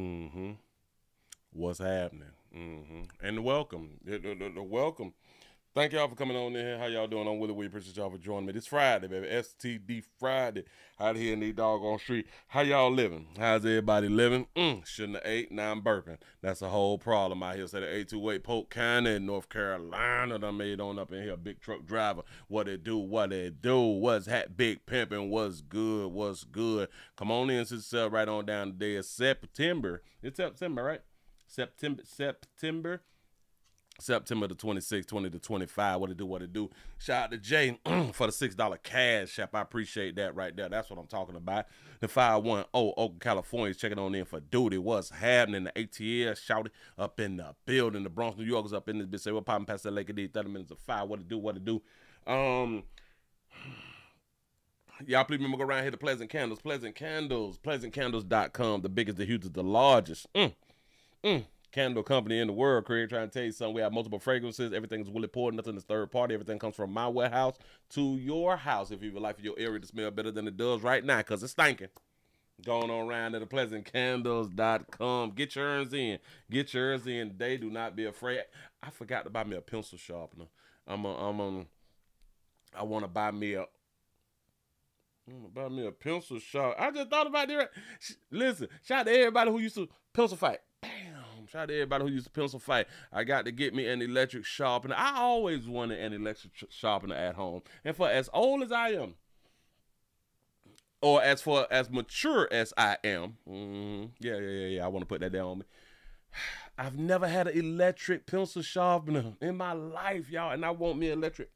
Mm-hmm. What's happening? Mm-hmm. And welcome. Welcome. Thank y'all for coming on in here. How y'all doing? I'm Willie. We appreciate y'all for joining me. This Friday, baby. STD Friday. Out here in these doggone street. How y'all living? How's everybody living? Shouldn't have ate. Now I'm burping. That's a whole problem out here. Say the 828 Polk County in North Carolina done made on up in here. Big truck driver. What it do? What it do? What's hat? Big pimping. What's good? What's good? Come on in. Sit yourself right on down. Today is September. It's September, right? September the 26th, 20 to 25. What it do, what it do. Shout out to Jay for the $6 cash app. I appreciate that right there. That's what I'm talking about. The 510 Oakland, California is checking on in for duty. What's happening? The ATL shouted up in the building. The Bronx, New York is up in this bitch. Say, what popping past that Lake of D, 30 minutes of 5. What it do, what it do. Y'all please remember go around here to Pleasant Candles. PleasantCandles.com. The biggest, the hugest, the largest. Candle company in the world, Craig. Trying to tell you something. We have multiple fragrances. Everything is Willie poured. Nothing is third party. Everything comes from my warehouse to your house. If you would like for your area to smell better than it does right now, because it's stinking. Going on around to the PleasantCandles.com. Get yours in. Get yours in today. Do not be afraid. I forgot to buy me a pencil sharpener. I want to buy me a pencil sharp. I just thought about it. Listen, shout out to everybody who used to pencil fight. Bam. Shout out to everybody who used to pencil fight. I got to get me an electric sharpener. I always wanted an electric sharpener at home. And for as old as I am, or as mature as I am, yeah, I want to put that down on me. I've never had an electric pencil sharpener in my life, y'all, and I want me an electric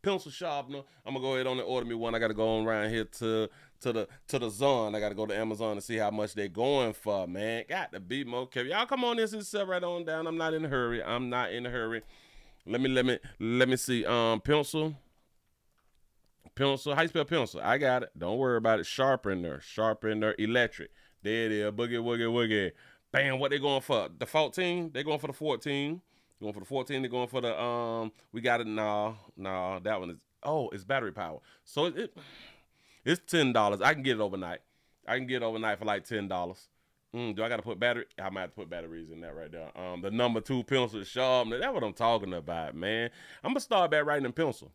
pencil sharpener. I'm gonna go ahead on and order me one. I gotta go on around here to the Zon. I gotta go to Amazon and see how much they're going for, man. Got to be more careful. Y'all come on this and sit right on down. I'm not in a hurry. I'm not in a hurry. Let me see. Pencil. How you spell pencil? I got it. Don't worry about it. Sharpener, electric. There it is. Boogie, woogie, woogie. Bam. What they going for? The 14? They going for the 14. Going for the 14, they're going for the we got it. No, that one is, it's battery power. So it's $10. I can get it overnight. I can get it overnight for like $10. Do I gotta put battery? I might have to put batteries in that right there. The number 2 pencil sharpener. That's what I'm talking about, man. I'm gonna start back writing in pencil.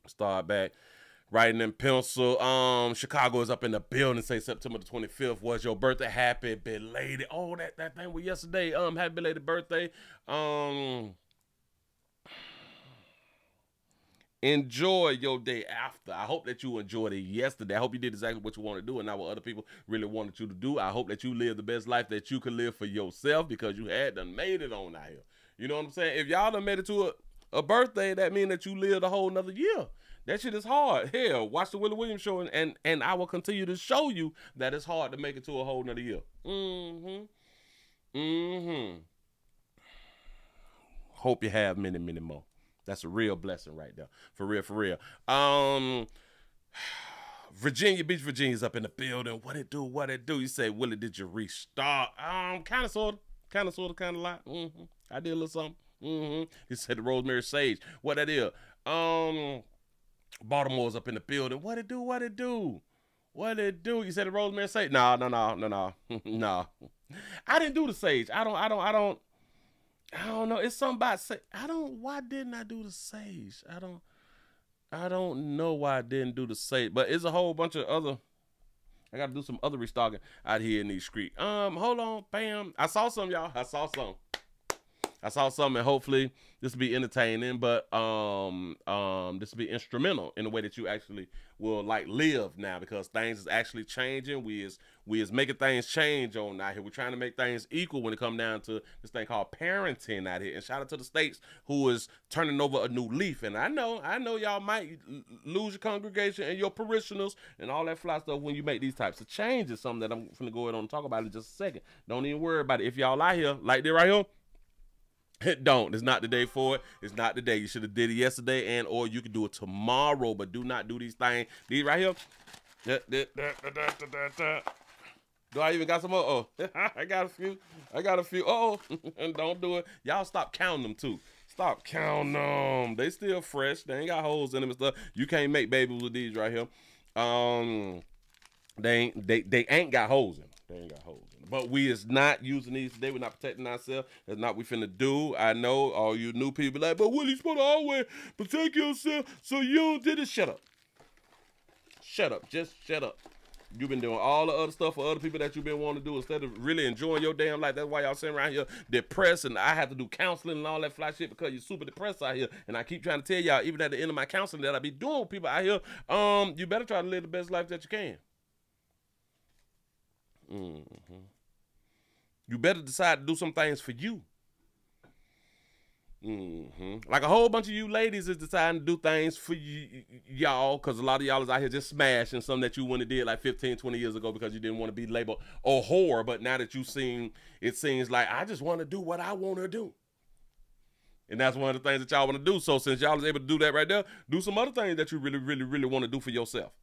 Start back writing in pencil. Chicago is up in the building. Say September the 25th was your birthday. Happy belated. Oh, that thing was yesterday. Happy belated birthday. Enjoy your day after. I hope that you enjoyed it yesterday. I hope you did exactly what you want to do and not what other people really wanted you to do. I hope that you live the best life that you could live for yourself, because you had done made it on out here. You know what I'm saying? If y'all done made it to a birthday, that means that you lived a whole nother year. That shit is hard. Hell, watch the Willie Williams show, and I will continue to show you that it's hard to make it to a whole nother year. Hope you have many, many more. That's a real blessing right there. For real, for real. Virginia Beach, Virginia's up in the building. What it do? What it do? You say, Willie, did you restart? Kind of, sort of. Kind of, sort of, kind of lot. I did a little something. He said the rosemary sage. What that is? Baltimore's up in the building. What it do? What it do? What it do? You said the rosemary sage? No. No. I didn't do the sage. I don't know. It's something about sage. Why didn't I do the sage? I don't know why I didn't do the sage. But it's a whole bunch of other. I gotta do some other restocking out here in these streets. Hold on, bam. I saw some, y'all. I saw some, and hopefully this will be entertaining, but this will be instrumental in the way that you actually will like live now, because things is actually changing. We is making things change on out here. We're trying to make things equal when it comes down to this thing called parenting out here. And shout out to the states who is turning over a new leaf. And I know y'all might lose your congregation and your parishioners and all that fly stuff when you make these types of changes. Something that I'm gonna go ahead and talk about in just a second. Don't even worry about it. If y'all out here like this right here, don't. It's not the day for it. It's not the day. You should have did it yesterday, and or you can do it tomorrow, but do not do these things. These right here. Do I even got some more? Oh, I got a few. Oh, and don't do it. Y'all stop counting them too. Stop counting them. They still fresh. They ain't got holes in them and stuff. You can't make babies with these right here. They ain't got holes in them. They ain't got holes in them. But we is not using these today. We're not protecting ourselves. That's not what we finna do. I know all you new people like, but Willie, you supposed to always protect yourself so you don't do this. Shut up. Shut up. Just shut up. You've been doing all the other stuff for other people that you've been wanting to do instead of really enjoying your damn life. That's why y'all sitting around here depressed, and I have to do counseling and all that fly shit because you're super depressed out here. And I keep trying to tell y'all, even at the end of my counseling that I be doing with people out here, you better try to live the best life that you can. You better decide to do some things for you. Like a whole bunch of you ladies is deciding to do things for y'all, because a lot of y'all is out here just smashing something that you wouldn't have did like 15, 20 years ago because you didn't want to be labeled a whore. But now that you seen, it seems like I just want to do what I want to do. And that's one of the things that y'all want to do. So since y'all is able to do that right there, do some other things that you really, really, really want to do for yourself.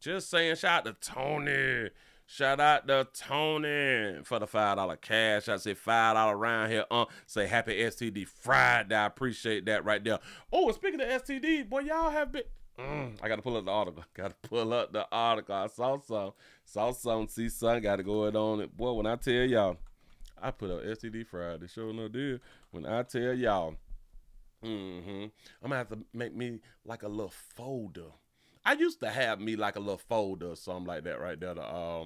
Just saying, shout out to Tony. Shout out to Tony for the $5 cash. I say $5 around here. Say happy STD Friday. I appreciate that right there. Oh, and speaking of STD, boy, y'all have been. I gotta pull up the article. I saw some. See something. Got to go it on it. Boy, when I tell y'all, I put up STD Friday. Sure no deal. When I tell y'all, I'm gonna have to make me like a little folder. I used to have me like a little folder or something like that right there to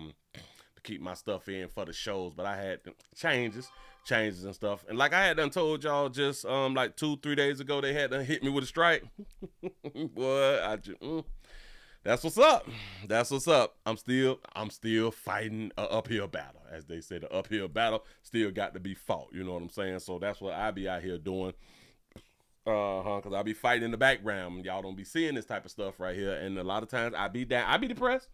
keep my stuff in for the shows, but I had changes and stuff. And like I had done told y'all just like 2-3 days ago, they had done hit me with a strike. Boy, that's what's up. That's what's up. I'm still fighting an uphill battle. As they say, the uphill battle still got to be fought. You know what I'm saying? So that's what I be out here doing. Because I'll be fighting in the background. Y'all don't be seeing this type of stuff right here. And a lot of times I be down. I be depressed.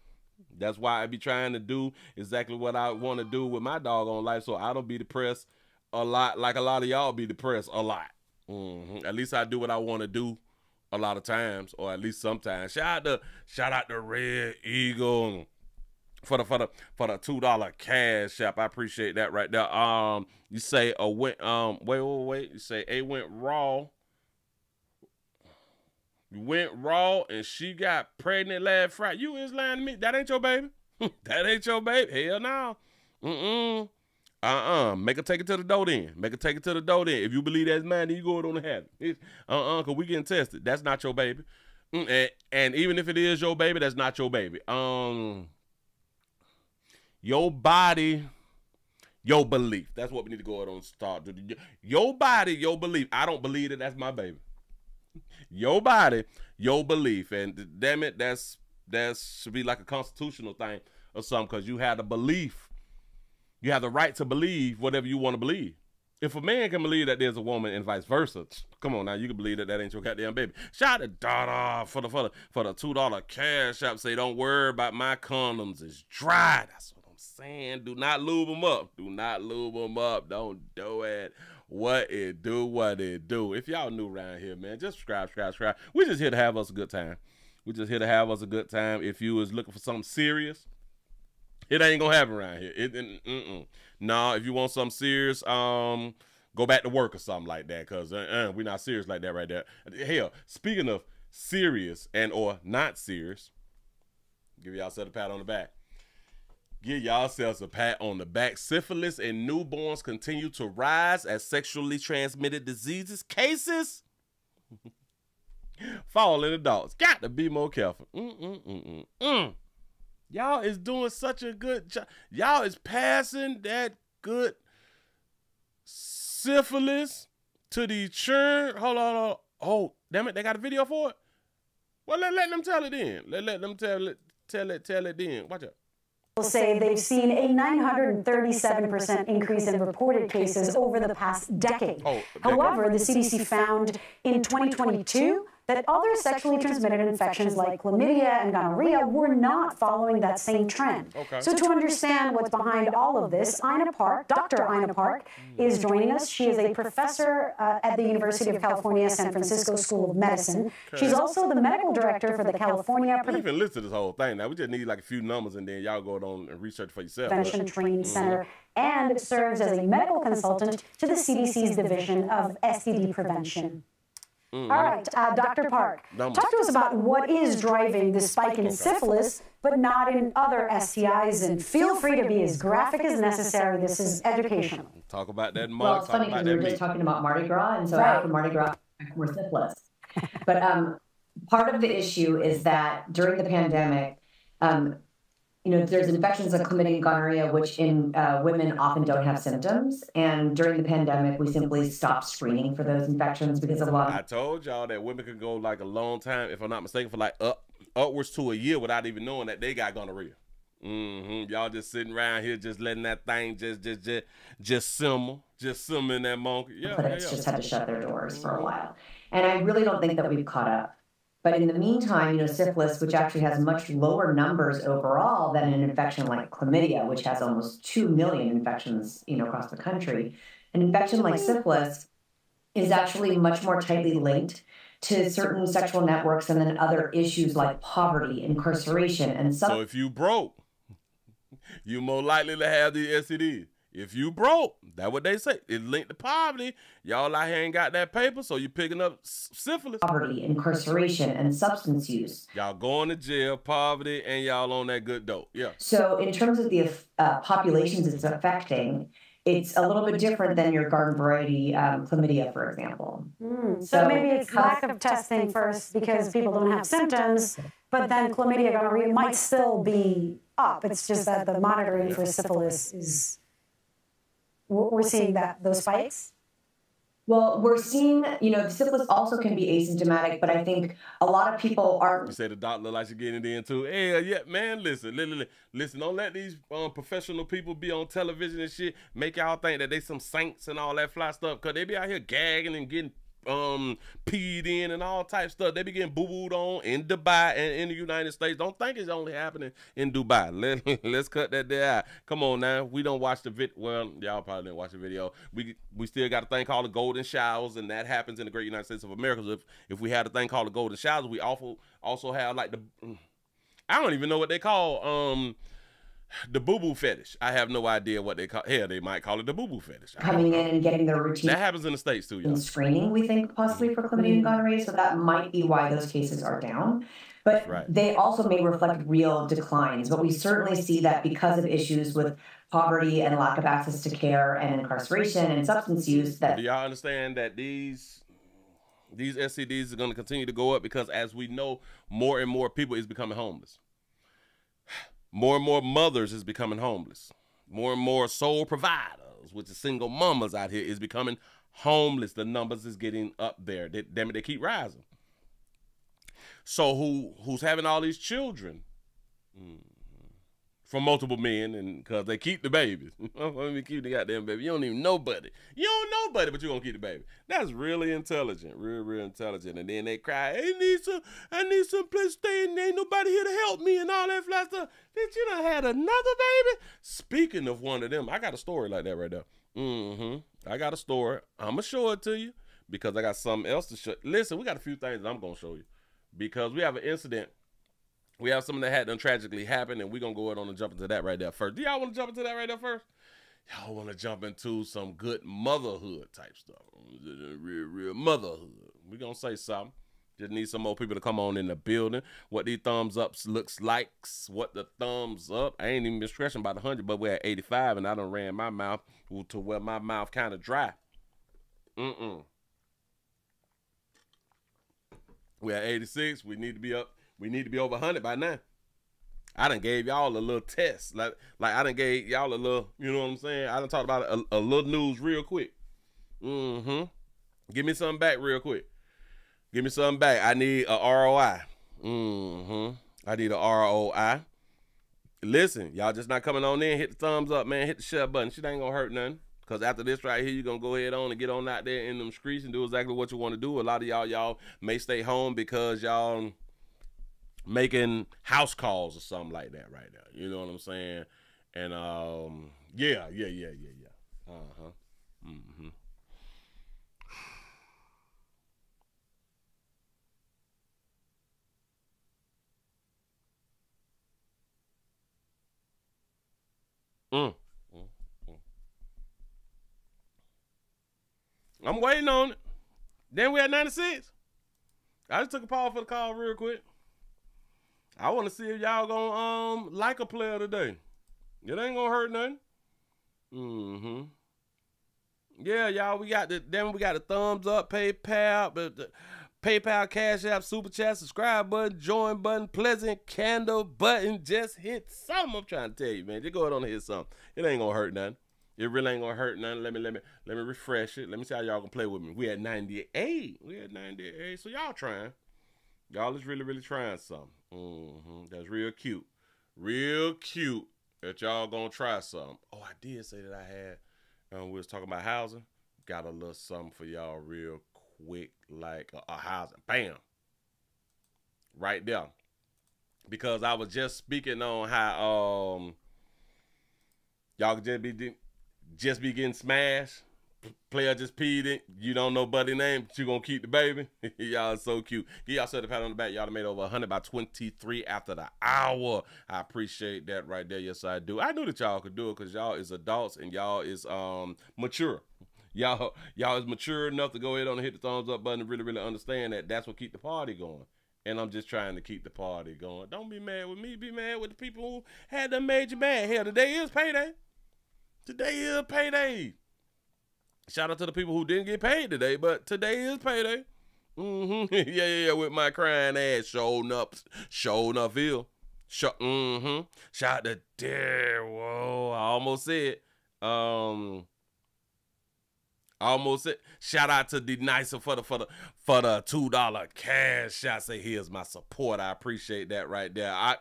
That's why I be trying to do exactly what I want to do with my doggone life, so I don't be depressed a lot like a lot of y'all be depressed a lot. At least I do what I want to do a lot of times, or at least sometimes. Shout out to Red Eagle for the $2 cash app. I appreciate that right there. You say wait. You say A went raw. You went raw and she got pregnant last Friday. You is lying to me. That ain't your baby. That ain't your baby. Hell no. Make her take it to the door then. Make her take it to the door then. If you believe that's mine, then you go on and have it. Because we getting tested. That's not your baby. And even if it is your baby, that's not your baby. Your body, your belief. That's what we need to go ahead and start. Your body, your belief. I don't believe that that's my baby. Your body, your belief. And damn it, that should be like a constitutional thing or something, because you have the belief. You have the right to believe whatever you want to believe. If a man can believe that there's a woman and vice versa, come on now, you can believe that ain't your goddamn baby. Shout out to Dada for the $2 cash app. Say, don't worry about my condoms. It's dry. That's what I'm saying. Do not lube them up. Do not lube them up. Don't do it. What it do. If y'all new around here, man, just subscribe. We just here to have us a good time. If you was looking for something serious, it ain't gonna happen around here. No, if you want something serious, go back to work or something like that, because we not serious like that right there. Hell, speaking of serious and or not serious, give yourself a pat on the back. Give yourselves a pat on the back. Syphilis in newborns continue to rise as sexually transmitted diseases cases fall in adults. Got to be more careful. Y'all is doing such a good job. Y'all is passing that good syphilis to the churn. Hold on. Oh, damn it. They got a video for it? Well, let them tell it then. Let them tell it then. Watch out. Say they've seen a 937% increase in reported cases over the past decade. However, the CDC found in 2022 that other sexually transmitted infections like chlamydia and gonorrhea were not following that same trend. So to understand what's behind all of this, Dr. Ina Park is joining us. She is a professor at the University of California, San Francisco School of Medicine. She's also the medical director for the California... You can listen to this whole thing now. We just need like a few numbers and then y'all go on and research for yourself. Prevention Training Center, and serves as a medical consultant to the CDC's Division of STD Prevention. All right, Dr. Park, talk to us about what is driving the spike in syphilis, but not in other STIs, and feel free to be as graphic as necessary. This is educational. Talk about that, Mark. Well, it's funny because we were just talking about Mardi Gras, and so after Mardi Gras, we're syphilis. But part of the issue is that during the pandemic, you know, there's infections of chlamydia and gonorrhea, which in women often don't have symptoms. And during the pandemic, we simply stopped screening for those infections because of a lot of... I told y'all that women could go like a long time, if I'm not mistaken, for like upwards to a year without even knowing that they got gonorrhea. Y'all just sitting around here just letting that thing just simmer in that monkey. Yeah, clinics just had to shut their doors for a while. And I really don't think that we've caught up. But in the meantime, you know, syphilis, which actually has much lower numbers overall than an infection like chlamydia, which has almost 2 million infections, you know, across the country, an infection like syphilis is actually much more tightly linked to certain sexual networks and then other issues like poverty, incarceration, and so if you broke, you more likely to have the STDs. If you broke, that's what they say. It's linked to poverty. Y'all out here ain't got that paper, so you picking up syphilis. Poverty, incarceration, and substance use. Y'all going to jail, poverty, and y'all on that good dope. Yeah. So in terms of the populations it's affecting, it's a little bit different than your garden variety chlamydia, for example. So maybe it's lack of testing first because people don't have symptoms, but then chlamydia, gonorrhea might still be up. It's just that the monitoring for syphilis is... We're seeing those spikes? Well, we're seeing, you know, syphilis also can be asymptomatic, but I think a lot of people aren't. You say the doctor look like you're getting it in too. Hey, yeah, man, listen, don't let these professional people be on television and shit make y'all think that they some saints and all that fly stuff, because they be out here gagging and getting peed in and all types of stuff. They be getting boo-booed on in Dubai and in the United States. Don't think it's only happening in Dubai. Let's cut that there out. Come on now. We don't watch the video. Well, y'all probably didn't watch the video. We still got a thing called the golden showers, and that happens in the great United States of America. If we had a thing called the golden showers, we also have like I don't even know what they call the boo-boo fetish. I have no idea what they call. Hell, they might call it the boo-boo fetish. Coming in and getting their routine. That happens in the States too, y'all. Screening, we think, possibly for chlamydia and gonorrhea, so that might be why those cases are down. But they also may reflect real declines. But we certainly see that because of issues with poverty and lack of access to care and incarceration and substance use. That do y'all understand that these STDs are going to continue to go up because, as we know, more and more people is becoming homeless. More and more mothers is becoming homeless. More and more sole providers, which is single mamas out here, is becoming homeless. The numbers is getting up there. Damn it, they keep rising. So who's having all these children from multiple men, and because they keep the babies. Let me keep the goddamn baby. You don't even know buddy. You don't know buddy, but you gonna keep the baby. That's really intelligent, real intelligent. And then they cry, I need some place to stay, and ain't nobody here to help me and all that fly stuff. Did you done had another baby? Speaking of one of them, I got a story like that right there. I got a story. I'm gonna show it to you because I got something else to show. Listen, we got a few things that I'm gonna show you because we have an incident. We have something that had done tragically happen, and we're going to go ahead on and jump into that right there first. Do y'all want to jump into that right there first? Y'all want to jump into some good motherhood type stuff. Real motherhood. We're going to say something. Just need some more people to come on in the building. What these thumbs ups looks like. What the thumbs up. I ain't even been stretching about 100, but we're at 85, and I done ran my mouth to where my mouth kind of dry. We're at 86. We need to be up. We need to be over 100 by now. I done gave y'all a little test. Like I done gave y'all a little, you know what I'm saying? I done talked about a little news real quick. Give me something back real quick. Give me something back. I need a ROI. I need a ROI. Listen, y'all just not coming on in. Hit the thumbs up, man. Hit the share button. Shit ain't gonna hurt nothing. Because after this right here, you're going to go ahead on and get on out there in them streets and do exactly what you want to do. A lot of y'all may stay home because y'all making house calls or something like that right now. You know what I'm saying? And yeah. I'm waiting on it. Then we at 96. I just took a pause for the call real quick. I want to see if y'all gonna like a player today. It ain't gonna hurt nothing. Mm-hmm. Yeah, y'all, we got the thumbs up, PayPal, the PayPal, Cash App, Super Chat, subscribe button, join button, pleasant candle button. Just hit something. I'm trying to tell you, man. Just go ahead on and hit something. It ain't gonna hurt nothing. It really ain't gonna hurt nothing. Let me refresh it. Let me see how y'all gonna play with me. We at 98. We at 98. So y'all trying. Y'all is really, really trying something. That's real cute. Real cute that y'all gonna try something. Oh, I did say that I had. We was talking about housing. Got a little something for y'all real quick, like a housing. Bam. Right there. Because I was just speaking on how y'all could just be getting smashed. Player just peed in. You don't know buddy name, but you gonna keep the baby. Y'all so cute. Give y'all a pat on the back. Y'all made over 100 by 23 after the hour. I appreciate that right there. Yes, I do. I knew that y'all could do it because y'all is adults and y'all is mature. Y'all is mature enough to go ahead on and hit the thumbs up button and really, really understand that that's what keep the party going. And I'm just trying to keep the party going. Don't be mad with me. Be mad with the people who had them made you mad. Hell, today is payday. Today is payday. Shout out to the people who didn't get paid today, but today is payday. Yeah, with my crying ass showing up ill. Shout out to Dare. Whoa, I almost said. Shout out to D Nicer for the $2 cash. I say here's my support. I appreciate that right there. I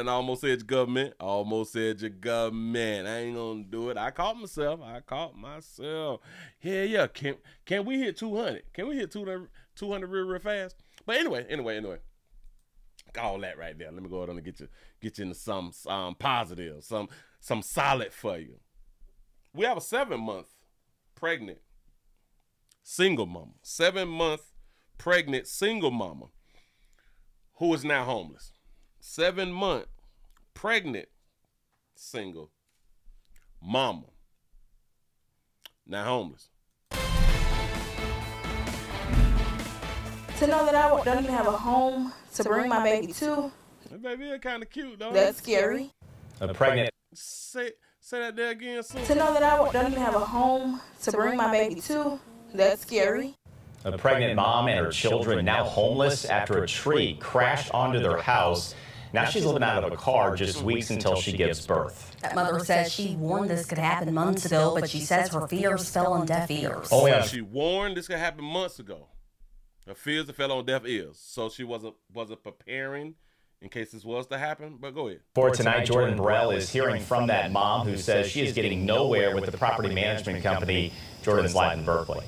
almost said your government. I ain't gonna do it. I caught myself. Yeah. Can we hit 200? Can we hit 200 real fast? But anyway. All that right there. Let me go ahead and get you into some positive, some solid for you. We have a 7-month pregnant single mama, 7-month pregnant single mama who is now homeless. 7-month pregnant single mama now homeless. To know that I don't even have a home to bring my baby to. That baby is kind of cute, though. That's scary. A pregnant. Say that there again, Sue. To know that I don't even have a home to bring my baby to. That's scary. A pregnant mom and her children now homeless after a tree crashed onto their house. Now she's living out of a car just weeks until she gives birth. That mother says she warned this could happen months ago, but she says her fears fell on deaf ears. Oh, yeah. She warned this could happen months ago. Her fears fell on deaf ears. So she wasn't preparing in case this was to happen, but go ahead. For tonight, Jordan Burrell is hearing from that mom who says she is getting nowhere with the property management company. Jordan's live in Berkeley.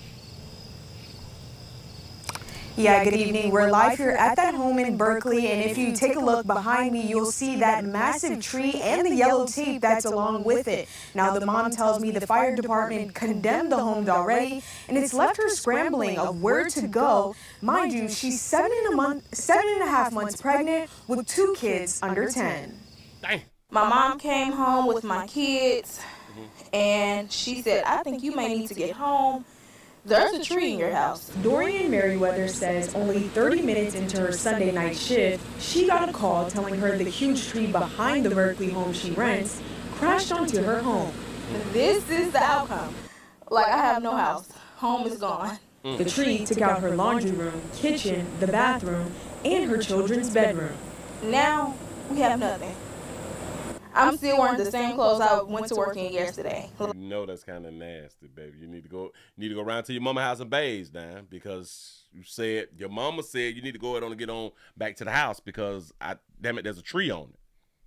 Yeah, good evening. We're live here at that home in Berkeley, and if you take a look behind me, you'll see that massive tree and the yellow tape that's along with it. Now, the mom tells me the fire department condemned the home already, and it's left her scrambling of where to go. Mind you, she's 7.5 months pregnant with 2 kids under 10. Dang. My mom came home with my kids, and she said, I think you may need to get home. There's a tree in your house. Dorian Merriweather says only 30 minutes into her Sunday night shift, she got a call telling her the huge tree behind the Berkeley home she rents crashed onto her home. This is the outcome. Like, I have no house. Home is gone. The tree took out her laundry room, kitchen, the bathroom, and her children's bedroom. Now, we have nothing. I'm still wearing the same clothes I went to work in yesterday. You know that's kind of nasty, baby. You need to go around to your mama house and bathe now, because your mama said you need to go ahead and get on back to the house because damn it, there's a tree on it.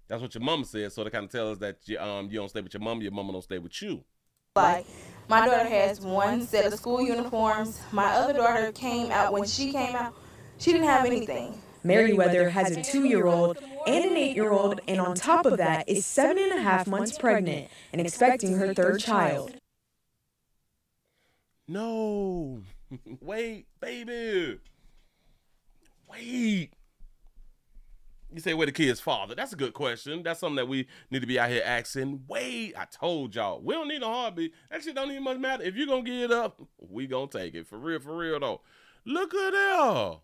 That's what your mama said. So they kind of tell us that you don't stay with your mama don't stay with you. Like, my daughter has one set of school uniforms. My other daughter came out. When she came out, she didn't have anything. Merriweather has a 2-year-old and an 8-year-old, and on top of that is 7.5 months pregnant and expecting her 3rd child. No. Wait, baby. Wait. You say, where the kid's father? That's a good question. That's something that we need to be out here asking. Wait, I told y'all. We don't need a heartbeat. That shit don't even much matter. If you're going to get it up, we going to take it. For real though. Look at that.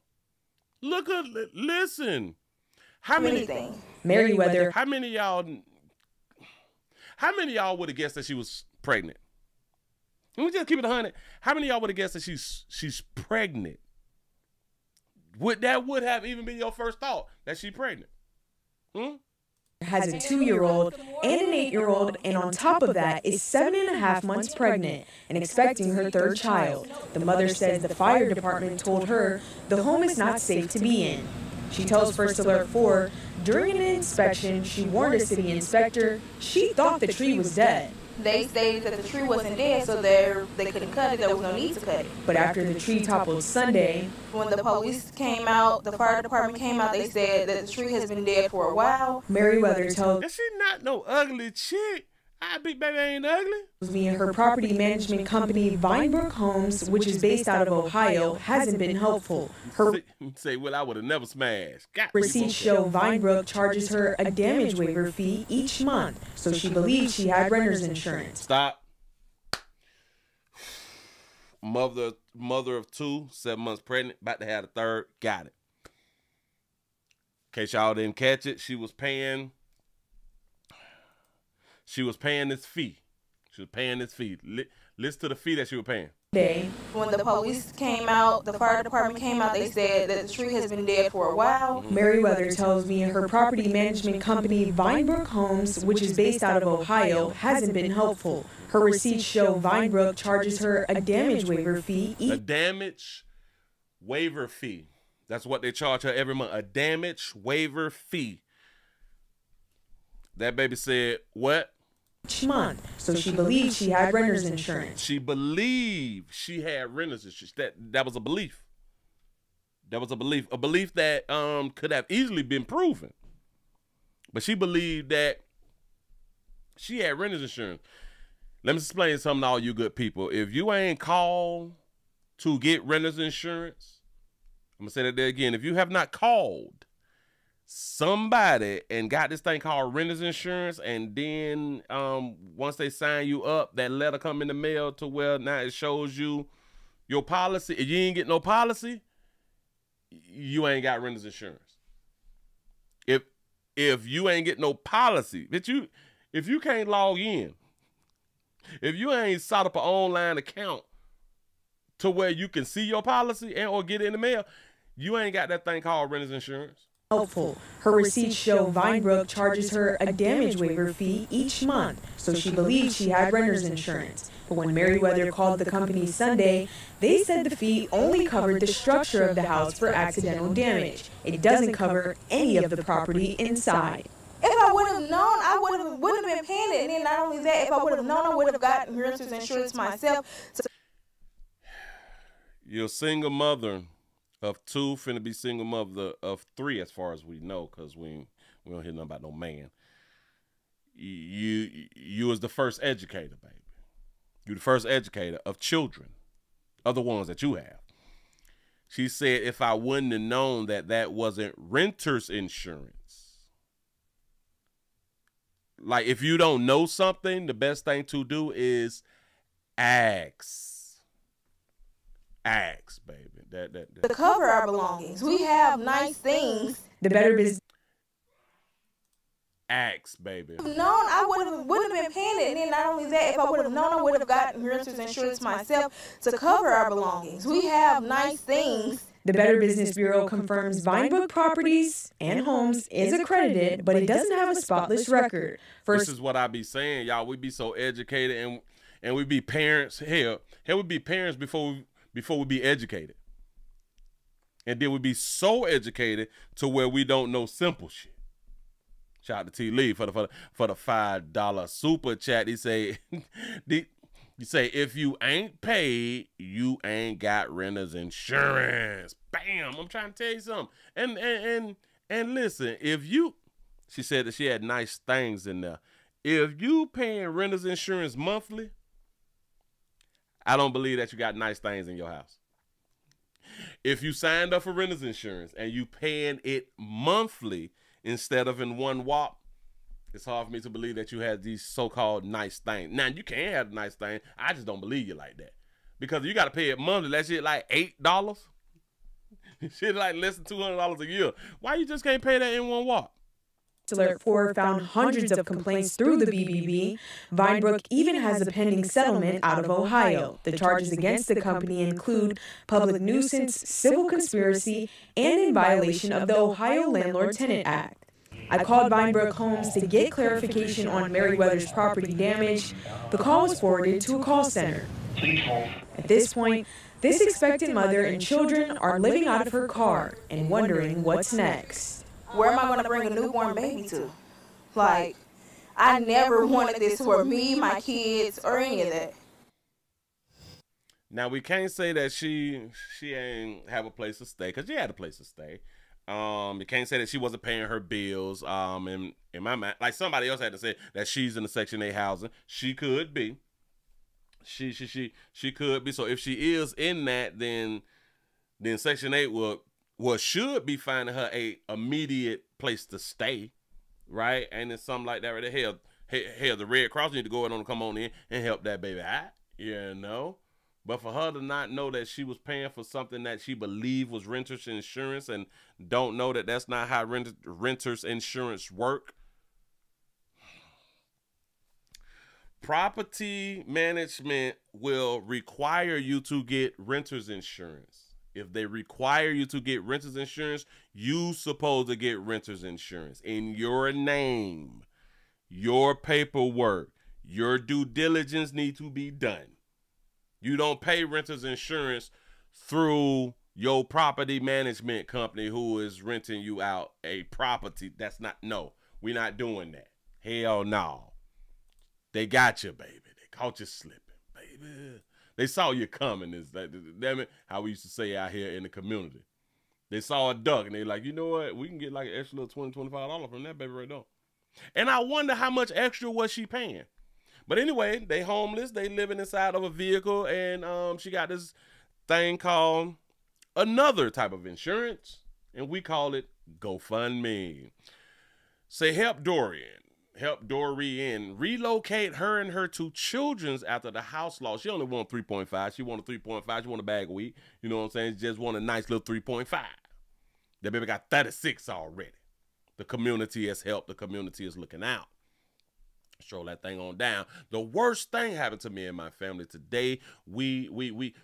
Look at, listen. How many? Merriweather. How many of y'all would have guessed that she was pregnant? Can we just keep it 100? How many of y'all would have guessed that she's pregnant? Would have even been your first thought that she's pregnant? Has a 2-year-old and an 8-year-old, and on top of that is 7.5 months pregnant and expecting her 3rd child. The mother says the fire department told her the home is not safe to be in. She tells First Alert 4, during an inspection, she warned a city inspector she thought the tree was dead. They stated that the tree wasn't dead, so they couldn't cut it. There was no need to cut it. But after the tree toppled Sunday, when the police came out, the fire department came out, they said that the tree has been dead for a while. Merriweather tells she not no ugly chick. I big baby ain't ugly. Me and her property management company, Vinebrook Homes, which is based out of Ohio, hasn't been helpful. Her say, well, I would have never smashed. Receipts show Vinebrook charges her a damage waiver fee each month, so she believes she had renter's insurance. Stop. Mother of 2, 7 months pregnant, about to have a 3rd. Got it. In case y'all didn't catch it, she was paying this fee. She was paying this fee. Listen to the fee that she was paying. When the police came out, the fire department came out, they said that the tree has been dead for a while. Merriweather tells me her property management company, Vinebrook Homes, which is based out of Ohio, hasn't been helpful. Her receipts show Vinebrook charges her a damage waiver fee. A damage waiver fee. That's what they charge her every month. A damage waiver fee. That baby said, what? Each month, so she believed she had renter's insurance. She believed she had renter's insurance. That was a belief. That was a belief that could have easily been proven. But she believed that she had renter's insurance. Let me explain something to all you good people. If you ain't called to get renter's insurance, I'm gonna say that there again. If you have not called somebody and got this thing called renter's insurance, and then once they sign you up, that letter come in the mail to where now it shows you your policy. If you ain't get no policy, you ain't got renter's insurance. If you ain't get no policy, if you can't log in, if you ain't set up an online account to where you can see your policy and or get it in the mail, you ain't got that thing called renter's insurance. Helpful. Her receipts show Vinebrook charges her a damage waiver fee each month, so she believed she had renter's insurance. But when Merriweather called the company Sunday, they said the fee only covered the structure of the house for accidental damage. It doesn't cover any of the property inside. If I would have known, I would have been paying it. And then not only that, if I would have known, I would have gotten renter's insurance myself. You're a single mother of 2, finna be single mother of 3, as far as we know, because we don't hear nothing about no man. You was the first educator, baby. You the first educator of children, of the ones that you have. She said, if I wouldn't have known that wasn't renter's insurance. Like, if you don't know something, the best thing to do is ask. Ask, baby. That. To cover our belongings. We have nice things. The better business. Ask, baby. If I known, I would have been paying it. And then not only that, if I would have known, I would have gotten renter's insurance myself to cover our belongings. We have nice things. The Better Business Bureau confirms Vinebrook Properties and Homes is accredited, but it doesn't have a spotless record. This is what I be saying, y'all. We be so educated and we be parents. Hell, we be parents before we be educated. And then we be so educated to where we don't know simple shit. Shout out to T. Lee for the $5 super chat. He say, you say, if you ain't paid, you ain't got renter's insurance. Bam! I'm trying to tell you something. And listen, she said that she had nice things in there. If you paying renter's insurance monthly, I don't believe that you got nice things in your house. If you signed up for renter's insurance and you paying it monthly instead of in one whop, it's hard for me to believe that you had these so-called nice things. Now, you can have a nice thing. I just don't believe you like that. Because you got to pay it monthly. That shit like $8. Shit like less than $200 a year. Why you just can't pay that in one walk? Alert 4 found hundreds of complaints through the BBB. Vinebrook even has a pending settlement out of Ohio. The charges against the company include public nuisance, civil conspiracy, and in violation of the Ohio Landlord-Tenant Act. I called Vinebrook Homes to get clarification on Merriweather's property damage. The call was forwarded to a call center. At this point, this expectant mother and children are living out of her car and wondering what's next. Where am I going to bring a newborn baby to? Like, I never wanted this for me, my kids, or any of that. Now, we can't say that she ain't have a place to stay, because she had a place to stay. You can't say that she wasn't paying her bills. In my mind, like somebody else had to say that she's in the Section 8 housing. She could be. She could be. So if she is in that, then Section 8 should be finding her a immediate place to stay, right? And it's something like that right there. Hell, the Red Cross need to go ahead and come on in and help that baby out, you know? But for her to not know that she was paying for something that she believed was renter's insurance and don't know that that's not how renter's insurance work. Property management will require you to get renter's insurance. If they require you to get renter's insurance, you supposed to get renter's insurance in your name, your paperwork, your due diligence need to be done. You don't pay renter's insurance through your property management company who is renting you out a property. That's not, no, we're not doing that. Hell no. They got you, baby. They caught you slipping, baby. They saw you coming. Is that, damn it, how we used to say out here in the community. They saw a duck and they like, you know what? We can get like an extra little $20, $25 from that baby right there. And I wonder how much extra was she paying. But anyway, they homeless. They living inside of a vehicle, and she got this thing called another type of insurance, and we call it GoFundMe. Say, help Dorian relocate her and her 2 children after the house loss. She only want 3.5. She want a 3.5. She want a bag of wheat. You know what I'm saying? She just want a nice little 3.5. That baby got 36 already. The community has helped. The community is looking out. Stroll that thing on down. The worst thing happened to me and my family today. We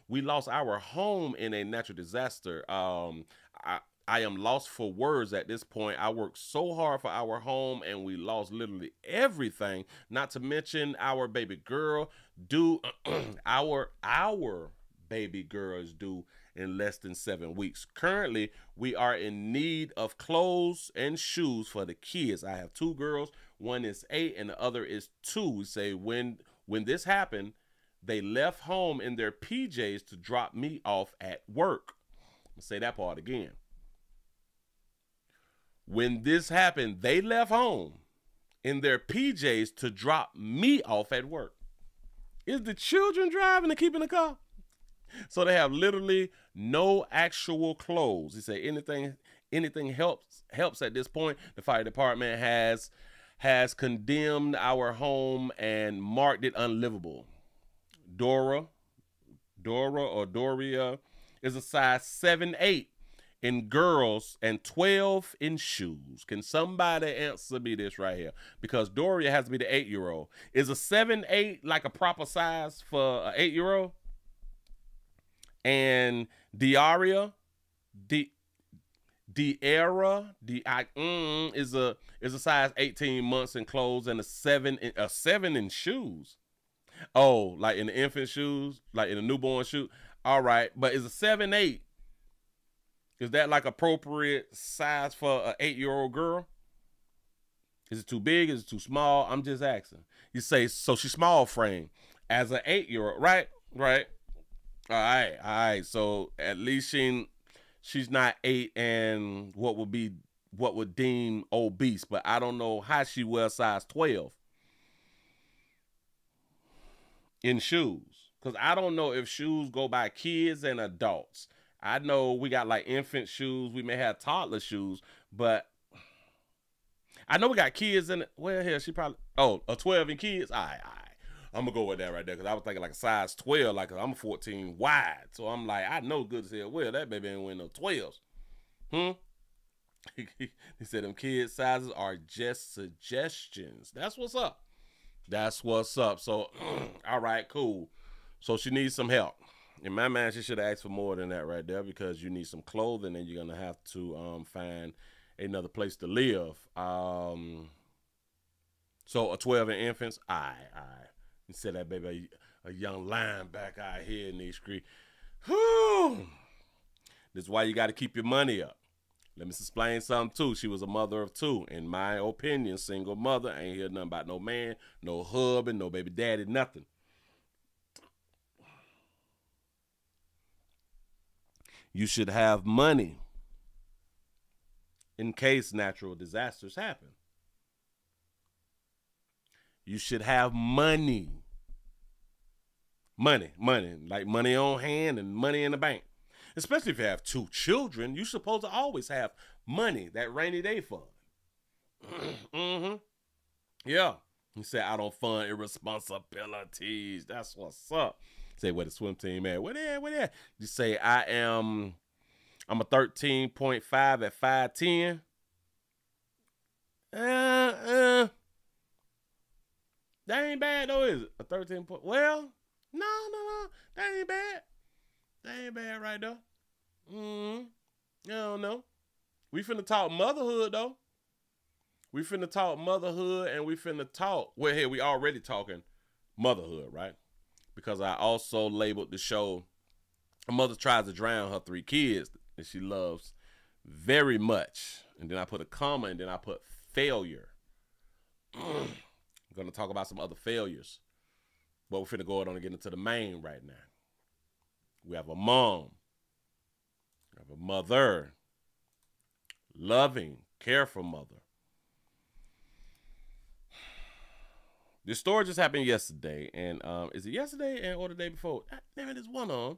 lost our home in a natural disaster. I am lost for words at this point. I worked so hard for our home and we lost literally everything. Not to mention our baby girl due our baby girl is due in less than 7 weeks. Currently, we are in need of clothes and shoes for the kids. I have 2 girls. One is 8 and the other is 2. We say when this happened, they left home in their PJs to drop me off at work. I'll say that part again. When this happened, they left home in their PJs to drop me off at work. Is the children driving and keeping the car? So they have literally no actual clothes. He said anything helps at this point. The fire department has condemned our home and marked it unlivable. Doria is a size 7'8" in girls and 12 in shoes. Can somebody answer me this right here? Because Doria has to be the 8-year-old. Is a 7'8" like a proper size for an 8-year-old? And Diarra is a size 18 months in clothes and a 7 in shoes. Oh, like in the infant shoes, like in the newborn shoe. All right, but is a 7'8" is that like appropriate size for an 8-year-old girl? Is it too big? Is it too small? I'm just asking. You say so she's small frame as an 8-year-old, right? Right. All right. So at least she's not 8 and what would deem obese, but I don't know how she wears size 12 in shoes, because I don't know if shoes go by kids and adults. I know we got like infant shoes, we may have toddler shoes, but I know we got kids in it. Well, here she probably a 12 in kids. All right. I'm gonna go with that right there because I was thinking like a size 12, like I'm a 14 wide. So I'm like, I know good as hell well that baby ain't wearing no 12s. He said them kid sizes are just suggestions. That's what's up. That's what's up. So, all right, cool. So she needs some help. In my mind, she should have asked for more than that right there because you need some clothing and you're going to have to find another place to live. So a 12 in infants, all right. You said that baby a young linebacker out here in these streets. Whew. This is why you got to keep your money up. Let me explain something too. She was a mother of 2. In my opinion, single mother. I ain't hear nothing about no man, no husband, no baby daddy, nothing. You should have money in case natural disasters happen. You should have money. Money, like money on hand and money in the bank. Especially if you have 2 children, you're supposed to always have money, that rainy day fund. Yeah. He said, I don't fund irresponsibilities. That's what's up. Say, where the swim team at? Where there? You say, I'm a 13.5 at 5'10". That ain't bad though, is it? A 13 point. Well, no. That ain't bad. That ain't bad right there. I don't know. We finna talk motherhood though. We finna talk motherhood and we finna talk. Well, here we already talking motherhood, right? Because I also labeled the show, a mother tries to drown her 3 kids that she loves very much. And then I put a comma and then I put failure. I'm going to talk about some other failures. But we're finna go on and get into the main right now. We have a mom. We have a mother. Loving, careful mother. This story just happened yesterday. And is it yesterday or the day before? Damn it, there's one on.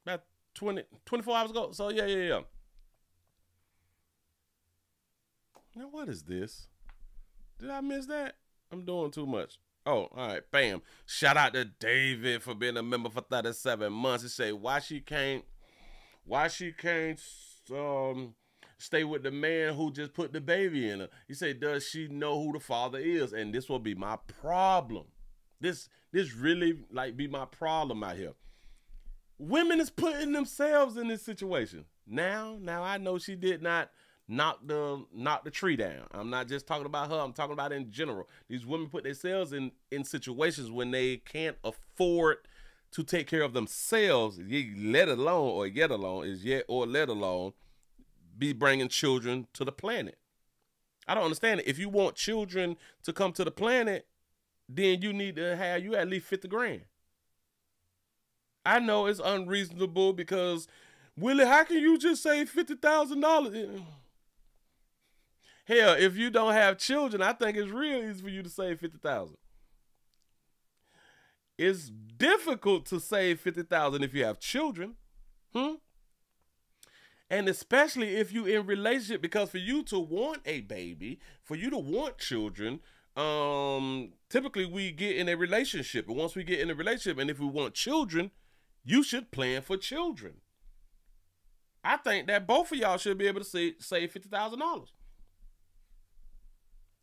About 24 hours ago. So, yeah. Now, what is this? Did I miss that? I'm doing too much. Oh, all right, bam. Shout out to David for being a member for 37 months. He say, why she can't stay with the man who just put the baby in her? He said, does she know who the father is? And this will be my problem. This really like be my problem out here. Women is putting themselves in this situation. Now I know she did not knock the tree down. I'm not just talking about her. I'm talking about in general. These women put themselves in situations when they can't afford to take care of themselves, let alone be bringing children to the planet. I don't understand it. If you want children to come to the planet, then you need to have you at least 50 grand. I know it's unreasonable because, Willie, how can you just say $50,000? Hell, if you don't have children, I think it's real easy for you to save $50,000. It's difficult to save $50,000 if you have children. And especially if you in relationship, because for you to want a baby, for you to want children, typically we get in a relationship. And once we get in a relationship, and if we want children, you should plan for children. I think that both of y'all should be able to save $50,000.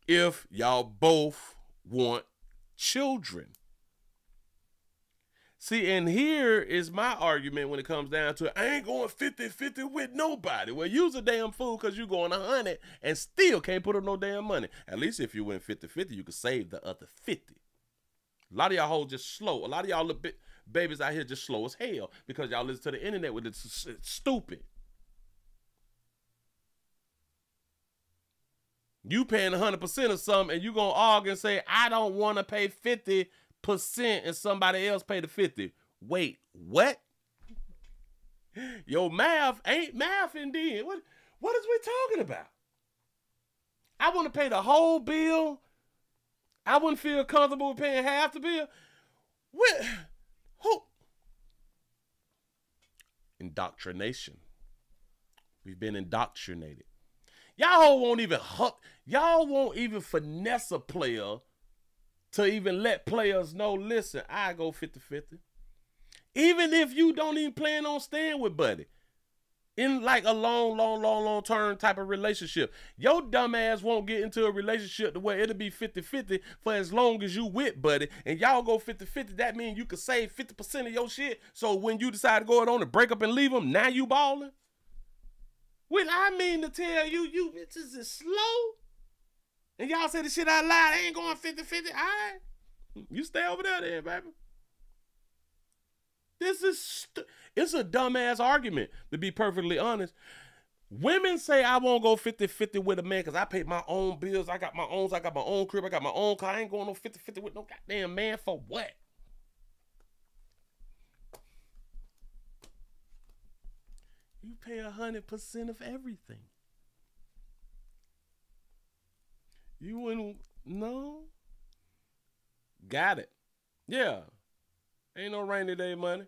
If y'all both want children. See, and here is my argument when it comes down to it. I ain't going 50-50 with nobody. Well, you's a damn fool because you going 100 and still can't put up no damn money. At least if you went 50-50, you could save the other 50. A lot of y'all hoes just slow. A lot of y'all little babies out here just slow as hell because y'all listen to the internet with it's stupid. You paying 100% of something and you gonna argue and say, I don't want to pay 50% and somebody else pay the 50. Wait, what? Your math ain't math indeed. What is we talking about? I want to pay the whole bill. I wouldn't feel comfortable with paying half the bill. What? Who? Indoctrination. We've been indoctrinated. Y'all won't even finesse a player to even let players know, listen, I go 50-50. Even if you don't even plan on staying with Buddy in like a long term type of relationship, your dumb ass won't get into a relationship the way it'll be 50-50 for as long as you with Buddy, and y'all go 50-50. That means you could save 50% of your shit. So when you decide to go it on and break up and leave them, now you balling? When I mean to tell you, you bitches is slow. And y'all say the shit out loud, I ain't going 50-50. All right. You stay over there then, baby. This is, it's a dumbass argument, to be perfectly honest. Women say I won't go 50-50 with a man because I pay my own bills. I got my own crib. I got my own car. I ain't going no 50-50 with no goddamn man for what? You pay 100% of everything. You wouldn't, no? Got it. Yeah. Ain't no rainy day money.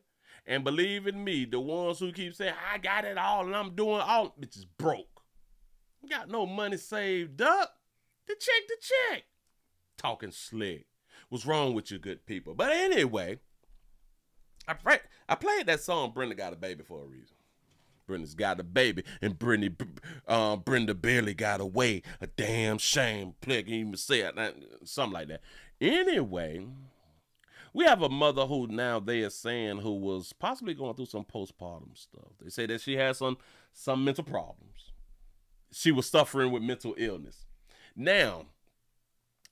And believe in me, the ones who keep saying, I got it all and I'm doing all, bitches broke. Got no money saved up. The check. Talking slick. What's wrong with you good people? But anyway, I played that song, Brenda Got a Baby, for a reason. Brenda's got a baby, and Brenda barely got away. A damn shame. Play can even say it, something like that. Anyway, we have a mother who now they are saying who was possibly going through some postpartum stuff. They say that she has some mental problems. She was suffering with mental illness. Now,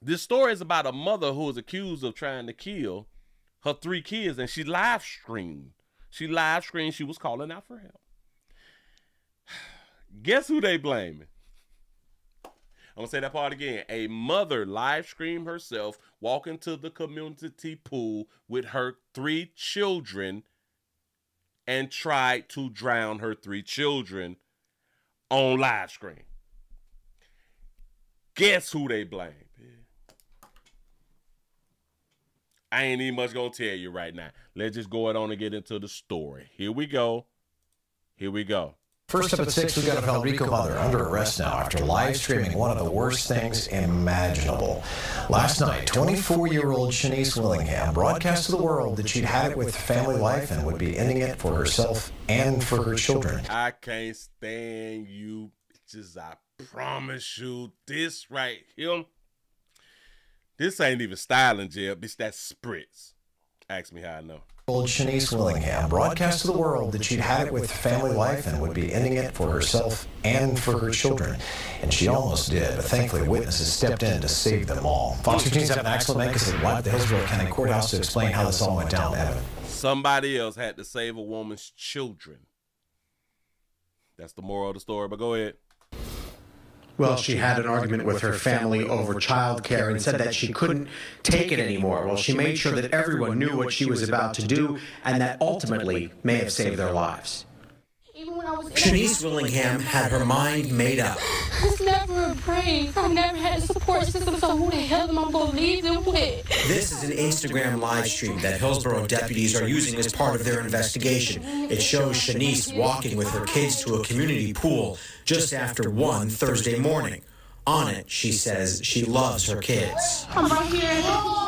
this story is about a mother who was accused of trying to kill her 3 kids, and she live streamed. She was calling out for help. Guess who they blaming? I'm going to say that part again. A mother live streamed herself walking to the community pool with her 3 children and tried to drown her 3 children on live stream. Guess who they blame? I ain't even much going to tell you right now. Let's just go on and get into the story. Here we go. First up at 6, we've got a Valrico mother under arrest now after live streaming one of the worst things imaginable. Last night, 24-year-old Shanice Willingham broadcast to the world that she'd had it with family life and would be ending it for herself and for her children. I can't stand you bitches. I promise you this right here. This ain't even styling gel. Bitch, that's spritz. Ask me how I know. Old Shanice Willingham broadcast to the world that she'd had it with family life and would be ending it for herself and for her children. And she almost did, but thankfully witnesses stepped in to save them all. Fox 15's Evan Axelman live at the Hillsborough County Courthouse to explain how this all went down, Evan. Somebody else had to save a woman's children. That's the moral of the story, but go ahead. Well, she had an argument with her family over childcare and said that she couldn't take it anymore. Well, she made sure that everyone knew what she was about to do and that ultimately may have saved their lives. Shanice Willingham had her mind made up. I was never a brain. I never had a support system, so who the hell am I going to leave them with? This is an Instagram live stream that Hillsborough deputies are using as part of their investigation. It shows Shanice walking with her kids to a community pool just after 1 Thursday morning. On it, she says she loves her kids. I'm right here at the pool.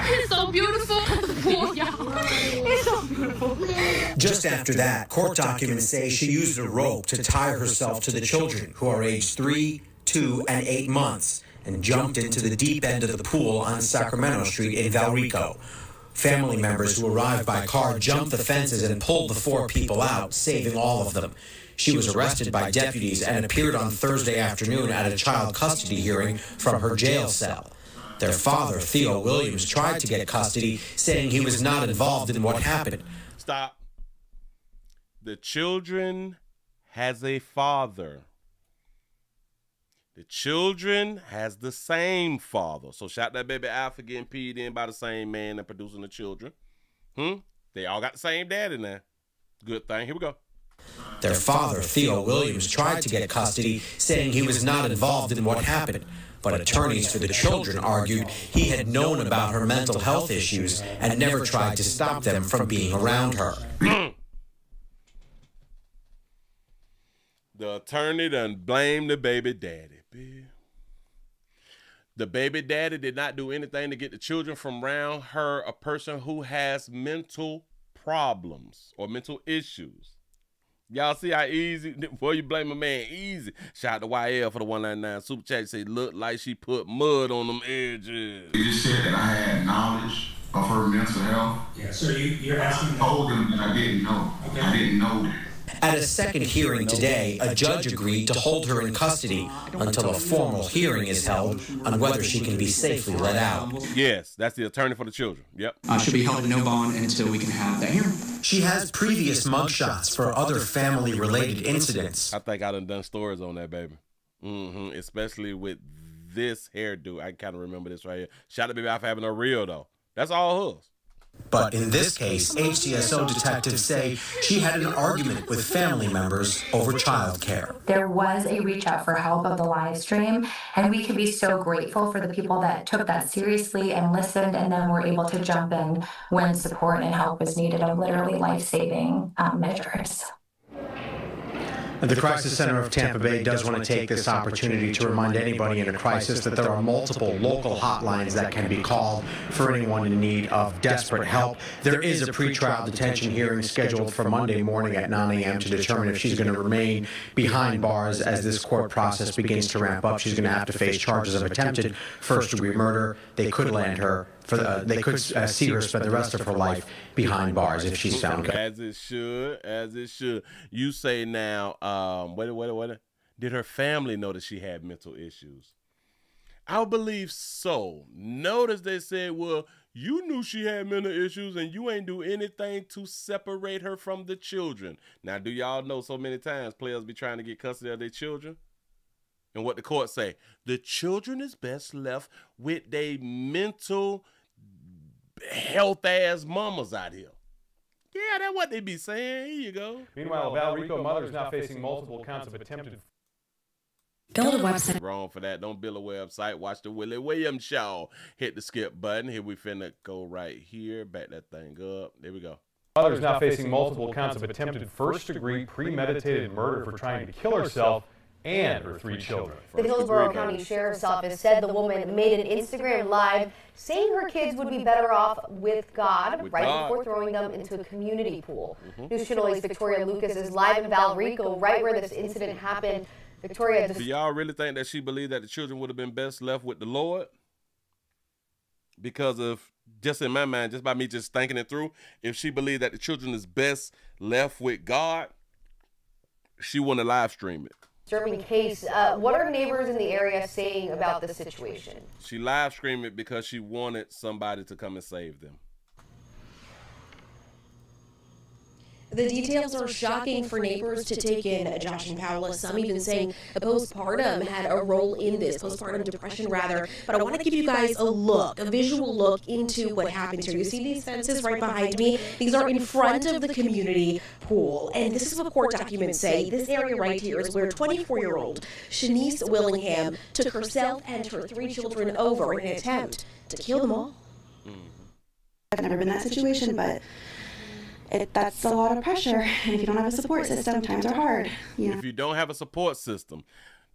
It's so beautiful. It's so beautiful. Just after that, court documents say she used a rope to tie herself to the children, who are aged 3, 2, and 8 months, and jumped into the deep end of the pool on Sacramento Street in Valrico. Family members who arrived by car jumped the fences and pulled the 4 people out, saving all of them. She was arrested by deputies and appeared on Thursday afternoon at a child custody hearing from her jail cell. Their father, Theo Williams, tried to get custody, saying he was not involved in what happened. Stop. The children has a father. The children has the same father. So shout that baby Alpha getting peed in by the same man and producing the children. They all got the same daddy now. Good thing. Here we go. Their father, Theo Williams, tried to get custody, saying he was not involved in what happened. But attorneys for the children argued he had known about her mental health issues and never tried to stop them from being around her. The attorney done blamed the baby daddy. The baby daddy did not do anything to get the children from around her, a person who has mental problems or mental issues. Y'all see how easy, boy, you blame a man, easy. Shout out to YL for the 199 super chat. Say, look like she put mud on them edges. You just said that I had knowledge of her mental health. Yeah, so you're asking. I told them that I didn't know. Okay. I didn't know that. At a second hearing today, a judge agreed to hold her in custody until a formal hearing is held on whether she can be safely let out. Yes, that's the attorney for the children. Yep. She'll be held in no bond until we can have that hearing. She has previous mugshots for other family-related incidents. I think I done stories on that, baby. Especially with this hairdo. I kind of remember this right here. Shout out to Baby out for having her real, though. That's all hers. But in this case, HCSO detectives say she had an argument with family members over child care. There was a reach out for help of the live stream, and we can be so grateful for the people that took that seriously and listened and then were able to jump in when support and help was needed of literally life-saving measures. The Crisis Center of Tampa Bay does want to take this opportunity to remind anybody in a crisis that there are multiple local hotlines that can be called for anyone in need of desperate help. There is a pretrial detention hearing scheduled for Monday morning at 9 a.m. to determine if she's going to remain behind bars as this court process begins to ramp up. She's going to have to face charges of attempted first-degree murder. They could land her they could see her spend the rest of her life behind bars if she's found guilty. As it should. You say now, wait. Did her family know that she had mental issues? I believe so. Notice they said, well, you knew she had mental issues and you ain't do anything to separate her from the children. Now, do y'all know so many times players be trying to get custody of their children? And what the court say? The children is best left with their mental health-ass mamas out here. Yeah, that's what they be saying. Here you go. Meanwhile, a Valrico mother is now facing multiple counts of attempted... Go to the website. Wrong for that. Don't build a website. Watch the Willie Williams show. Hit the skip button. Here we finna go right here. Back that thing up. There we go. Mother is now facing multiple counts of attempted first-degree premeditated murder for trying to kill herself and her 3 children. The Hillsborough County Sheriff's Office said the woman made an Instagram Live saying her kids would be better off with God before throwing them into a community pool. News Channel's Victoria Lucas is live in Valrico, right where this incident happened. Victoria, do y'all really think that she believed that the children would have been best left with the Lord? Because of, just in my mind, just by me just thinking it through, if she believed that the children is best left with God, she wouldn't live stream it. Disturbing case. What are neighbors in the area saying about the situation? She live streamed it because she wanted somebody to come and save them. The details are shocking for neighbors to take in, Josh and Paola. Some even saying the postpartum had a role in this, postpartum depression rather. But I want to give you guys a visual look into what happens here. You see these fences right behind me? These are in front of the community pool. And this is what court documents say. This area right here is where 24-year-old Shanice Willingham took herself and her 3 children over in an attempt to kill them all. I've never been in that situation, but that's a lot of pressure, and if you don't have a support system, times are hard. You know? If you don't have a support system,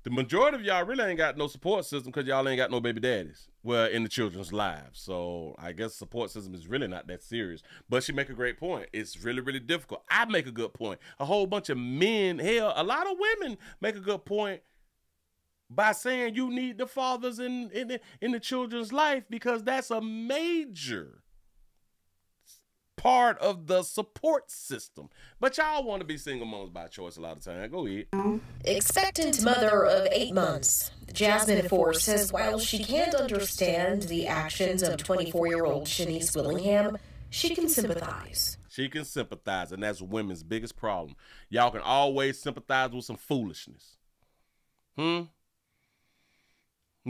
the majority of y'all really ain't got no support system because y'all ain't got no baby daddies, well, in the children's lives. So I guess support system is really not that serious. But she make a great point. It's really, really difficult. I make a good point. A whole bunch of men, hell, a lot of women make a good point by saying you need the fathers in the children's life because that's a major part of the support system. But y'all want to be single moms by choice a lot of time. Go ahead. Expectant mother of 8 months. Jasmine Force says while she can't understand the actions of 24-year-old Shanice Willingham, she can sympathize. She can sympathize, and that's women's biggest problem. Y'all can always sympathize with some foolishness. You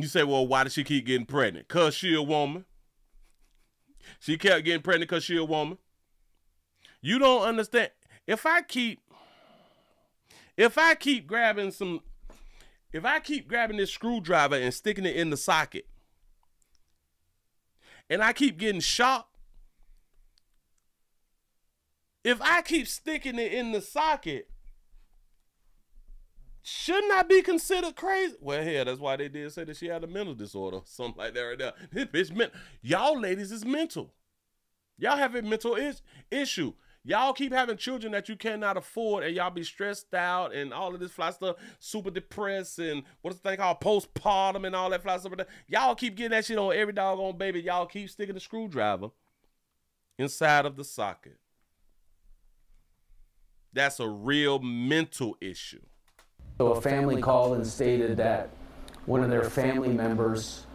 say, well, why does she keep getting pregnant? Because she a woman. She kept getting pregnant because she a woman. You don't understand. If I keep grabbing this screwdriver and sticking it in the socket, and I keep getting shocked, if I keep sticking it in the socket, should not be considered crazy. Well, hell, that's why they did say that she had a mental disorder, something like that right there. This bitch meant y'all ladies is mental. Y'all have a mental issue. Y'all keep having children that you cannot afford, and y'all be stressed out and all of this fly stuff, super depressed, and what's the thing called postpartum and all that fly stuff. Y'all keep getting that shit on every doggone baby. Y'all keep sticking the screwdriver inside of the socket. That's a real mental issue. So a family called and stated that one of their family members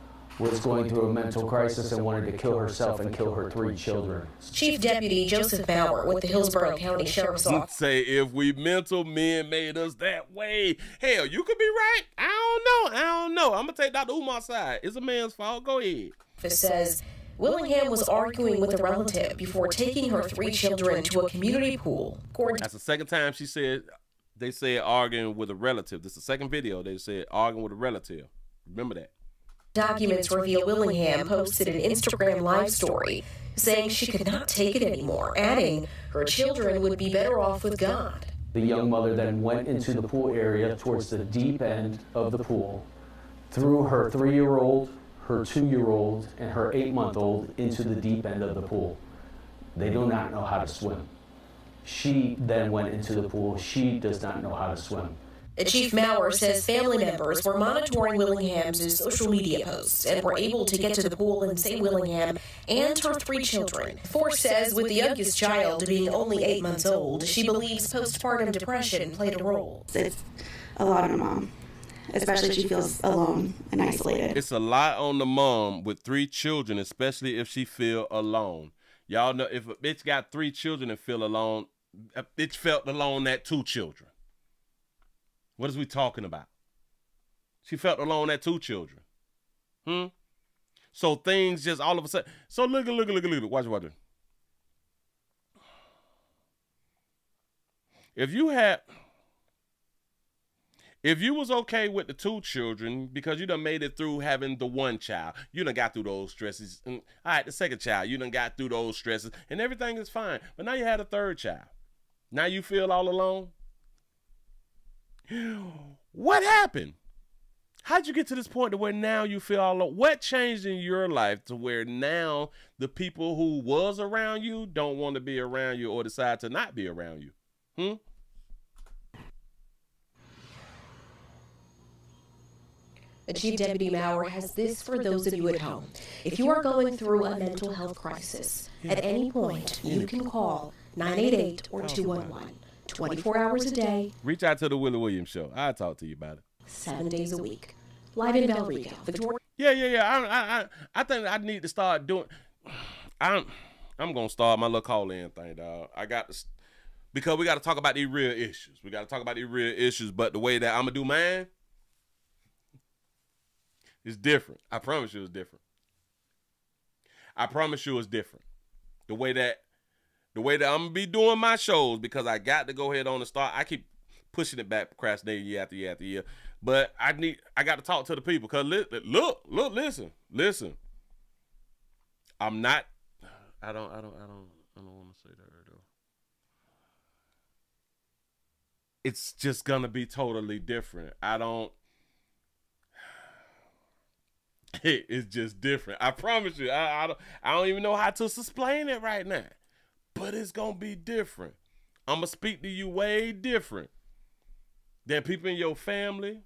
was going through a mental crisis and wanted to kill herself and kill her 3 children. Chief Deputy Joseph Bauer with the Hillsborough County Sheriff's Office. Say, if we mental, men made us that way. Hell, you could be right. I don't know. I'm going to take Dr. Umar's side. It's a man's fault. Go ahead. It says Willingham was arguing with a relative before taking her 3 children to a community pool. That's the second time they said arguing with a relative. This is the second video they said arguing with a relative. Remember that. Documents reveal Willingham posted an Instagram live story saying she could not take it anymore, adding her children would be better off with God. The young mother then went into the pool area towards the deep end of the pool, threw her 3-year-old, her 2-year-old, and her 8-month-old into the deep end of the pool. They do not know how to swim. She then went into the pool. She does not know how to swim. Chief Maurer says family members were monitoring Willingham's social media posts and were able to get to the pool and save Willingham and her 3 children. Force says with the youngest child being only 8 months old, she believes postpartum depression played a role. It's a lot on a mom, especially if she feels alone and isolated. It's a lot on the mom with 3 children, especially if she feel alone. Y'all know if a bitch got 3 children and feel alone, a bitch felt alone at 2 children. What is we talking about? She felt alone at 2 children. So things just all of a sudden. So look. Watch it. If you was okay with the 2 children because you done made it through having the 1 child, you done got through those stresses. All right, the 2nd child, you done got through those stresses and everything is fine. But now you had a 3rd child. Now you feel all alone. What happened? How'd you get to this point to where now you feel all alone? What changed in your life to where now the people who was around you don't want to be around you or decide to not be around you? Chief Deputy Maurer has this for those of you at home. If you are going through a mental health crisis, at any point, you can call 988 or 211. 24 hours a day. Reach out to the Willie Williams Show. I'll talk to you about it. 7 days a week. Live in Bellrico, Victoria. Yeah. I think I need to start doing. I'm gonna start my little call-in thing, dog. Because we got to talk about these real issues. But the way that I'm gonna do mine is different. I promise you, it's different. The way that I'm going to be doing my shows, because I got to go ahead on and start. I keep pushing it back, procrastinating year after year after year. But I got to talk to the people. Because listen. I'm not, I don't want to say that right though. It's just going to be totally different. It's just different. I promise you. I don't even know how to explain it right now. But it's going to be different. I'm going to speak to you way different than people in your family,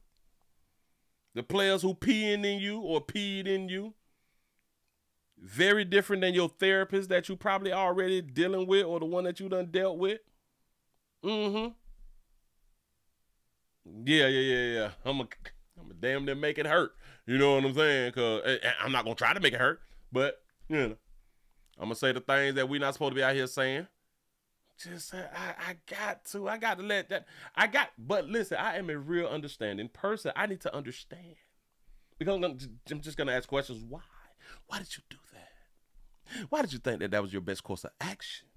the players who peeing in you or peed in you. Very different than your therapist that you probably already dealing with or the one that you done dealt with. Yeah. I'm a damn near make it hurt. You know what I'm saying? Because I'm not going to try to make it hurt, but, you know. I'm going to say the things that we're not supposed to be out here saying. Just, I got to let that, but listen, I am a real understanding person. I need to understand. Because I'm just going to ask questions. Why? Why did you do that? Why did you think that was your best course of action?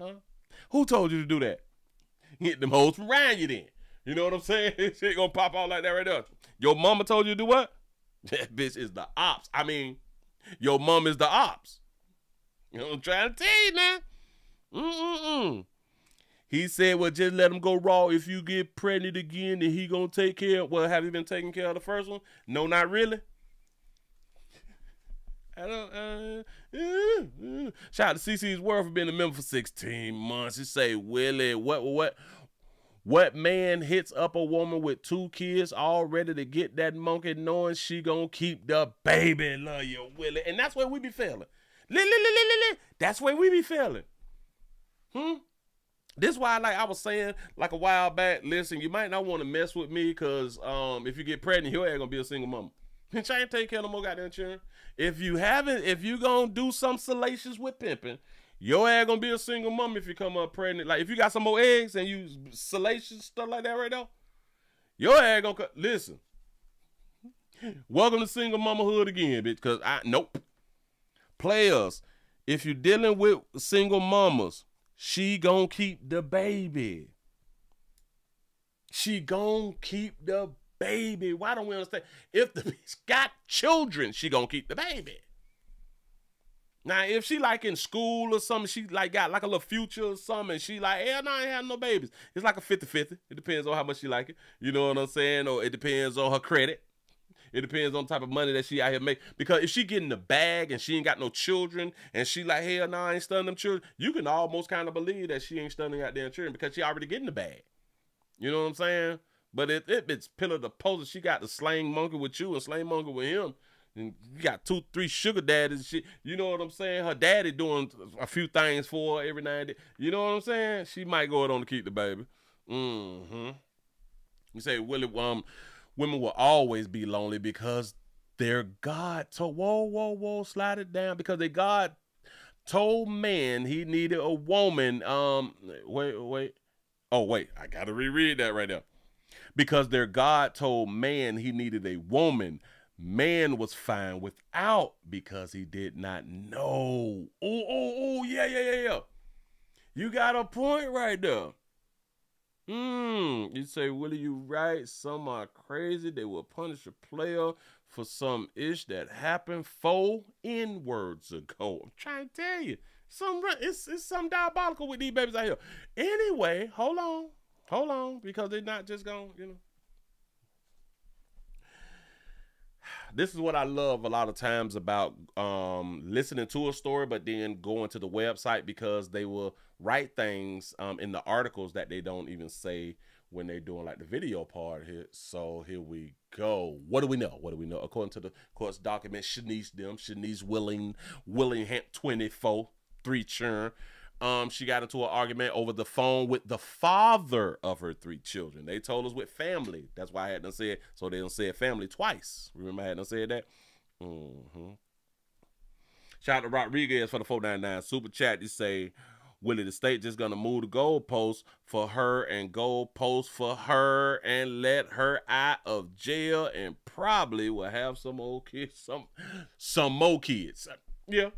Huh? Who told you to do that? Get them hoes from around you then. You know what I'm saying? Shit gonna pop out like that right there. Your mama told you to do what? That bitch is the ops. I mean, your mom is the ops. You know what I'm trying to tell you now? He said, well, just let him go raw. If you get pregnant again, then he gonna take care of, well, have you been taking care of the first one? No, not really. I don't, shout out to CC's World for being a member for 16 months. He say, Willie, what man hits up a woman with 2 kids all ready to get that monkey knowing she gonna keep the baby? Love you, Willie. And that's where we be feeling. That's where we be feeling. This is why, like I was saying, like a while back, listen, you might not want to mess with me because if you get pregnant, your ass gonna be a single mama. Bitch, I ain't taking care of no more goddamn children. If you gonna do some salacious with pimping, your ass gonna be a single mama if you come up pregnant. Like if you got some more eggs and you salacious stuff like that right now, your ass gonna listen. Welcome to single mamahood again, bitch. Cause nope. Players, if you dealing with single mamas, she gonna keep the baby. She gonna keep the baby. Why don't we understand? If the bitch got children, she gonna keep the baby. Now, if she like in school or something, she like got like a little future or something, and she like, hell no, I ain't have no babies. It's like a 50-50. It depends on how much she like it. You know what I'm saying? Or it depends on her credit. It depends on the type of money that she out here make. Because if she getting the bag and she ain't got no children and she like, hell no, I ain't stunning them children, you can almost kind of believe that she ain't stunning out damn children because she already getting the bag. You know what I'm saying? But it's pillar to post. She got the slang monkey with you and slang monkey with him. And you got 2-3 sugar daddies and shit. You know what I'm saying? Her daddy doing a few things for her every now and then. You know what I'm saying? She might go on to keep the baby. You say, Willie, women will always be lonely because their God told, whoa, slide it down. Because their God told man he needed a woman. Wait. Oh, wait, I got to reread that right now. Because their God told man he needed a woman. Man was fine without because he did not know. Yeah. You got a point right there. You say, Willie, you right. Some are crazy. They will punish a player for some ish that happened 4 N-words ago. I'm trying to tell you. It's something diabolical with these babies out here. Anyway, hold on, because they're not just gonna, This is what I love a lot of times about listening to a story, but then going to the website, because they will write things in the articles that they don't even say when they're doing like the video part here. So here we go. What do we know? According to the court's document, Shanice Willingham, 24, 3 children. She got into an argument over the phone with the father of her 3 children. They told us with family. That's why I had to say it, so they don't say family twice. Remember I had to say that? Shout out to Rodriguez for the 499 super chat. You say, Willie, the state just gonna move the goalposts for her and goalposts for her and let her out of jail and probably will have some more kids, some more kids. Yeah.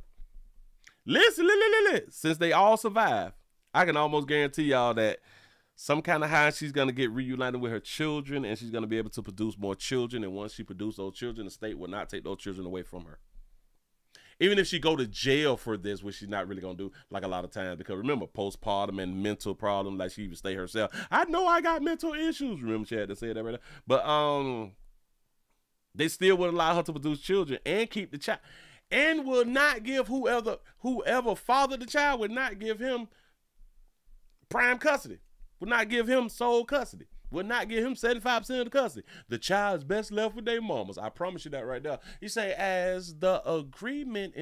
Listen, since they all survive, I can almost guarantee y'all that some kind of high she's going to get reunited with her children, and she's going to be able to produce more children. And once she produces those children, the state will not take those children away from her. Even if she go to jail for this, which she's not really going to do like a lot of times, because remember, postpartum and mental problems, like she even stay herself. I know I got mental issues. Remember she had to say that right now. But they still would allow her to produce children and keep the child. And will not give whoever fathered the child, would not give him prime custody, would not give him sole custody, would not give him 75% of the custody. The child's best left with their mamas. I promise you that right there. You say, as the argument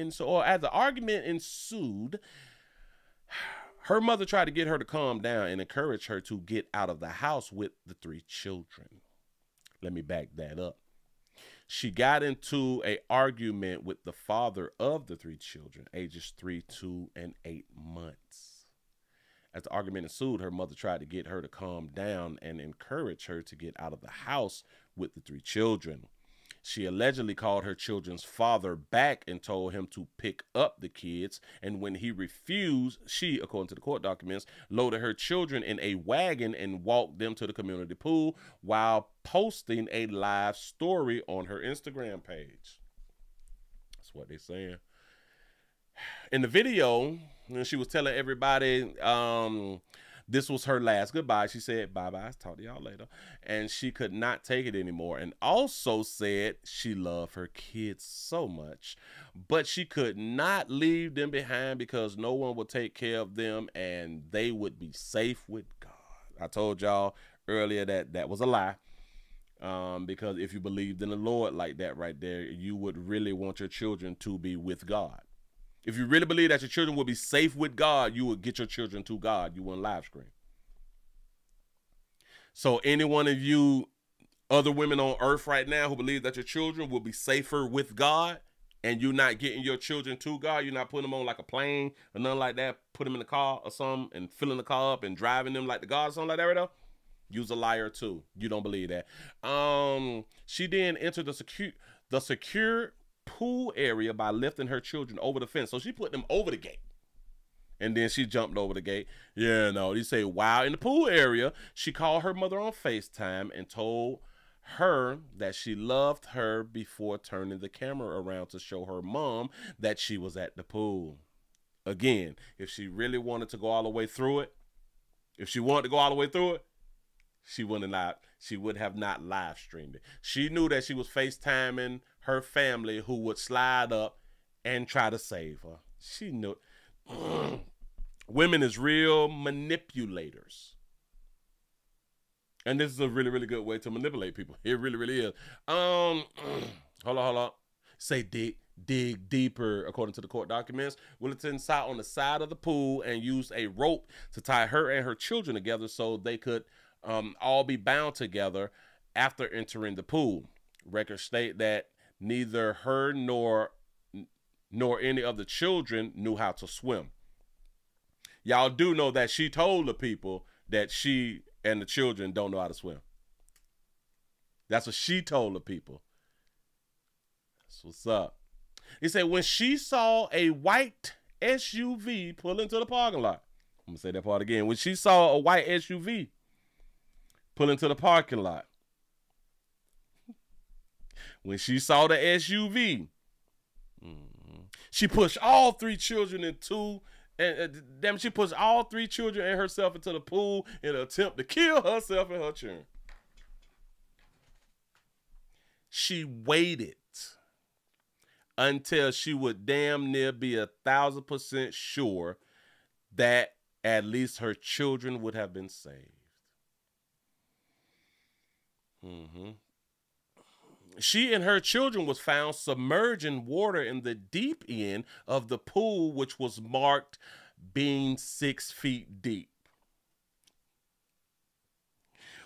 ensued, her mother tried to get her to calm down and encourage her to get out of the house with the 3 children. Let me back that up. She got into an argument with the father of the 3 children, ages 3, 2, and 8 months. As the argument ensued, her mother tried to get her to calm down and encourage her to get out of the house with the 3 children. She allegedly called her children's father back and told him to pick up the kids. And when he refused, she, according to the court documents, loaded her children in a wagon and walked them to the community pool while posting a live story on her Instagram page. That's what they're saying. In the video, she was telling everybody This was her last goodbye. She said, bye-bye, talk to y'all later. And she could not take it anymore. And also said she loved her kids so much, but she could not leave them behind because no one would take care of them and they would be safe with God. I told y'all earlier that that was a lie. Because if you believed in the Lord like that right there, you would really want your children to be with God. If you really believe that your children will be safe with God, you would get your children to God. You wouldn't live stream. So any one of you other women on earth right now who believe that your children will be safer with God and you're not getting your children to God, you're not putting them on like a plane or nothing like that, put them in the car or something and filling the car up and driving them like the God or something like that right now, you's a liar too. You don't believe that. She then entered the secure pool area by lifting her children over the fence. So she put them over the gate. And then she jumped over the gate. Yeah, no, they say, wow. In the pool area, she called her mother on FaceTime and told her that she loved her before turning the camera around to show her mom that she was at the pool. Again, if she really wanted to go all the way through it, she would have not live streamed it. She knew that she was FaceTiming her family who would slide up and try to save her. She knew. Women is real manipulators. And this is a really, really good way to manipulate people. It really, really is. Hold on. Say dig deeper. According to the court documents, Willie sat on the side of the pool and used a rope to tie her and her children together so they could all be bound together after entering the pool. Records state that neither her nor any of the children knew how to swim. Y'all do know that she told the people that she and the children don't know how to swim. That's what she told the people. That's what's up. He said when she saw a white SUV pull into the parking lot. I'm going to say that part again. When she saw a white SUV pull into the parking lot. When she saw the SUV, she pushed all three children she pushed all three children and herself into the pool in an attempt to kill herself and her children. She waited until she would damn near be 1,000% sure that at least her children would have been saved. She and her children was found submerged in water in the deep end of the pool, which was marked being 6 feet deep.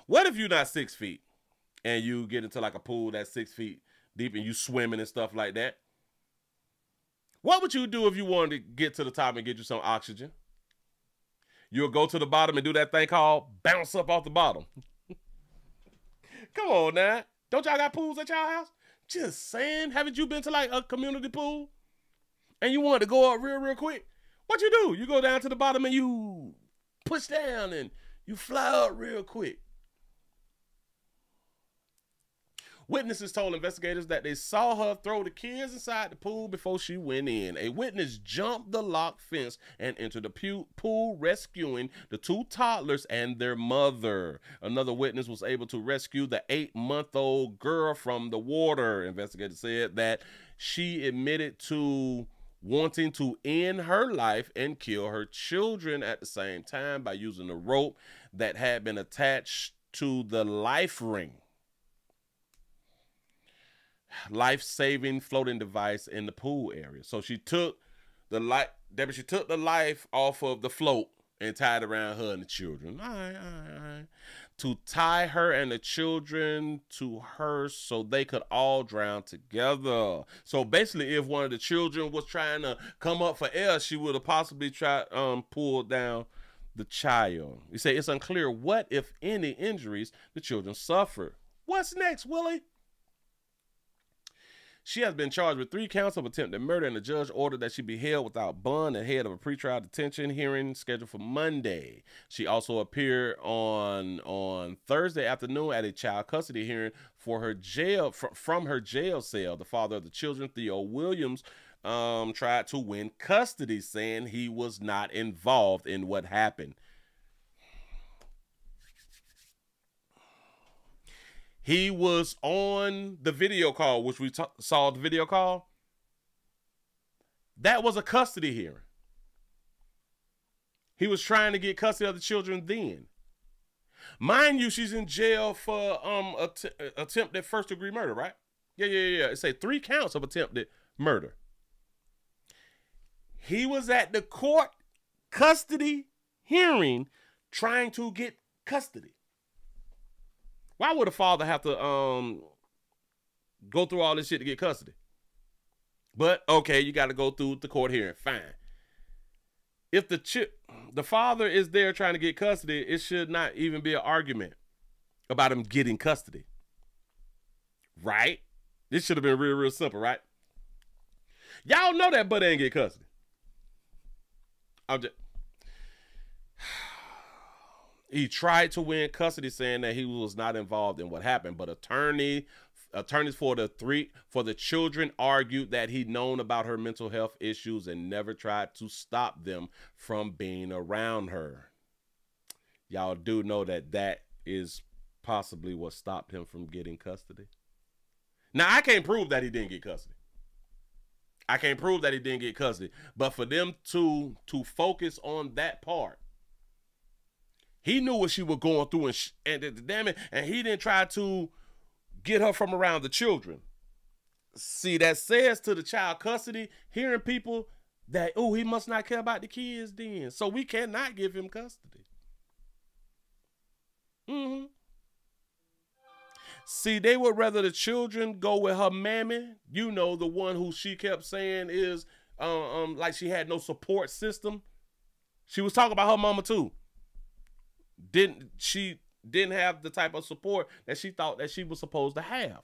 What if you're not 6 feet and you get into like a pool that's 6 feet deep and you swimming and stuff like that? What would you do if you wanted to get to the top and get you some oxygen? You'll go to the bottom and do that thing called bounce up off the bottom. Come on now. Don't y'all got pools at y'all house? Just saying. Haven't you been to like a community pool? And you wanted to go up real quick? What you do? You go down to the bottom and you push down and you fly up real quick. Witnesses told investigators that they saw her throw the kids inside the pool before she went in. A witness jumped the lock fence and entered the pool, rescuing the 2 toddlers and their mother. Another witness was able to rescue the 8-month-old girl from the water. Investigators said that she admitted to wanting to end her life and kill her children at the same time by using a rope that had been attached to the life ring. Life-saving floating device in the pool area. So she took the life off of the float and tied it around her and the children. All right. To tie her and the children to her so they could all drown together. So basically, if one of the children was trying to come up for air, she would have possibly tried pull down the child. You say it's unclear what, if any, injuries the children suffered. What's next, Willie? She has been charged with 3 counts of attempted murder, and the judge ordered that she be held without bond ahead of a pretrial detention hearing scheduled for Monday. She also appeared on Thursday afternoon at a child custody hearing for her from her jail cell. The father of the children, Theo Williams, tried to win custody, saying he was not involved in what happened. He was on the video call, which we saw the video call. That was a custody hearing. He was trying to get custody of the children then. Mind you, she's in jail for attempted first-degree murder, right? Yeah. It say 3 counts of attempted murder. He was at the court custody hearing trying to get custody. Why would a father have to go through all this shit to get custody? But, okay, you got to go through the court hearing. Fine. If the father is there trying to get custody, it should not even be an argument about him getting custody. Right? This should have been real simple, right? Y'all know that buddy ain't get custody. He tried to win custody saying that he was not involved in what happened, but attorneys for the children argued that he'd known about her mental health issues and never tried to stop them from being around her. Y'all do know that is possibly what stopped him from getting custody. Now, I can't prove that he didn't get custody. But for them to focus on that part, he knew what she was going through, and he didn't try to get her from around the children. See, that says to the child custody, hearing people that, oh, he must not care about the kids then, so we cannot give him custody. See, they would rather the children go with her mammy, you know, the one who she kept saying is like she had no support system. She was talking about her mama too. She didn't have the type of support that she thought that she was supposed to have.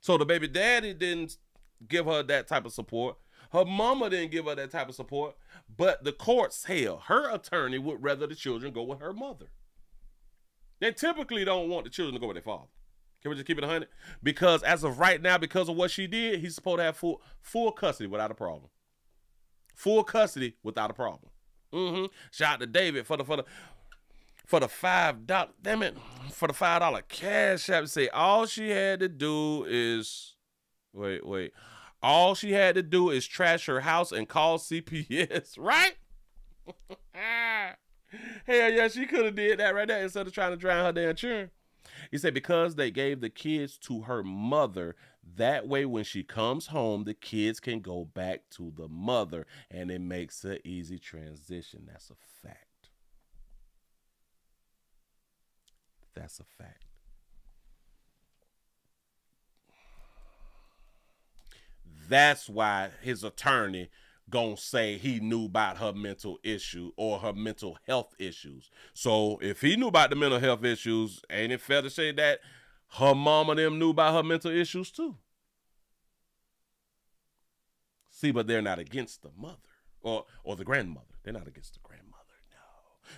So the baby daddy didn't give her that type of support. Her mama didn't give her that type of support. But the courts, hell, her attorney would rather the children go with her mother. They typically don't want the children to go with their father. Can we just keep it 100? Because as of right now, because of what she did, he's supposed to have full custody without a problem. Full custody without a problem. Shout out to David for the $5. Damn it, for the $5 cash app. Say all she had to do is wait. All she had to do is trash her house and call CPS, right? Hell yeah, she could have did that right there instead of trying to drown her damn children. He said because they gave the kids to her mother, that way when she comes home, the kids can go back to the mother, and it makes an easy transition. That's a fact. That's a fact. That's why his attorney gonna say he knew about her mental issue or her mental health issues. So if he knew about the mental health issues, ain't it fair to say that her mom and them knew about her mental issues too? See, but they're not against the mother or the grandmother. They're not against the grandmother. No.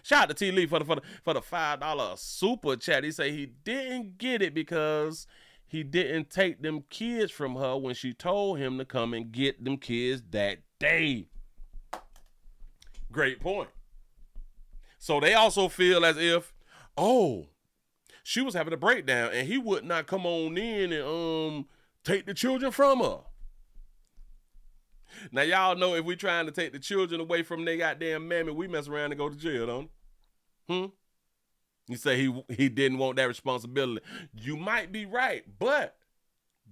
Shout out to T. Lee for the $5 super chat. He say he didn't get it because he didn't take them kids from her when she told him to come and get them kids that day. Great point. So they also feel as if, oh, she was having a breakdown and he would not come on in and take the children from her. Now y'all know if we trying to take the children away from their goddamn mammy, we mess around and go to jail, don't we? You say he didn't want that responsibility. You might be right, but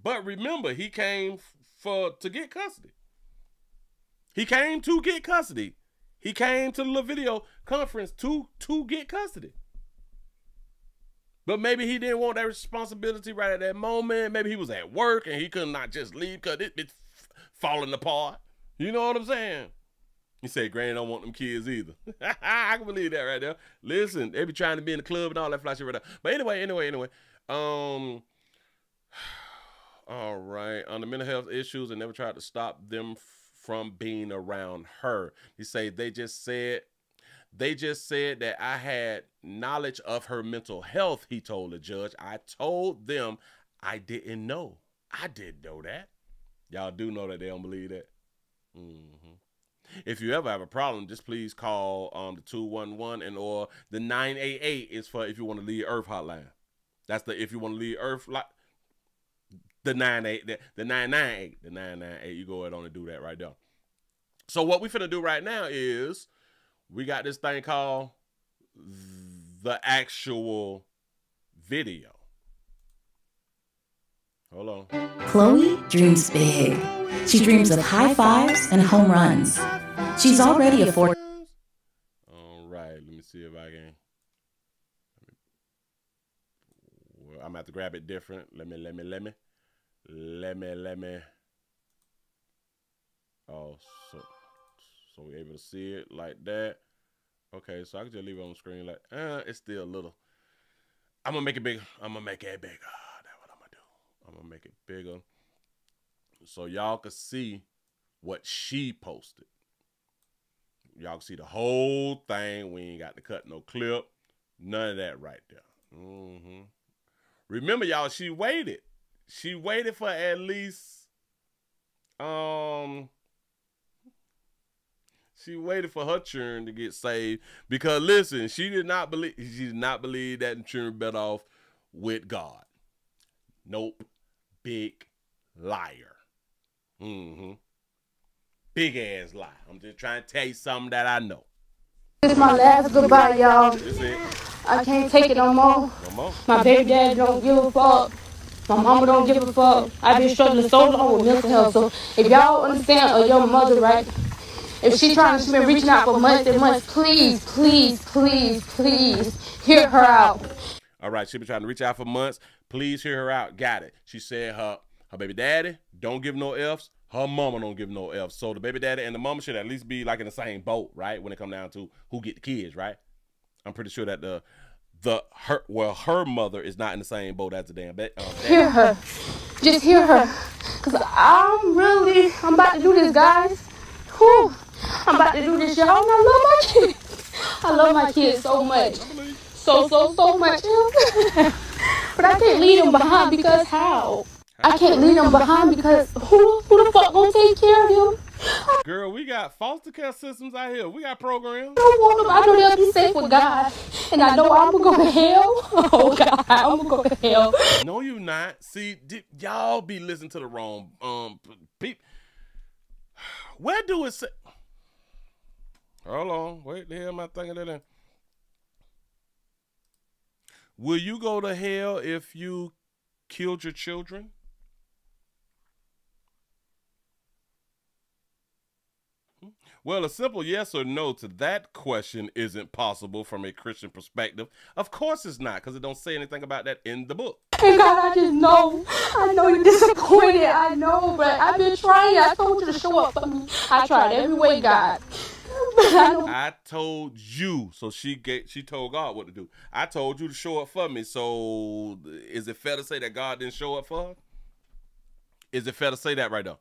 remember, he came to get custody. He came to get custody. He came to the little video conference to get custody. But maybe he didn't want that responsibility right at that moment. Maybe he was at work and he could not just leave because it's falling apart. You know what I'm saying? He said, Granny don't want them kids either. I can believe that right there. Listen, they be trying to be in the club and all that flashy right there. But anyway. All right. On the mental health issues, and never tried to stop them from being around her. He say they just said that I had knowledge of her mental health, he told the judge. I told them I didn't know. I didn't know that. Y'all do know that they don't believe that. If you ever have a problem, just please call the 211 or the 988 is for if you want to leave Earth hotline. That's the if you want to leave Earth like the 998, the 998, the 998. You go ahead on and do that right there. So what we finna do right now is we got this thing called the actual video. Hold on. Chloe dreams big. She dreams of high fives and home runs. She's already a All right, let me see if I can. Well, I'm gonna have to grab it different. Let me. Oh, so we're able to see it like that. Okay, so I can just leave it on the screen like, it's still a little. I'm gonna make it bigger. I'm gonna make it bigger. That's what I'm gonna do. I'm gonna make it bigger so y'all can see what she posted. Y'all can see the whole thing. We ain't got to cut no clip. None of that right there. Remember, y'all, she waited. She waited for at least, she waited for her children to get saved because, listen, she did not believe that the children better off with God. Nope. Big liar. Big ass lie. I'm just trying to tell you something that I know. This is my last goodbye, y'all. I can't take it no more. My baby dad don't give a fuck. My mama don't give a fuck. I've been struggling so long with mental health. So if y'all understand a young mother, right? If she's been reaching out for months and months, please, please, please, please hear her out. All right, she been trying to reach out for months. Please hear her out. Got it. She said her baby daddy don't give no F's. Her mama don't give no F's. So the baby daddy and the mama should at least be like in the same boat, right? When it come down to who get the kids, right? I'm pretty sure that her mother is not in the same boat as the damn daddy. Hear her. Just hear her. Because I'm about to do this, guys. Whew. I'm about to do this, y'all. And I love my kids. I love my kids so much. So much. But I can't leave them behind because how? I can't leave them behind because who the fuck gonna take care of them? Girl, we got foster care systems out here. We got programs. I don't want them. I know they'll be safe with God. And I know I'm gonna go to hell. Oh God, I'm gonna go to hell. No, you not. See, y'all be listening to the wrong people. Where do it say? Hold on. Wait, the hell am I thinking that in? Will you go to hell if you killed your children? Well, a simple yes or no to that question isn't possible from a Christian perspective. Of course it's not, because it don't say anything about that in the book. And God, I just know. I know you're disappointed. I know, but I've been trying. I told you to show up for me. I tried every way, God. I told you, so she told God what to do. I told you to show up for me, so is it fair to say that God didn't show up for her? Is it fair to say that right now?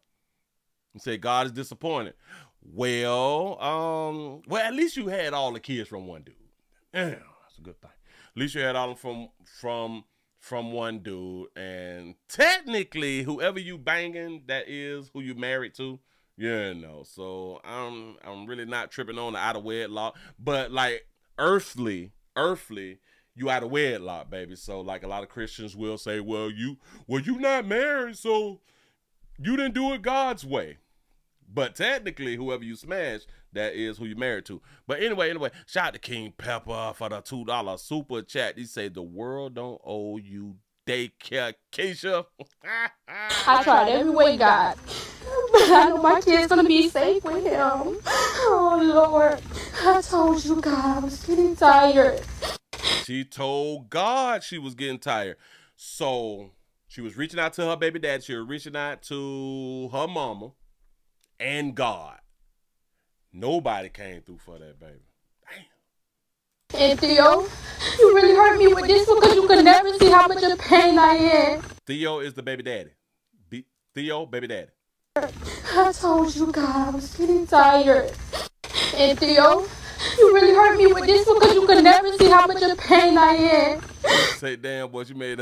And say God is disappointed. Well, at least you had all the kids from one dude. Yeah, that's a good thing. At least you had all of them from one dude, and technically, whoever you banging, that is who you married to. Yeah, no. So I'm really not tripping on the out of wedlock, but like earthly, you out of wedlock, baby. So like a lot of Christians will say, well, you not married, so you didn't do it God's way. But technically, whoever you smash, that is who you married to. But anyway, shout out to King Pepper for the $2 super chat. He said the world don't owe you daycare, Keisha. I tried every way, God. But I know my kid's gonna be safe with him. Oh Lord. I told you, God, I was getting tired. She told God she was getting tired. So she was reaching out to her baby dad. She was reaching out to her mama and God. Nobody came through for that baby. And Theo, you really hurt me with this one because you could never see how much of pain I am. Theo is the baby daddy. Theo, baby daddy. I told you, God, I was getting tired. And Theo, you really hurt me with this one because you could never see how much of pain I am. Say, damn, boy, she made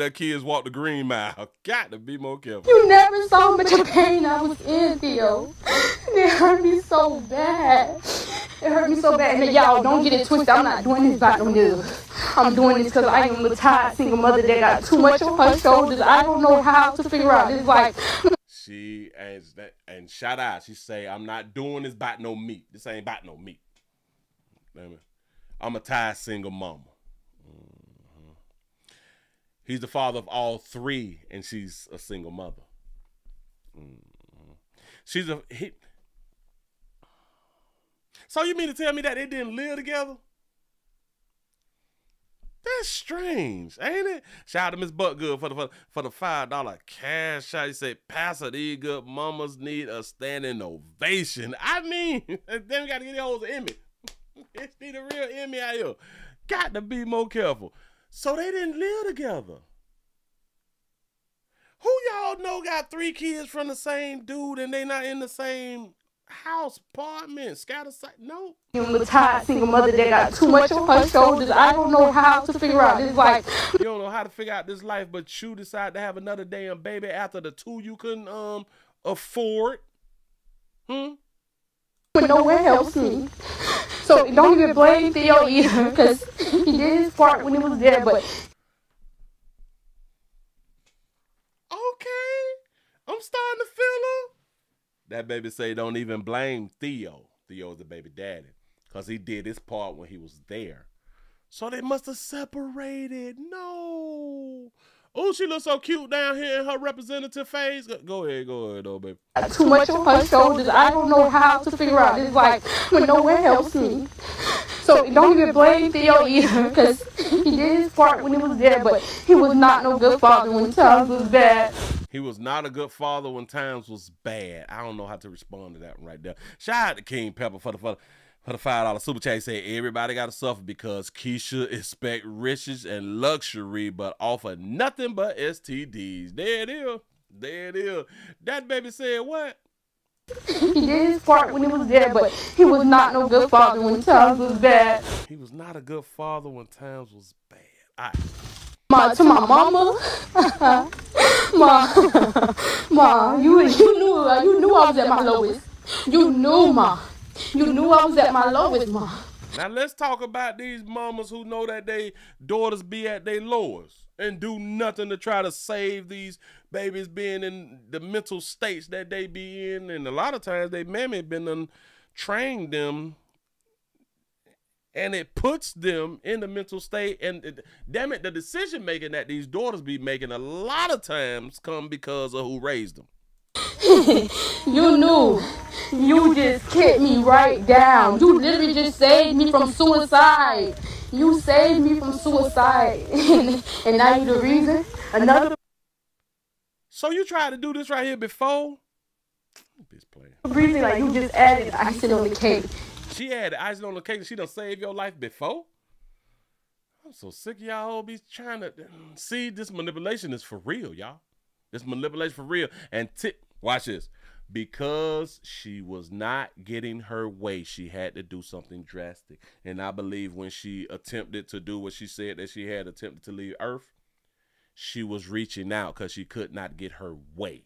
her kids walk the green mile. Got to be more careful. You never saw how much of pain I was in, Theo. It hurt me so bad. It hurt me so bad. And y'all, don't get it twisted. I'm not doing this about no niggas. I'm doing this because I am a tired single mother that got too much on her shoulders. I don't know how to figure out this life. She and shout out. She say, "I'm not doing this about no meat. This ain't about no meat. I'm a tired single mama." He's the father of all three, and she's a single mother. So you mean to tell me that they didn't live together? That's strange, ain't it? Shout out to Miss Buckgood for the $5 cash shot. He said, "Pastor, these good mamas need a standing ovation." I mean, then we got to get those Emmy. It's need a real Emmy out here. Got to be more careful. So they didn't live together. Who y'all know got 3 kids from the same dude and they not in the same house, apartment, scatter site? No. I'm a tired single mother that got too much on her shoulders. I don't know how to figure out this life. You don't know how to figure out this life, but you decide to have another damn baby after the 2 you couldn't afford. But nowhere helps me. So don't even blame Theo either, because he did his part when he was there, but... Okay, I'm starting to feel her. That baby say don't even blame Theo. Theo's the baby daddy, because he did his part when he was there. So they must have separated. No. Oh, she looks so cute down here in her representative phase. Go ahead, though, baby. Too much on her shoulders. I don't know how to figure out this life, but nowhere helps me. So don't even blame Theo either, because he did his part when he was there, but he was not no good father when times was bad. He was not a good father when times was bad. I don't know how to respond to that one right there. Shout out to King Pepper for the $5 super chat. He said, "Everybody got to suffer because Keisha expect riches and luxury, but offer nothing but STDs." There it is. There it is. That baby said what? He did his part when he was there, but he was not no good father when times was bad. He was not a good father when times was bad. To my mama, Ma, you knew I was at my lowest. You knew, Ma. You knew I was at my lowest, Ma. Now let's talk about these mamas who know that they daughters be at their lowest and do nothing to try to save these babies being in the mental states that they be in. And a lot of times they mammy been trained them, and it puts them in the mental state. And damn it, the decision making that these daughters be making a lot of times come because of who raised them. You knew. You just kicked me right down. You literally just saved me from suicide. You saved me from suicide. And now you the reason. So you tried to do this right here before? Reason, like you just added icing on the cake. She added icing on the cake and she done saved your life before? I'm so sick of y'all be trying to see this manipulation is for real, y'all. This manipulation for real. And watch this. Because she was not getting her way, she had to do something drastic. And I believe when she attempted to do what she said that she had attempted to leave Earth, she was reaching out because she could not get her way.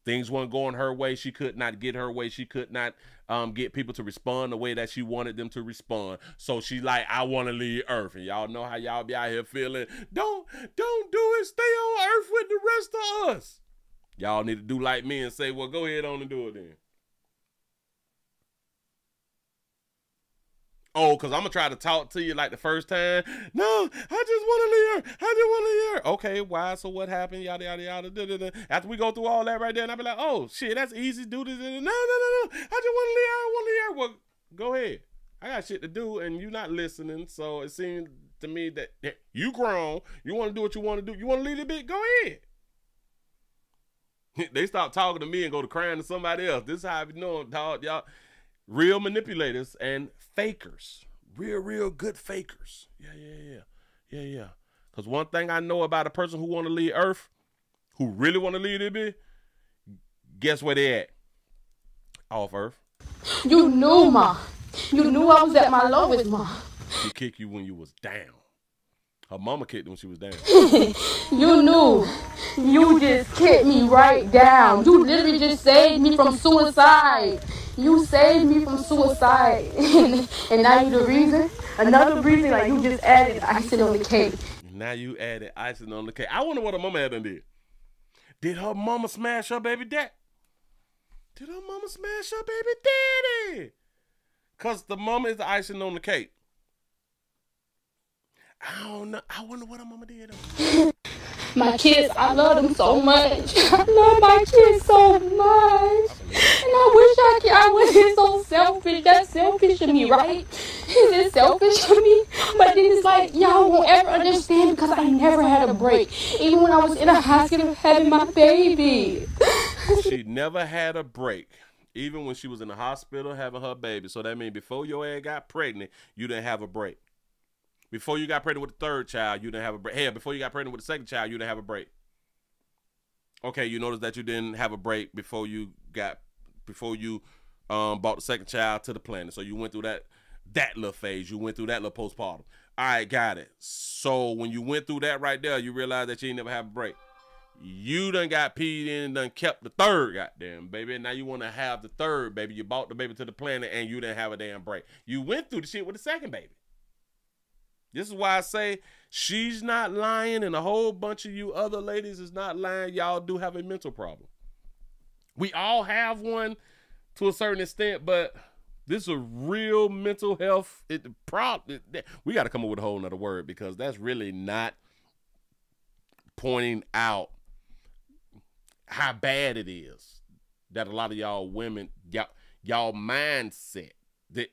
Things weren't going her way. She could not get her way. She could not get people to respond the way that she wanted them to respond. So she like, I want to leave Earth. And y'all know how y'all be out here feeling. Don't do it. Stay on Earth with the rest of us. Y'all need to do like me and say, well, go ahead on and do it then. Oh, because I'm going to try to talk to you like the first time. No, I just want to leave Earth. I just want to leave Earth. Okay, why? So what happened? Yada, yada, yada. Da, da, da. After we go through all that right there, and I'll be like, oh, shit, that's easy. Do this. No. I just want to leave Earth. I want to leave Earth. Well, go ahead. I got shit to do, and you're not listening. So it seems to me that you grown. You want to do what you want to do. You want to leave it bit? Go ahead. They stop talking to me and go to crying to somebody else. This is how I be knowing, dog. Y'all real manipulators and fakers. Real good fakers. Yeah. Because one thing I know about a person who want to leave Earth, who really want to leave it be, guess where they at? Off Earth. You knew, Ma. You knew I was at my lowest, Ma. She kicked you when you was down. Her mama kicked her when she was down. You knew. You just kicked me right down. You literally just saved me from suicide. You saved me from suicide, and now you the reason. Another reason, like you just added icing on the cake. Now you added icing on the cake. I wonder what her mama had done did. Did her mama smash her baby dad? Did her mama smash her baby daddy? Cause the mama is the icing on the cake. I don't know. I wonder what her mama did. My kids, I love them so much. I love my kids so much. And I wish I wasn't so selfish. That's selfish of me, right? Is it selfish of me? But then it's like, y'all won't ever understand because I never had a break. Even when I was in a hospital having my baby. She never had a break. Even when she was in the hospital having her baby. So that means before your ass got pregnant, you didn't have a break. Before you got pregnant with the third child, you didn't have a break. Hell, before you got pregnant with the second child, you didn't have a break. Okay, you notice that you didn't have a break before you brought the second child to the planet. So you went through that little phase. You went through that little postpartum. All right, got it. So when you went through that right there, you realized that you ain't never have a break. You done got peed in and done kept the third goddamn baby. Now you want to have the third baby. You brought the baby to the planet and you didn't have a damn break. You went through the shit with the second baby. This is why I say she's not lying and a whole bunch of you other ladies is not lying. Y'all do have a mental problem. We all have one to a certain extent, but this is a real mental health problem. We got to come up with a whole nother word because that's really not pointing out how bad it is that a lot of y'all women, y'all mindset, that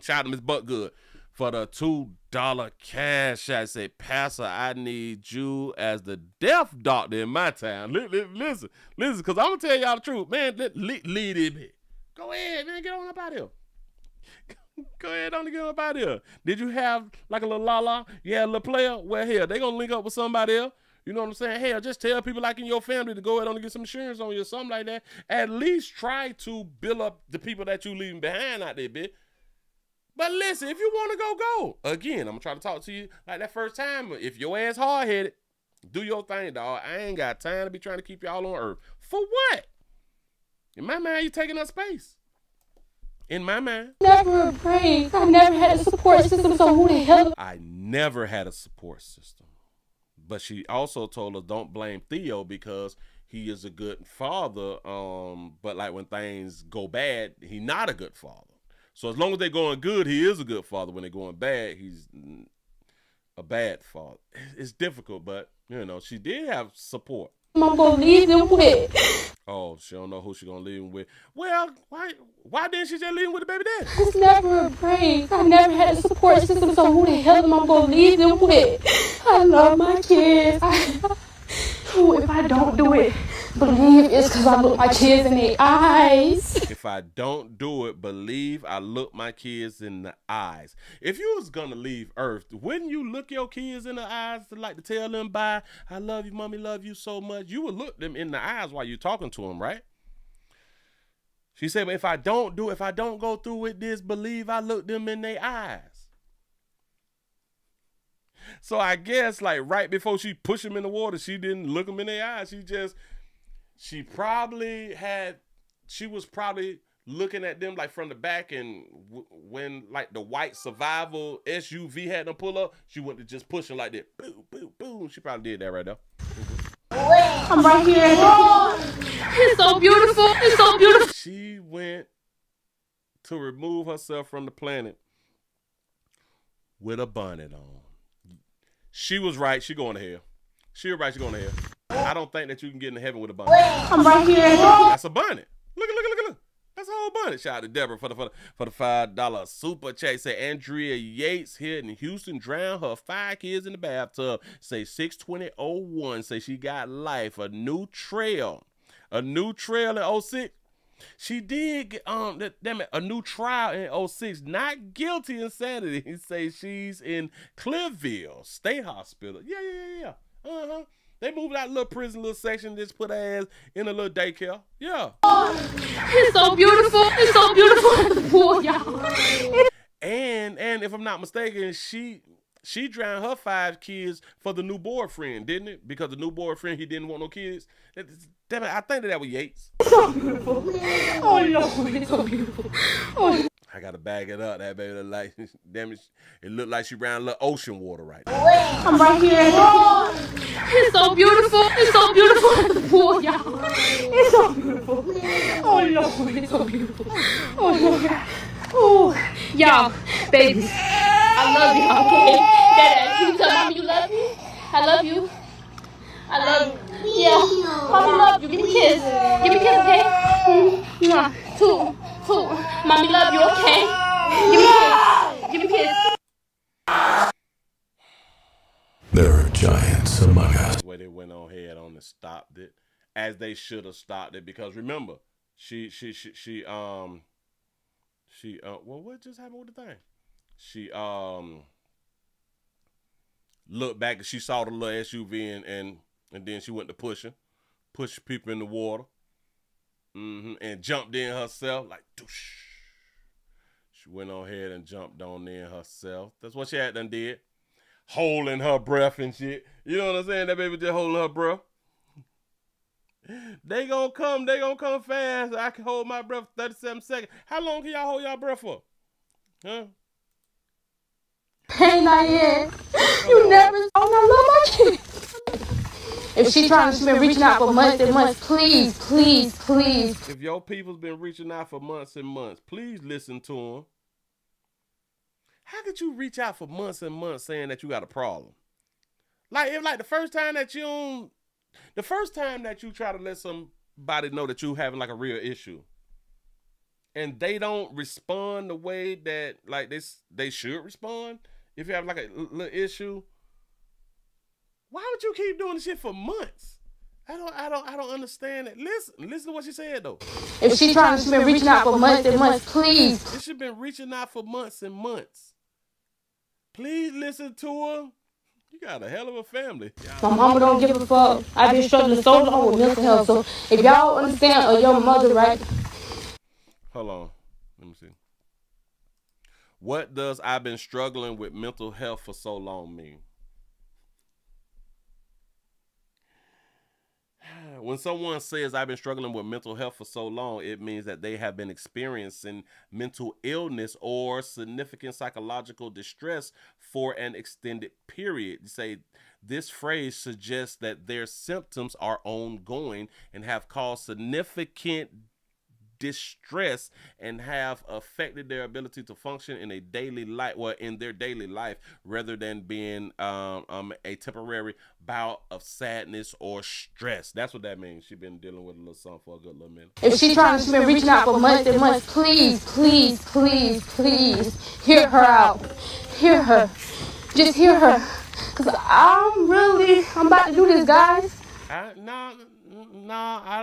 shout out to Miss Buttgood for the $2 cash. I say, Pastor, I need you as the deaf doctor in my town. Listen, because I'm going to tell y'all the truth. Man, lead it, man. Go ahead, man, get on up out here. Go ahead on and get up out here. Did you have like a little la-la? You had a little player? Well, hell, they going to link up with somebody else. You know what I'm saying? Hell, just tell people like in your family to go ahead on and get some insurance on you or something like that. At least try to build up the people that you leaving behind out there, bitch. But listen, if you want to go. Again, I'm going to try to talk to you like that first time. If your ass hard-headed, do your thing, dog. I ain't got time to be trying to keep y'all on earth. For what? In my mind, you taking up space. In my mind. Never a break. I never had a support system, so who the hell? I never had a support system. But she also told us don't blame Theo because he is a good father. But like when things go bad, he's not a good father. So as long as they're going good, he is a good father. When they're going bad, he's a bad father. It's difficult, but you know, she did have support. I'm gonna leave him with. Oh, she don't know who she gonna leave him with. Well, why didn't she just leave him with the baby daddy? It's never a break. I never had a support system, so who the hell am I gonna leave him with? I love my kids. If I don't do it, believe it's because I look my kids in the eyes. If I don't do it, believe I look my kids in the eyes. If you was gonna leave Earth, wouldn't you look your kids in the eyes to tell them bye? I love you, mommy, love you so much. You would look them in the eyes while you're talking to them, right? She said, but if I don't do it, if I don't go through with this, believe I look them in their eyes. So I guess like right before she pushed him in the water, she didn't look him in their eyes. She was probably looking at them like from the back, and when like the white survival SUV had them pull up, she went to just pushing like that. Boom, boom, boom. She probably did that right there. I'm right here. It's so beautiful. It's so beautiful. She went to remove herself from the planet with a bonnet on. She was right. She going to hell. She was right. She going to hell. I don't think that you can get into heaven with a bonnet. I'm right here. That's a bonnet. Look. That's a whole bonnet. Shout out to Deborah for the $5 super chat. Say Andrea Yates here in Houston drowned her 5 kids in the bathtub. Say 6/20/01. Say she got life. A new trail in 06. She did get a new trial in 06. Not guilty insanity. He say she's in Clearville State Hospital. Yeah. They moved out a little prison, little section, just put her ass in a little daycare. Yeah. It's so beautiful. It's so beautiful at the pool, y'all. And if I'm not mistaken, she she drowned her 5 kids for the new boyfriend, didn't it? Because the new boyfriend, he didn't want no kids. Damn it, I think that was Yates. It's so beautiful. Oh, Lord, it's so beautiful. Oh. I gotta bag it up. That baby look like, damn it, it looked like she ran a little ocean water right now. I'm right here. It's so beautiful. It's so beautiful at the pool, y'all. It's so beautiful. Oh, Lord, it's so beautiful. Oh, Lord. Oh, y'all, babies, I love y'all, okay? Dada, can you tell Mommy you love me? I love you. I love you. Yeah, Mommy love you. Give me a kiss. Give me a kiss, okay? Mwah. Two. Mommy love you, okay? Give me a kiss. Give me a kiss. There are giants among us. Where they went on ahead on and stopped it, as they should have stopped it, because remember, well, what just happened with the thing? She looked back and she saw the little SUV and then she went to push people in the water, and jumped in herself like doosh. She went on ahead and jumped on in herself. That's what she had done did, holding her breath and shit. You know what I'm saying? That baby just holding her breath. They gonna come fast. I can hold my breath 37 seconds. How long can y'all hold y'all breath for? Huh? Hey, Diane, you never saw my love my kid. If she's trying to been reaching out for months and months, please. If your people's been reaching out for months and months, please listen to them. How could you reach out for months and months saying that you got a problem? Like, if the first time that you try to let somebody know that you having like a real issue, and they don't respond the way that like they should respond, if you have like a little issue, why would you keep doing this shit for months? I don't understand it. Listen to what she said though. If she's trying to been reaching out for months and months, please. If she's been reaching out for months and months, please listen to her. You got a hell of a family. My mama don't give a fuck. I've been struggling so long with mental health. So if y'all understand or your mother, right? Hold on. Let me see. What does I've been struggling with mental health for so long mean? When someone says I've been struggling with mental health for so long, it means that they have been experiencing mental illness or significant psychological distress for an extended period. You say this phrase suggests that their symptoms are ongoing and have caused significant distress and have affected their ability to function in a daily life, in their daily life, rather than being a temporary bout of sadness or stress. That's what that means. She's been dealing with a little something for a good little minute. If she's trying to been reaching out for months and months, please hear her out. Hear her. Just hear her. Cause I'm about to do this, guys. No, I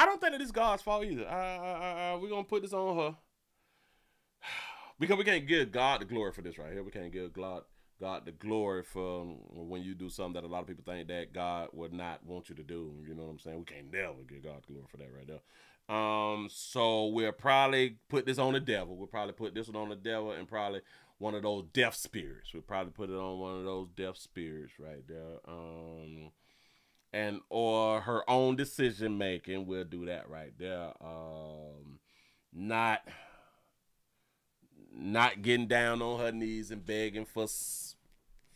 don't think that it's God's fault either. We're gonna put this on her because we can't give God the glory for this right here. We can't give God the glory for when you do something that a lot of people think that God would not want you to do. You know what I'm saying? We can't never give God the glory for that right there. So we'll probably put this on the devil. We'll probably put this one on the devil and probably one of those deaf spirits. We'll probably put it on one of those deaf spirits right there. And or her own decision making, we'll do that right there. Not getting down on her knees and begging for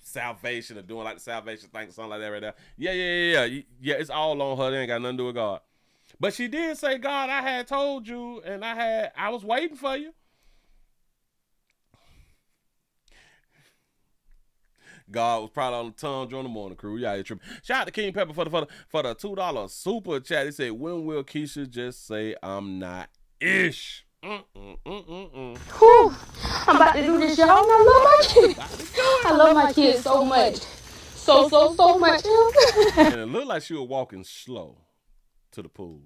salvation or doing like the salvation thing or something like that right there. Yeah. It's all on her. They ain't got nothing to do with God. But she did say, God, I had told you, and I was waiting for you. God was probably on the tongue during the morning crew. Yeah, tripping. Shout out to King Pepper for the $2 super chat. He said, when will Keisha just say I'm not ish? Whew. I'm about to do this, y'all. I love my kids. I love my kids so much. So much. And it looked like she was walking slow to the pool.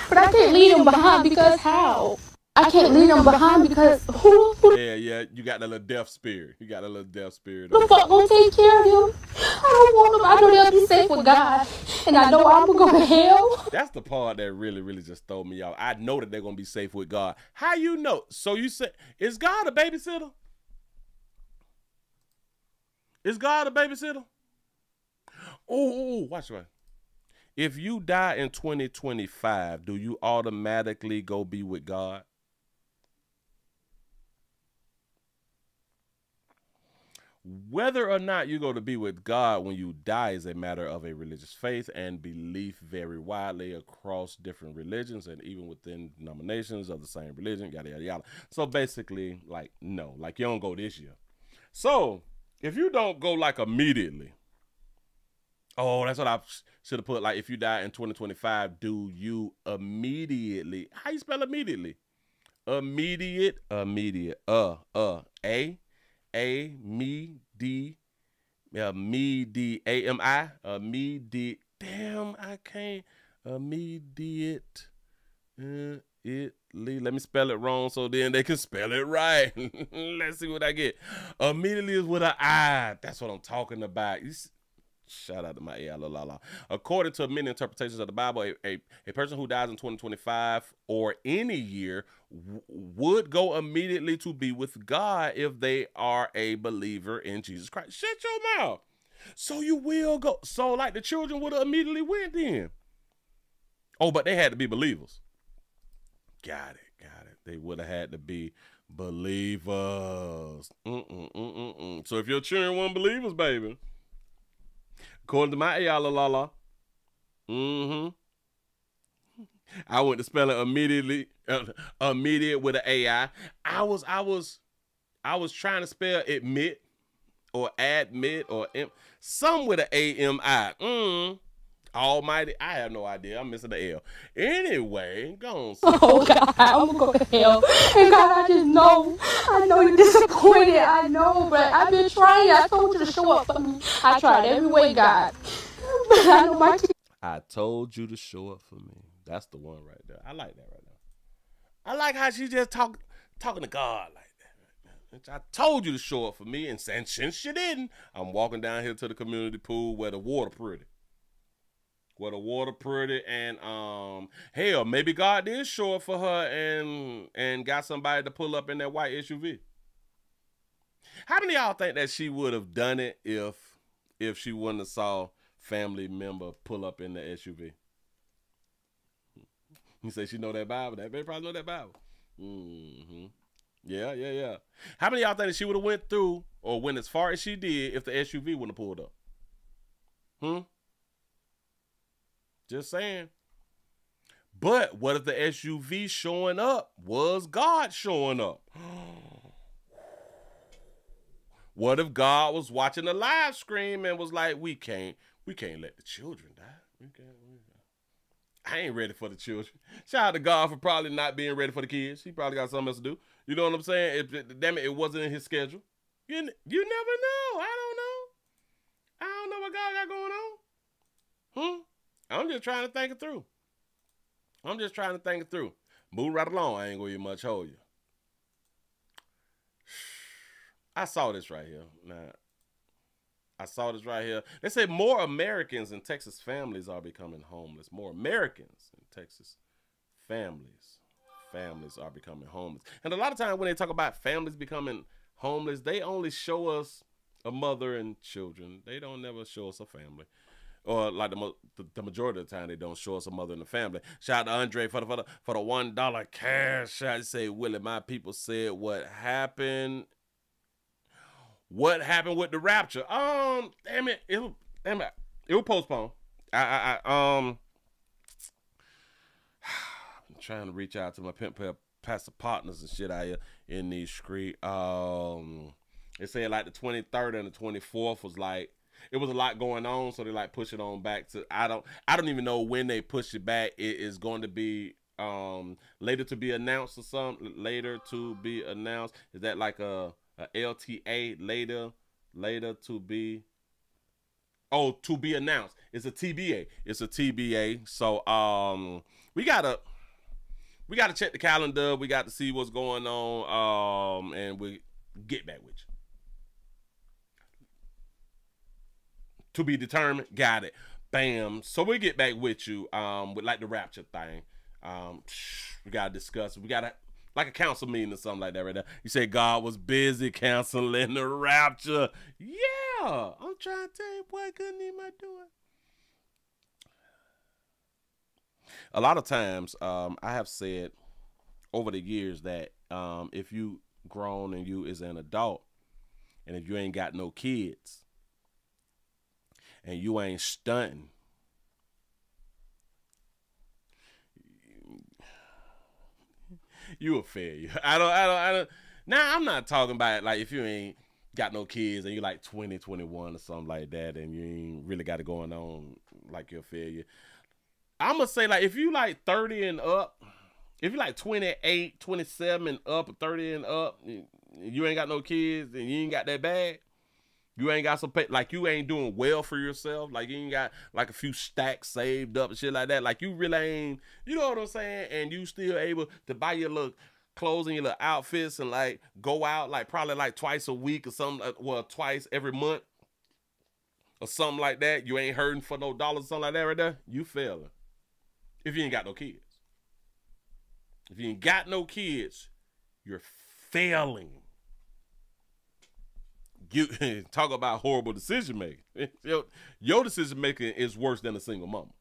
But I can't leave them behind because how? I can't leave them behind because who? Yeah, you got that little deaf spirit. You got that little deaf spirit. Who the fuck gonna take care of them? I don't want them. I know they'll be safe with God. And I know I'm gonna go to hell. That's the part that really just throw me off. I know that they're gonna be safe with God. How you know? So you say, is God a babysitter? Is God a babysitter? Oh, watch right. If you die in 2025, do you automatically go be with God? Whether or not you go to be with God when you die is a matter of a religious faith and belief very widely across different religions and even within denominations of the same religion, yada, yada, yada. So basically, like, no, like you don't go this year. So if you don't go like immediately, oh, that's what I should have put. Like if you die in 2025, do you immediately, how you spell immediately? Immediate, me, D, me, D, A-M-I, immediate, damn, I can't, immediate, let me spell it wrong so then they can spell it right. Let's see what I get. Immediately is with an I, that's what I'm talking about. Shout out to my la. According to many interpretations of the Bible, a person who dies in 2025 or any year would go immediately to be with God if they are a believer in Jesus Christ. Shut your mouth. So you will go. So like the children would have immediately went then. Oh, but they had to be believers. Got it. They would have had to be believers. So if your children weren't believers, baby, according to my la. I went to spell it immediately, immediate with an AI. I was trying to spell admit or admit or some with an AMI. Almighty, I have no idea. I'm missing the L. Anyway, go on. Oh God, I'm gonna go to hell. And God, I know you're disappointed. I know, but I've been trying. I told you to show up for me. I tried every way, God. But I know my kids. I told you to show up for me. That's the one right there. I like that right now. I like how she just talking to God like that. I told you to show up for me, and since she didn't, I'm walking down here to the community pool where the water pretty. And hell, maybe God did show up for her and got somebody to pull up in that white SUV. How many of y'all think that she would have done it if she wouldn't have saw family member pull up in the SUV? You say she know that Bible. That baby probably know that Bible. Yeah. How many of y'all think that she would have went through or went as far as she did if the SUV wouldn't have pulled up? Just saying. But what if the SUV showing up was God showing up? What if God was watching the live stream and was like, we can't let the children die. I ain't ready for the children. Shout out to God for probably not being ready for the kids. He probably got something else to do. You know what I'm saying? Damn it, it wasn't in his schedule. You never know. I don't know what God got going on. I'm just trying to think it through. Move right along. I ain't gonna get much hold you. I saw this right here. They say more Americans in Texas families are becoming homeless. More Americans in Texas families are becoming homeless. And a lot of times when they talk about families becoming homeless, they only show us a mother and children. They don't never show us a family. Or like the majority of the time, they don't show us a mother and a family. Shout out to Andre for the $1 cash. I say, Willie, my people said what happened. What happened with the rapture? Damn it, it was postponed. I'm trying to reach out to my pimp pastor partners and shit out here in these streets. They said like the 23rd and the 24th was like, it was a lot going on, so they like push it on back to, I don't even know when they push it back. It is going to be later to be announced or something. Later to be announced. Is that like a LTA later to be? Oh, to be announced. It's a TBA. So we gotta check the calendar. We got to see what's going on. And we get back with you. To be determined. Got it. Bam. So we get back with you with like the rapture thing. We gotta discuss. We gotta like a council meeting or something like that right there. You say God was busy canceling the rapture. Yeah. I'm trying to tell you, boy, couldn't even do it. A lot of times, I have said over the years that if you grown and you is an adult, and if you ain't got no kids, and you ain't stunting, you a failure. I don't. Now, I'm not talking about like if you ain't got no kids and you like 20, 21 or something like that, and you ain't really got it going on, like you're a failure. I'm going to say like if you like 30 and up, if you like 28, 27 and up, 30 and up, you ain't got no kids and you ain't got that bag, you ain't got some pay, like you ain't doing well for yourself, like you ain't got like a few stacks saved up and shit like that, like you really ain't, you know what I'm saying, and you still able to buy your little clothes and your little outfits and like go out like probably like twice a week or something, well, twice every month or something like that, you ain't hurting for no dollars or something like that right there, you failing. If you ain't got no kids. If you ain't got no kids, you're failing. You talk about horrible decision making. Your decision making is worse than a single mama.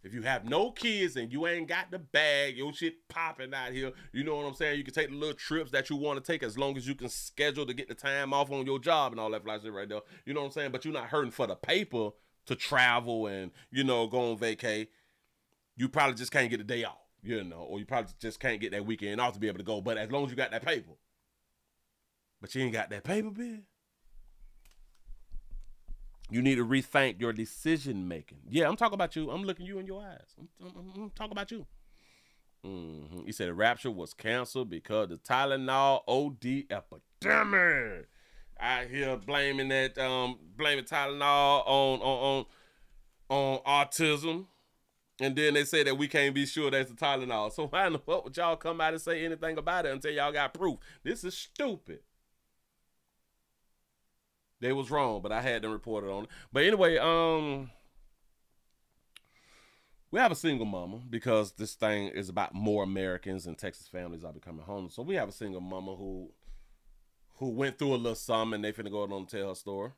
If you have no kids and you ain't got the bag, your shit popping out here, you know what I'm saying? You can take the little trips that you want to take as long as you can schedule to get the time off on your job and all that fly shit right there. You know what I'm saying? But you're not hurting for the paper to travel and, you know, go on vacay. You probably just can't get a day off, you know, or you probably just can't get that weekend off to be able to go. But as long as you got that paper. But you ain't got that paper, bitch. You need to rethink your decision making. Yeah, I'm talking about you. I'm looking you in your eyes. I'm talking about you. He said the rapture was canceled because the Tylenol OD epidemic. I hear blaming that blaming Tylenol on autism, and then they say that we can't be sure that's the Tylenol. So why in the fuck would y'all come out and say anything about it until y'all got proof? This is stupid. They was wrong, but I had them reported on it. But anyway, we have a single mama because this thing is about more Americans and Texas families are becoming homeless. So we have a single mama who went through a little something, and they finna go on and tell her story.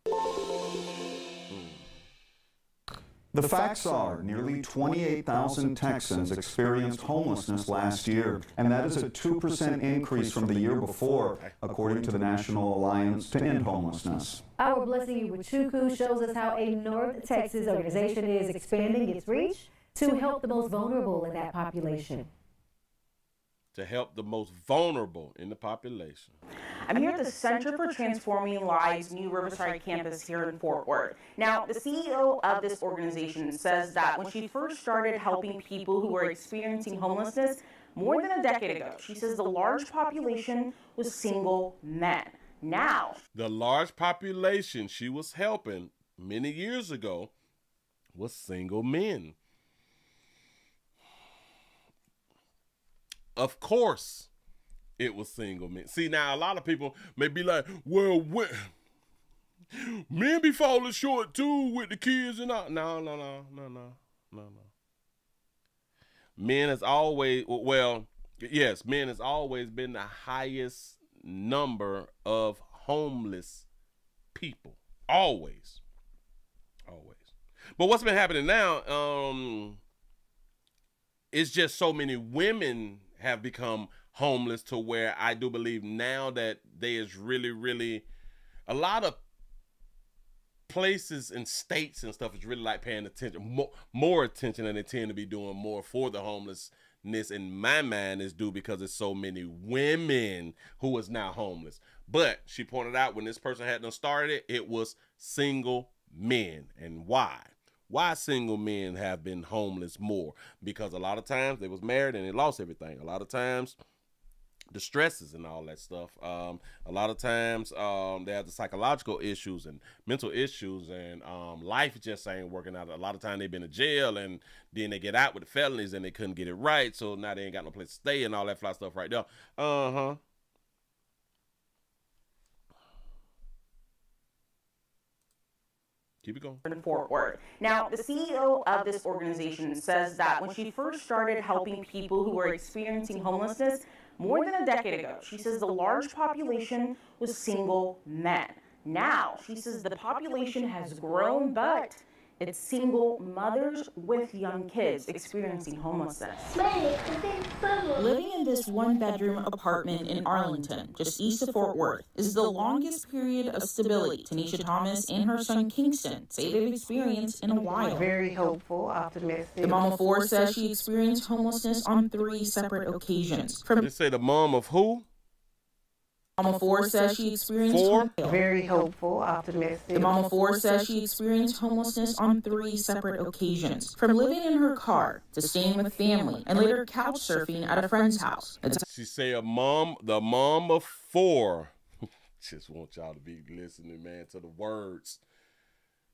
The facts are nearly 28,000 Texans experienced homelessness last year, and that is a 2% increase from the year before, according to the National Alliance to End Homelessness. Our Blessing You with Chuku shows us how a North Texas organization is expanding its reach to help the most vulnerable in that population. To help the most vulnerable in the population. I'm here at the Center for Transforming Lives New Riverside campus here in Fort Worth. Now, the CEO of this organization says that when she first started helping people who were experiencing homelessness more than a decade ago, she says the large population was single men. Now, the large population she was helping many years ago was single men. Of course, it was single men. See, now a lot of people may be like, well, men be falling short too with the kids and all. No. Men has always, well, yes, men has always been the highest number of homeless people. Always. But what's been happening now, it's just so many women have become homeless to where I do believe now that there is really a lot of places and states and stuff is really like paying attention, more attention than they tend to be doing more for the homelessness in my mind is due because there's so many women who is now homeless. But she pointed out when this person had done started it, it was single men. And why? Why single men have been homeless more? Because a lot of times they was married and they lost everything. A lot of times the stresses and all that stuff. A lot of times they have the psychological issues and mental issues and life just ain't working out. A lot of times they've been in jail and then they get out with the felonies and they couldn't get it right. So now they ain't got no place to stay and all that fly stuff right there. Keep it going. In Fort Worth. Now, the CEO of this organization says that when she first started helping people who were experiencing homelessness More than a decade ago, she says the large population was single men. Now, she says the population has grown, but it's single mothers with young kids experiencing homelessness. Living in this one-bedroom apartment in Arlington, just east of Fort Worth, is the longest period of stability Tanisha Thomas and her son Kingston say they've experienced in a while. Very hopeful, optimistic. The mom of four says she experienced homelessness on 3 separate occasions. They say the mom of who? Mama Four says she experienced very hopeful, optimistic. The Mama Four says she experienced homelessness on 3 separate occasions, from living in her car to staying with family and later couch surfing at a friend's house. She say the mom of 4. Just want y'all to be listening, man, to the words.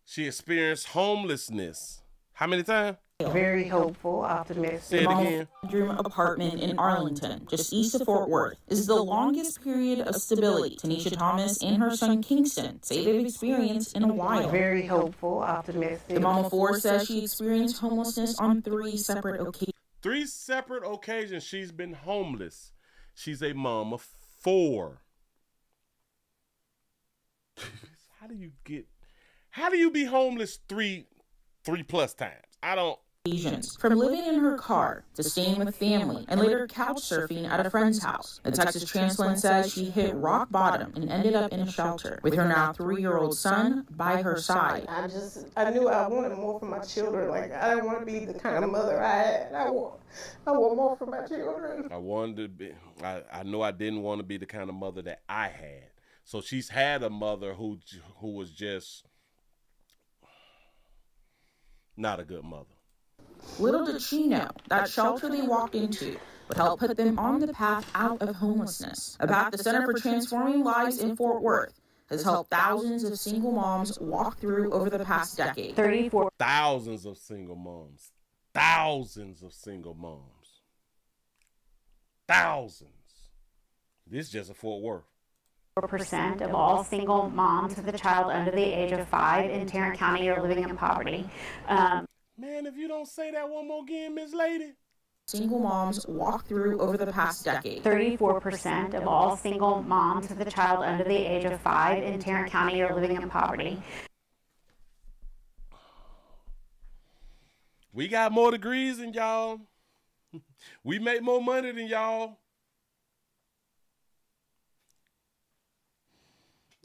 She experienced homelessness. How many times? Very hopeful, optimistic. Say it again. The bedroom apartment in Arlington, just east of Fort Worth, is the longest period of stability Tanisha Thomas and her son Kingston say they've experienced in a while. Very hopeful, optimistic. The mom of 4 says she experienced homelessness on 3 separate occasions. 3 separate occasions she's been homeless. She's a mom of 4. How do you be homeless 3 plus times? I don't. From living in her car to staying with family and later couch surfing at a friend's house. The Texas transplant says she hit rock bottom and ended up in a shelter with her now 3-year-old son by her side. I knew I wanted more for my children. Like, I didn't want to be the kind of mother I had. I want more for my children. I wanted to be. I know I didn't want to be the kind of mother that I had. So she's had a mother who was just not a good mother. Little did she know that shelter they walked into would help put them on the path out of homelessness. A path the Center for Transforming Lives in Fort Worth has helped thousands of single moms walk through over the past decade. Thousands of single moms. Thousands of single moms. Thousands. This is just a Fort Worth. 4% of all single moms with a child under the age of 5 in Tarrant County are living in poverty. Man, if you don't say that one more again, Miss Lady. Single moms walk through over the past decade. 34% of all single moms with a child under the age of 5 in Tarrant County are living in poverty. We got more degrees than y'all. We make more money than y'all.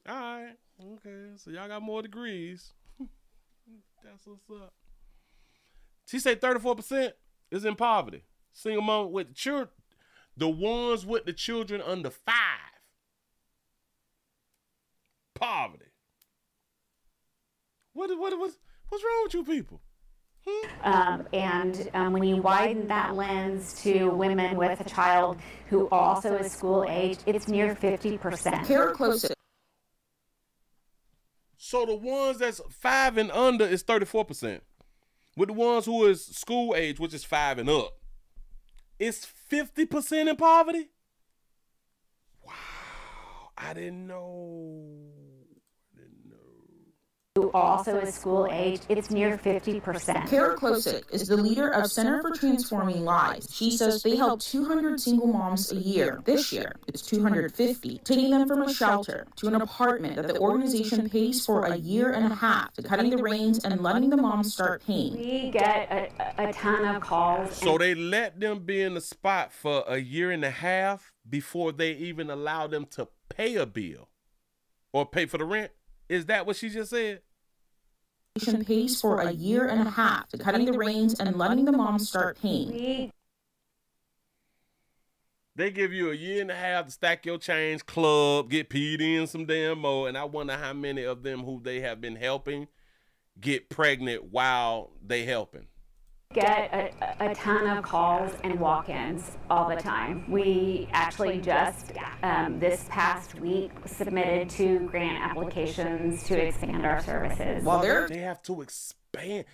All right. Okay. So y'all got more degrees. That's what's up. She said 34% is in poverty. Single mom with the children, the ones with the children under 5. Poverty. What's wrong with you people? When you widen that lens to women with a child who also is school age, it's near 50%. Here close to. So the ones that's 5 and under is 34%. With the ones who is school age, which is 5 and up, it's 50% in poverty? Wow. I didn't know. Who also is school age, it's near 50%. Kara Klosik is the leader of Center for Transforming Lives. She says they help 200 single moms a year. This year, it's 250, taking them from a shelter to an apartment that the organization pays for a year and a half, to cutting the reins and letting the moms start paying. We get a ton of calls. So they let them be in the spot for a year and a half before they even allow them to pay a bill or pay for the rent? Is that what she just said? Pays for a year and a half, to cutting the reins and letting the moms start paying. They give you a year and a half to stack your change, club, get peed in some damn more, and I wonder how many of them who they have been helping get pregnant while they helping. Get a ton of calls and walk-ins all the time. We actually just this past week submitted 2 grant applications to expand our services. Well, they have to expand.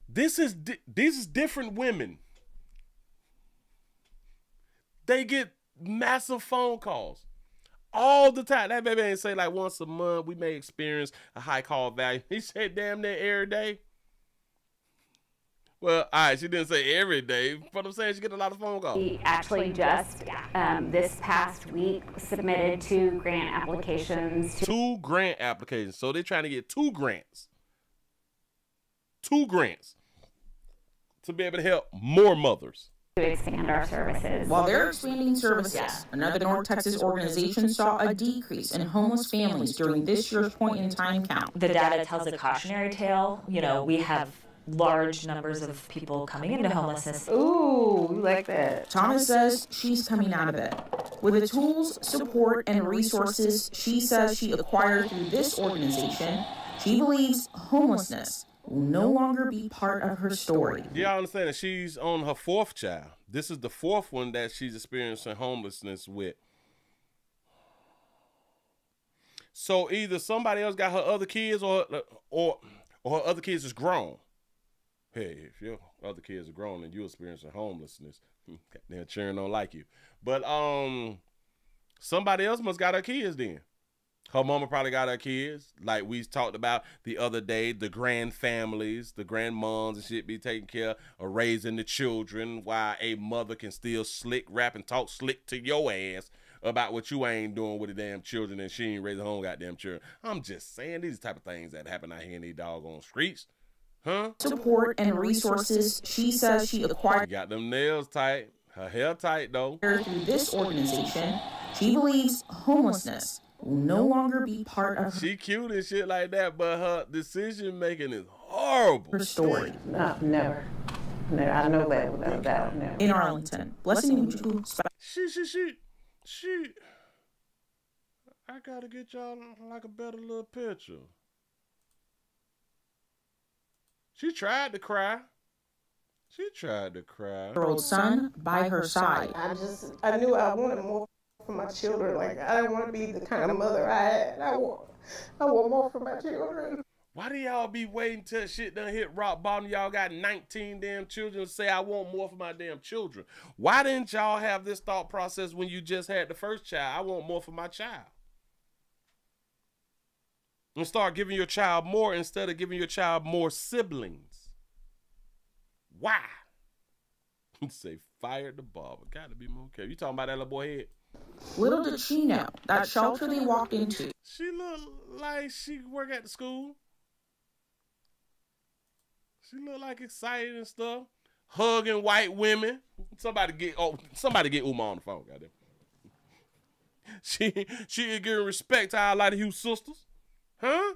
These is different women. They get massive phone calls all the time. That baby ain't say like once a month we may experience a high call value. He said damn near every day. Well, all right, she didn't say every day, but I'm saying she get a lot of phone calls. We actually just, this past week, submitted 2 grant applications. 2 grant applications. So they're trying to get 2 grants. 2 grants to be able to help more mothers. To expand our services. While they're expanding services, another North Texas organization saw a decrease in homeless families during this year's point-in-time count. The data tells a cautionary tale. You know, we have large numbers of people coming into homelessness. Ooh, we like that. Thomas says she's coming out of it. With the tools, support, and resources she says she acquired through this organization, she believes homelessness will no longer be part of her story. Y'all understand that she's on her 4th child. This is the 4th one that she's experiencing homelessness with. So either somebody else got her other kids or her other kids is grown. Hey, if your other kids are grown and you're experiencing homelessness, their children don't like you. But somebody else must got her kids then. Her mama probably got her kids. Like we talked about the other day, the grand families, the grandmoms and shit be taking care of raising the children while a mother can still slick rap and talk slick to your ass about what you ain't doing with the damn children and she ain't raising her own goddamn children. I'm just saying these type of things that happen out here in these doggone streets. Huh? Support and resources she says she acquired. Got them nails tight. Her hair tight though. Through this organization, she believes homelessness will no longer be part of her. She cute and shit like that, but her decision making is horrible. Her story. No, never. No, I know that without a doubt. Never. In Arlington, Blessing She. I gotta get y'all like a better little picture. She tried to cry. Year-old son by her side. I knew I wanted more for my children. Like, I didn't want to be the kind of mother I had. I want more for my children. Why do y'all be waiting till shit done hit rock bottom? Y'all got 19 damn children say I want more for my damn children. Why didn't y'all have this thought process when you just had the first child? I want more for my child. And start giving your child more instead of giving your child more siblings. Why? Say fired the barber. Gotta be more careful. You talking about that little boy head? Little did she know that shelter they walked into. She looked like she work at the school. She looked like excited and stuff. Hugging white women. Somebody get Uma on the phone, goddamn. She is giving respect to our Light of Hugh sisters. Huh?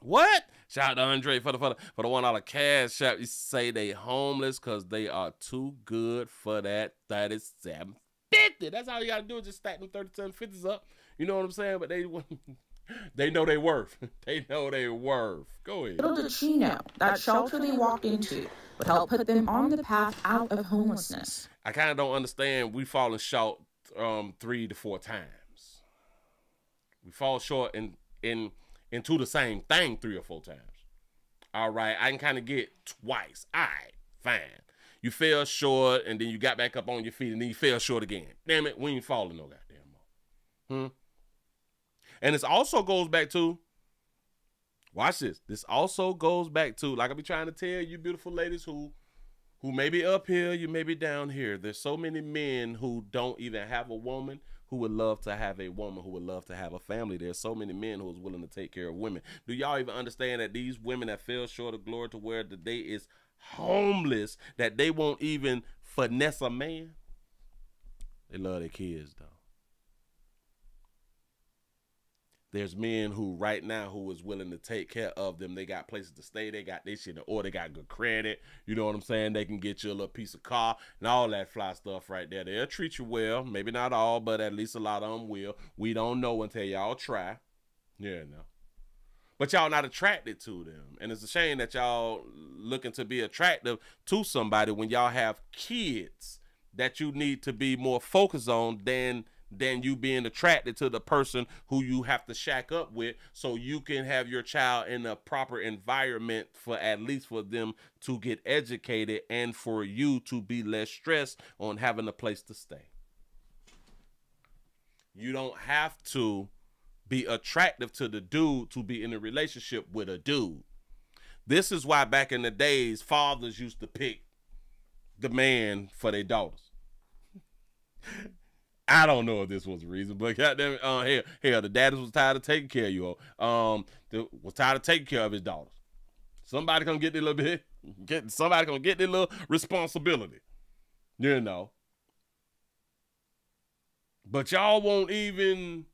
What? Shout out to Andre for the $1 cash shop. You say they homeless because they are too good for that $37.50. That's all you gotta do is just stack them $37.50s up. You know what I'm saying? But they know they worth. They know they worth. Go ahead. Little did she know that shelter they walked into would help put them on the path out of homelessness. I kind of don't understand. We falling short 3 to 4 times. We fall short into the same thing 3 or 4 times. All right, I can kind of get twice. All right, fine. You fell short, and then you got back up on your feet, and then you fell short again. Damn it, we ain't falling no goddamn more. And this also goes back to, watch this. This also goes back to, like I be trying to tell you beautiful ladies who may be up here, you may be down here. There's so many men who don't even have a woman who would love to have a woman, who would love to have a family. There's so many men who is willing to take care of women. Do y'all even understand that these women that fell short of glory to where today is homeless, that they won't even finesse a man? They love their kids, though. There's men who right now who is willing to take care of them. They got places to stay. They got this shit in order. They got good credit. You know what I'm saying? They can get you a little piece of car and all that fly stuff right there. They'll treat you well. Maybe not all, but at least a lot of them will. We don't know until y'all try. Yeah, no. But y'all not attracted to them. And it's a shame that y'all looking to be attractive to somebody when y'all have kids that you need to be more focused on than you being attracted to the person who you have to shack up with, so you can have your child in a proper environment for at least for them to get educated and for you to be less stressed on having a place to stay. You don't have to be attractive to the dude to be in a relationship with a dude. This is why back in the days, fathers used to pick the man for their daughters. I don't know if this was the reason, but goddamn, hell, the daddies was tired of taking care of you. Was tired of taking care of his daughters. Somebody gonna get their little bit. Somebody gonna get their little responsibility. You know. But y'all won't even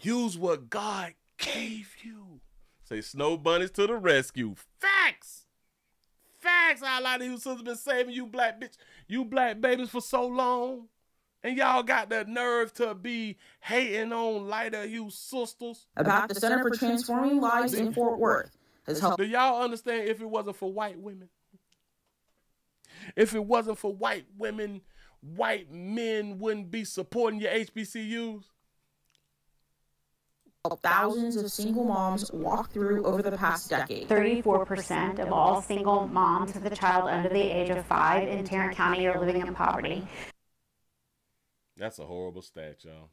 use what God gave you. Say snow bunnies to the rescue. Facts. Facts. A lot of you sisters been saving you black babies for so long. And y'all got the nerve to be hating on lighter hue sisters. About the Center for Transforming Lives in Fort Worth has helped. Do y'all understand if it wasn't for white women? If it wasn't for white women, white men wouldn't be supporting your HBCUs. Thousands of single moms walked through over the past decade. 34% of all single moms with a child under the age of 5 in Tarrant County are living in poverty. That's a horrible stat, y'all.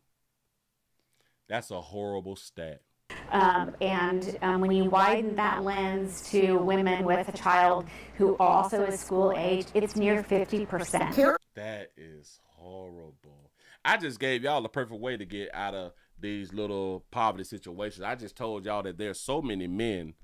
That's a horrible stat. When you widen that lens to women with a child who also is school age, it's near 50%. That is horrible. I just gave y'all the perfect way to get out of these little poverty situations. I just told y'all that there's so many men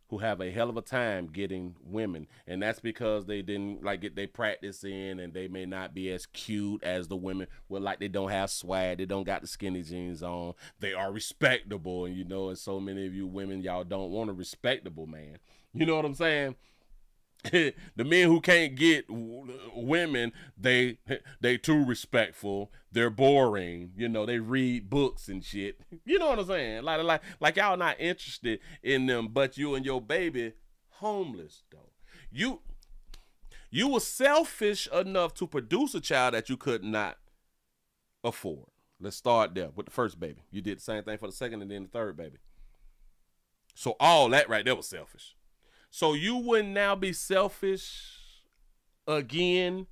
who have a hell of a time getting women, and that's because they didn't get they practice in, and they may not be as cute as the women. Well, like they don't have swag, they don't got the skinny jeans on, they are respectable, and and so many of you women, y'all don't want a respectable man. You know what I'm saying? The men who can't get women, they too respectful, they're boring, they read books and shit. You know what I'm saying? Like y'all not interested in them, but you and your baby homeless though. You were selfish enough to produce a child that you could not afford. Let's start there with the first baby. You did the same thing for the second and then the third baby. So all that right there was selfish. So you wouldn't now be selfish again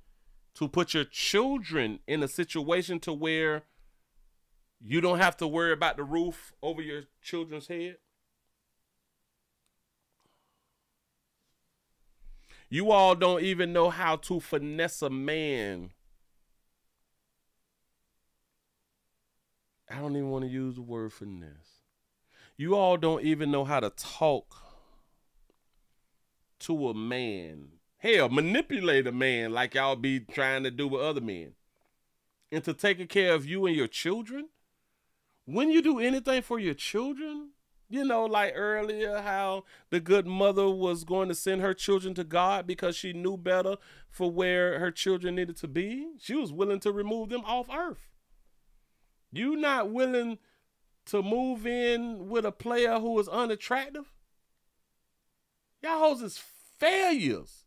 to put your children in a situation to where you don't have to worry about the roof over your children's head? You all don't even know how to finesse a man. I don't even want to use the word finesse. You all don't even know how to talk to a man. Hell, manipulate a man like y'all be trying to do with other men. Into taking care of you and your children. When you do anything for your children, like earlier how the good mother was going to send her children to God because she knew better for where her children needed to be. She was willing to remove them off earth. You not willing to move in with a player who is unattractive? Y'all hoes is failures.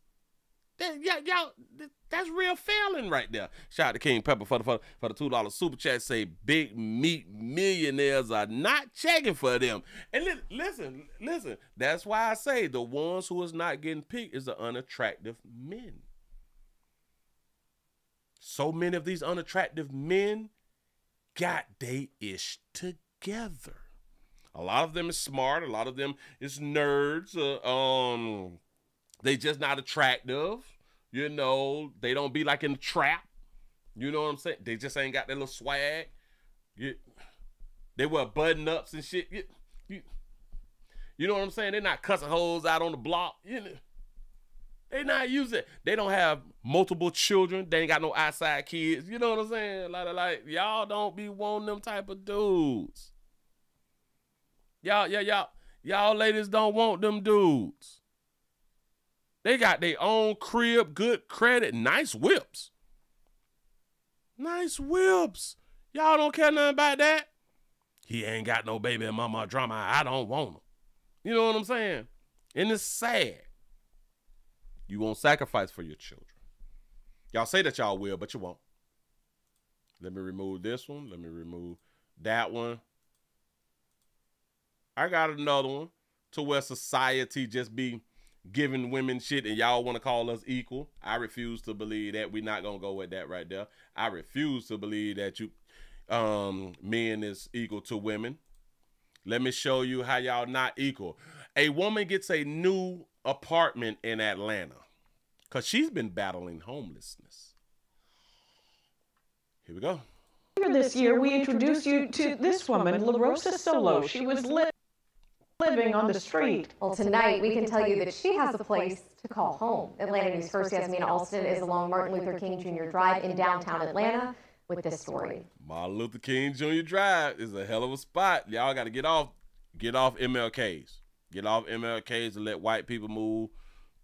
That's real failing right there. Shout out to King Pepper for the $2 super chat. Say big meat millionaires are not checking for them. And listen. That's why I say the ones who is not getting picked is the unattractive men. So many of these unattractive men got they ish together. A lot of them is smart. A lot of them is nerds. They just not attractive. They don't be like in the trap. You know what I'm saying? They just ain't got that little swag. They wear button-ups and shit. You know what I'm saying? They're not cussing hoes out on the block. They not using it. They don't have multiple children. They ain't got no outside kids. You know what I'm saying? Like y'all don't be wanting them type of dudes. Y'all ladies don't want them dudes. They got their own crib, good credit, nice whips. Nice whips. Y'all don't care nothing about that. He ain't got no baby mama drama. I don't want him. You know what I'm saying? And it's sad. You won't sacrifice for your children. Y'all say that y'all will, but you won't. Let me remove this one. Let me remove that one. I got another one to where society just be giving women shit and y'all want to call us equal. I refuse to believe that. We're not going to go with that right there. I refuse to believe that men is equal to women. Let me show you how y'all not equal. A woman gets a new apartment in Atlanta because she's been battling homelessness. Here we go. This year, we introduced you to this woman, La Rosa Solo. She was living on the street. Well, tonight we can tell you that she has a place to call home. Atlanta News First Yasmina Alston is along Martin Luther King Jr. Drive in downtown Atlanta with this story. Martin Luther King Jr. Drive is a hell of a spot. Y'all got to get off MLKs. Get off MLKs and let white people move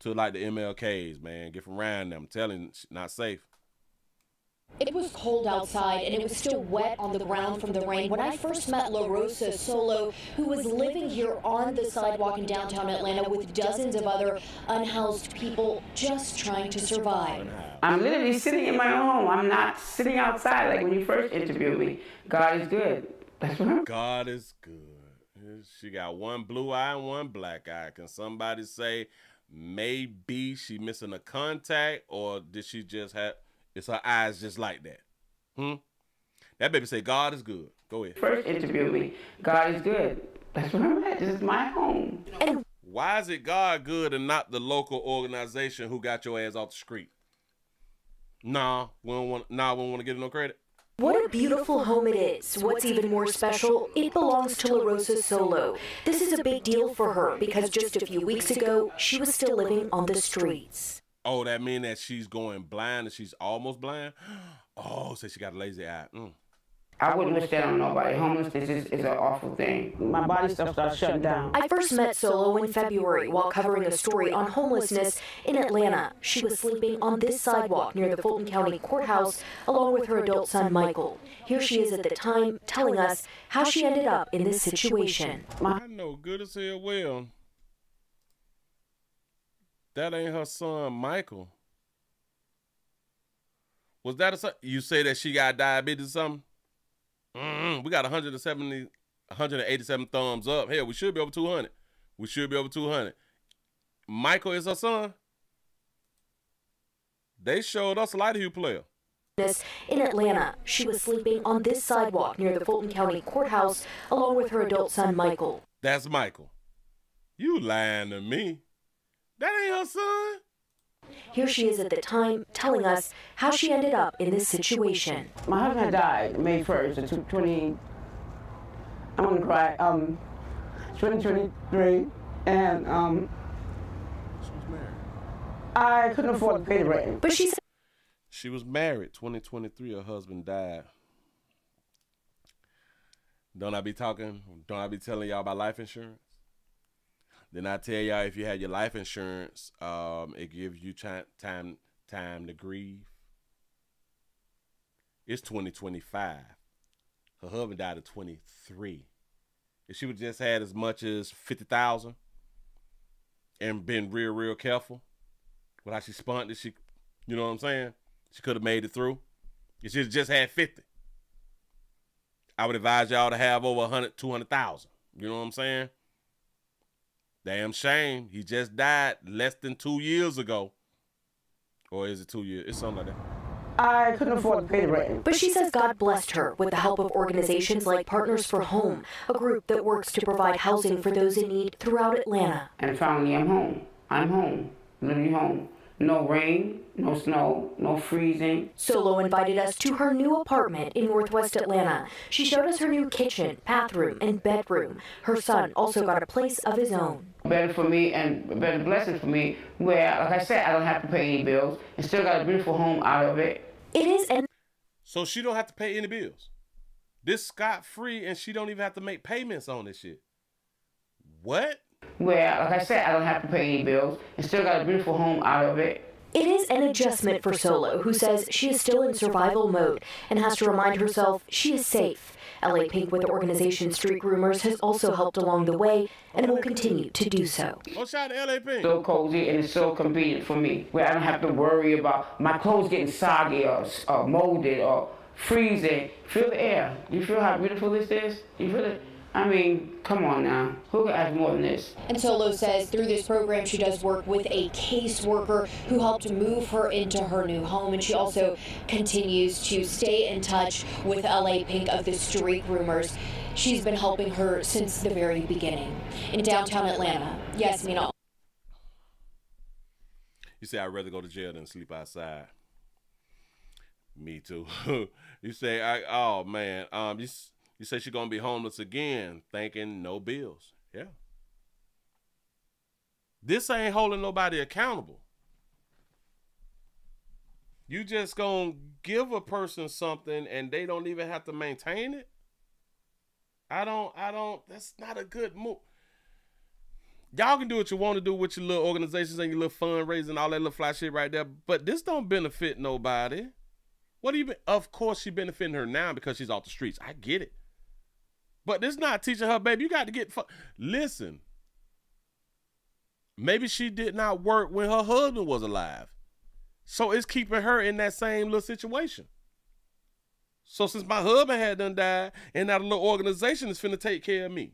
to like the MLKs, man. Get from around them. I'm telling you, it's not safe. It was cold outside and it was still wet on the ground from the rain when I first met La Rosa Solo, who was living here on the sidewalk in downtown Atlanta with dozens of other unhoused people just trying to survive. I'm literally sitting in my own home. I'm not sitting outside like when you first interviewed me. God is good. That's what I'm. God is good. She got one blue eye and one black eye. Can somebody say maybe she missing a contact, or did she just have... It's her eyes just like that. That baby say, God is good. Go ahead. First interview me. God is good. That's what I'm at. This is my home. Why is it God good and not the local organization who got your ass off the street? Nah, we don't want to get no credit. What a beautiful home it is. What's even more special, it belongs to La Rosa Solo. This is a big deal for her because just a few weeks ago, she was still living on the streets. Oh, that mean that she's going blind and she's almost blind? Oh, so she got a lazy eye. I wouldn't wish that on nobody. Homelessness is an awful thing. My body stuff starts shutting down. I first met Solo in February while covering a story on homelessness in Atlanta. She was sleeping on this sidewalk near the Fulton County Courthouse along with her adult son, Michael. Here she is at the time telling us how she ended up in this situation. I know good as hell well. That ain't her son, Michael. Was that a son? You say that she got diabetes or something? We got 187 thumbs up. Hell, we should be over 200. We should be over 200. Michael is her son? They showed us a light hue player. In Atlanta, she was sleeping on this sidewalk near the Fulton County Courthouse along with her adult son, Michael. That's Michael. You lying to me. That ain't her son. Here she is at the time telling us how she ended up in this situation. My husband died May 1st, 2023, and she was married. I couldn't afford to pay the rent. But she said she was married. 2023, her husband died. Don't I be telling y'all about life insurance? Then I tell y'all, if you had your life insurance, it gives you time to grieve. It's 2025. Her husband died at 23. If she would just had as much as 50,000 and been real careful with how she spent it, you know what I'm saying? She could have made it through. If she just had 50, I would advise y'all to have over 100, 200,000. You know what I'm saying? Damn shame. He just died less than 2 years ago. Or is it 2 years? It's something like that. I couldn't afford to pay the rent. But she says God blessed her with the help of organizations like Partners for Home, a group that works to provide housing for those in need throughout Atlanta. And finally, I'm home. I'm home. Literally home. No rain, no snow, no freezing. Solo invited us to her new apartment in Northwest Atlanta. She showed us her new kitchen, bathroom, and bedroom. Her son also got a place of his own. Better for me and a better blessing for me where, like I said, I don't have to pay any bills and still got a beautiful home out of it. It is, and so she don't have to pay any bills. This scot-free and she don't even have to make payments on this shit. What? Where, like I said, I don't have to pay any bills and still got a beautiful home out of it. It is an adjustment for Solo, who says she is still in survival mode and has to remind herself she is safe. LA Pink with the organization Street Groomers has also helped along the way and will continue to do so. Oh, shout out to LA Pink. So cozy and it's so convenient for me, where I don't have to worry about my clothes getting soggy or molded or freezing. Feel the air. You feel how beautiful this is? You feel it? I mean, come on now. Who could ask more than this? And Solo says through this program she does work with a caseworker who helped move her into her new home, and she also continues to stay in touch with LA Pink of the Street Groomers. she's been helping her since the very beginning. In downtown Atlanta, Yasmin. You say I'd rather go to jail than sleep outside. Me too. You say, oh man, you say she's gonna be homeless again, thinking no bills. Yeah. This ain't holding nobody accountable. You just gonna give a person something and they don't even have to maintain it? I don't, that's not a good move. Y'all can do what you want to do with your little organizations and your little fundraising, all that little fly shit right there, but this don't benefit nobody. What do you mean? Of course she benefiting her now because she's off the streets. I get it. But this not teaching her, baby, you got to get, listen. Maybe she did not work when her husband was alive. So it's keeping her in that same little situation. So since my husband had done died, and now the little organization is finna take care of me.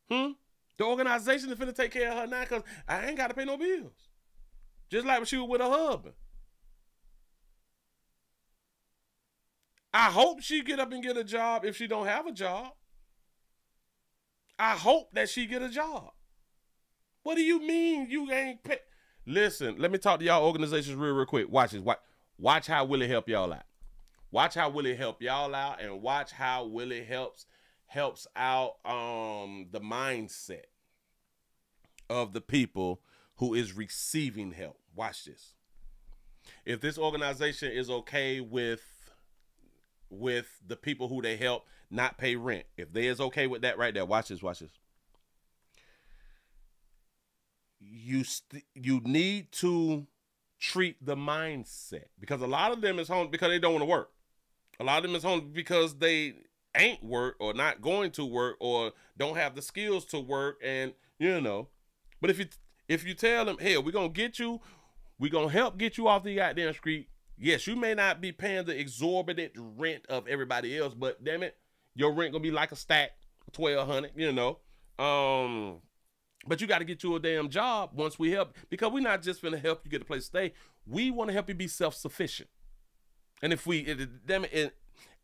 The organization is finna take care of her now because I ain't got to pay no bills. Just like when she was with her husband. I hope she get up and get a job if she don't have a job. I hope that she get a job. What do you mean you ain't pay? Listen, let me talk to y'all organizations real quick. Watch this. Watch how Willie help y'all out. Watch how Willie help y'all out, and watch how Willie helps out the mindset of the people who is receiving help. Watch this. If this organization is okay with the people who they help not pay rent, if they is okay with that right there, watch this, watch this. You need to treat the mindset, because a lot of them is home because they don't want to work. A lot of them is home because they ain't work or not going to work or don't have the skills to work, and you know. But if you tell them, hey, we're gonna get you, we're gonna help get you off the goddamn street. Yes, you may not be paying the exorbitant rent of everybody else, but damn it, your rent gonna be like a stack, $1,200, you know. But you got to get you a damn job once we help, because we're not just gonna help you get a place to stay. We want to help you be self-sufficient. And if we,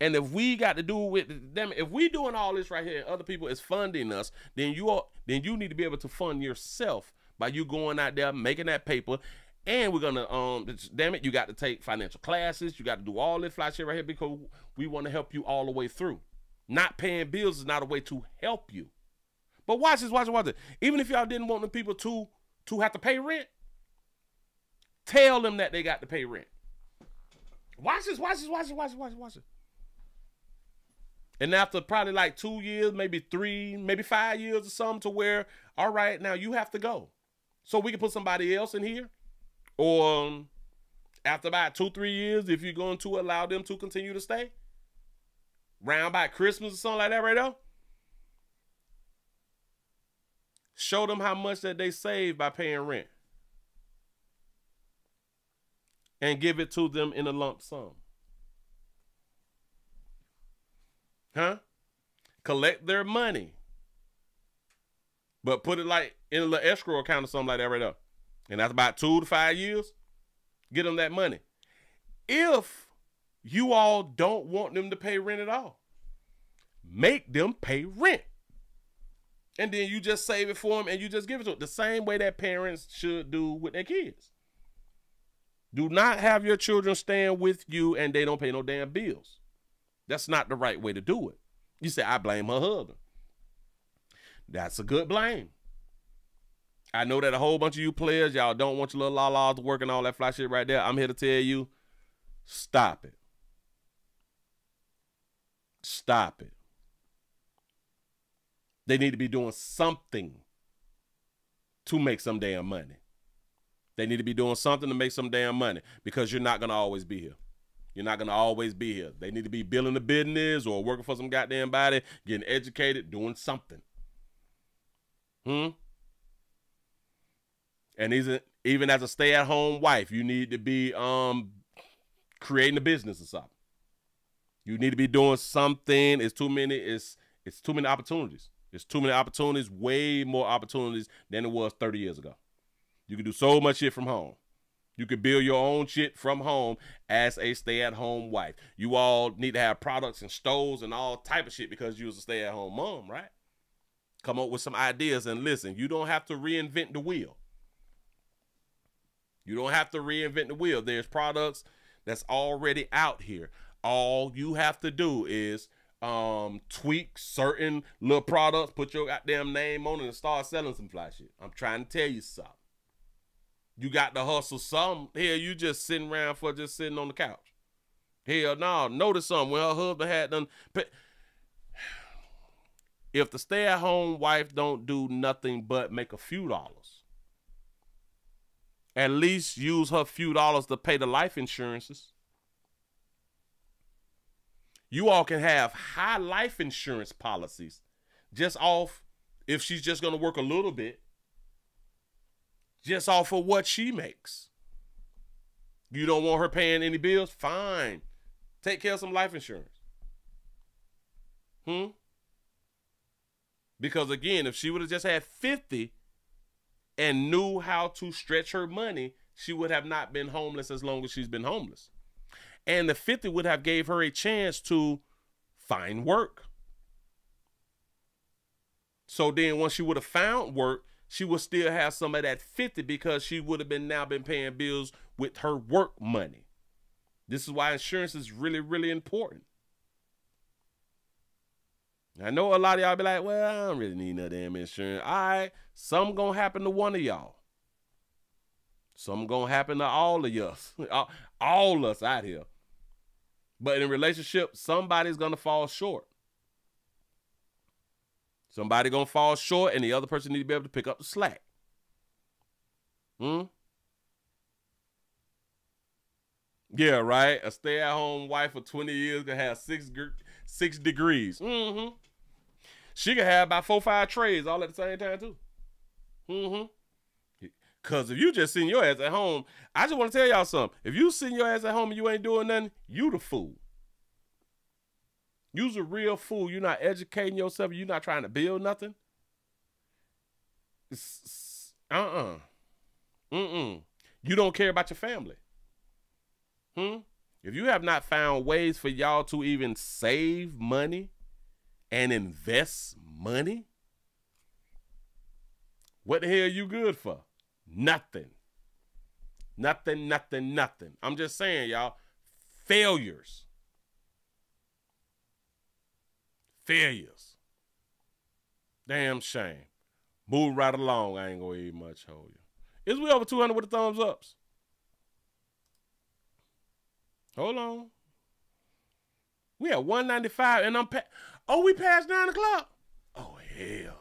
and if we got to do with them, if we doing all this right here, and other people is funding us, then you need to be able to fund yourself by you going out there making that paper. And we're gonna damn it, you got to take financial classes. You got to do all this fly shit right here because we want to help you all the way through. Not paying bills is not a way to help you. But watch this, watch it. Even if y'all didn't want the people to have to pay rent, tell them that they got to pay rent. Watch this. And after probably like 2 years, maybe 3, maybe 5 years or something, to where, all right, now you have to go. So we can put somebody else in here. Or after about 2-3 years, if you're going to allow them to continue to stay, round by Christmas or something like that right there, show them how much that they save by paying rent and give it to them in a lump sum. Collect their money, but put it like in a little escrow account or something like that right there. And that's about 2 to 5 years. Get them that money. If you all don't want them to pay rent at all, make them pay rent. And then you just save it for them and you just give it to them. The same way that parents should do with their kids. Do not have your children staying with you and they don't pay no damn bills. That's not the right way to do it. You say, I blame her husband. That's a good blame. I know that a whole bunch of you players, y'all don't want your little la-las to work and all that fly shit right there. I'm here to tell you, stop it. Stop it. They need to be doing something to make some damn money. They need to be doing something to make some damn money, because you're not going to always be here. You're not going to always be here. They need to be building a business or working for some goddamn body, getting educated, doing something. And even as a stay-at-home wife, you need to be creating a business or something. You need to be doing something. It's too many opportunities. It's too many opportunities, way more opportunities than it was 30 years ago. You can do so much shit from home. You could build your own shit from home as a stay-at-home wife. You all need to have products and stoves and all type of shit because you was a stay-at-home mom, right? Come up with some ideas and listen. You don't have to reinvent the wheel. You don't have to reinvent the wheel. There's products that's already out here. All you have to do is tweak certain little products, put your goddamn name on it, and start selling some fly shit. I'm trying to tell you something. You got to hustle some. Hell, you just sitting around for just sitting on the couch. Hell no. Notice something. When her husband had done. If the stay-at-home wife don't do nothing but make a few dollars, at least use her few dollars to pay the life insurances. You all can have high life insurance policies just off, if she's just going to work a little bit, just off of what she makes. You don't want her paying any bills? Fine. Take care of some life insurance. Because again, if she would have just had 50 and knew how to stretch her money, she would have not been homeless as long as she's been homeless. And the 50 would have gave her a chance to find work. So then once she would have found work, she would still have some of that 50 because she would have now been paying bills with her work money. This is why insurance is really, really important. I know a lot of y'all be like, well, I don't really need no damn insurance. All right, something gonna happen to one of y'all. Something gonna happen to all of us. All us out here. But in a relationship, somebody's gonna fall short. Somebody gonna fall short and the other person need to be able to pick up the slack. Yeah, right? A stay-at-home wife for 20 years can have six degrees. She can have about 4 or 5 trades all at the same time too. Because if you just sitting your ass at home, I just want to tell y'all something. If you sitting your ass at home and you ain't doing nothing, you the fool. You's a real fool. You're not educating yourself. You're not trying to build nothing. You don't care about your family. If you have not found ways for y'all to even save money and invest money, what the hell are you good for? Nothing. Nothing. I'm just saying, y'all, failures. Damn shame. Move right along. I ain't gonna eat much, hold you. Is we over 200 with the thumbs ups? Hold on. We at 195 and we passed 9 o'clock. Oh, hell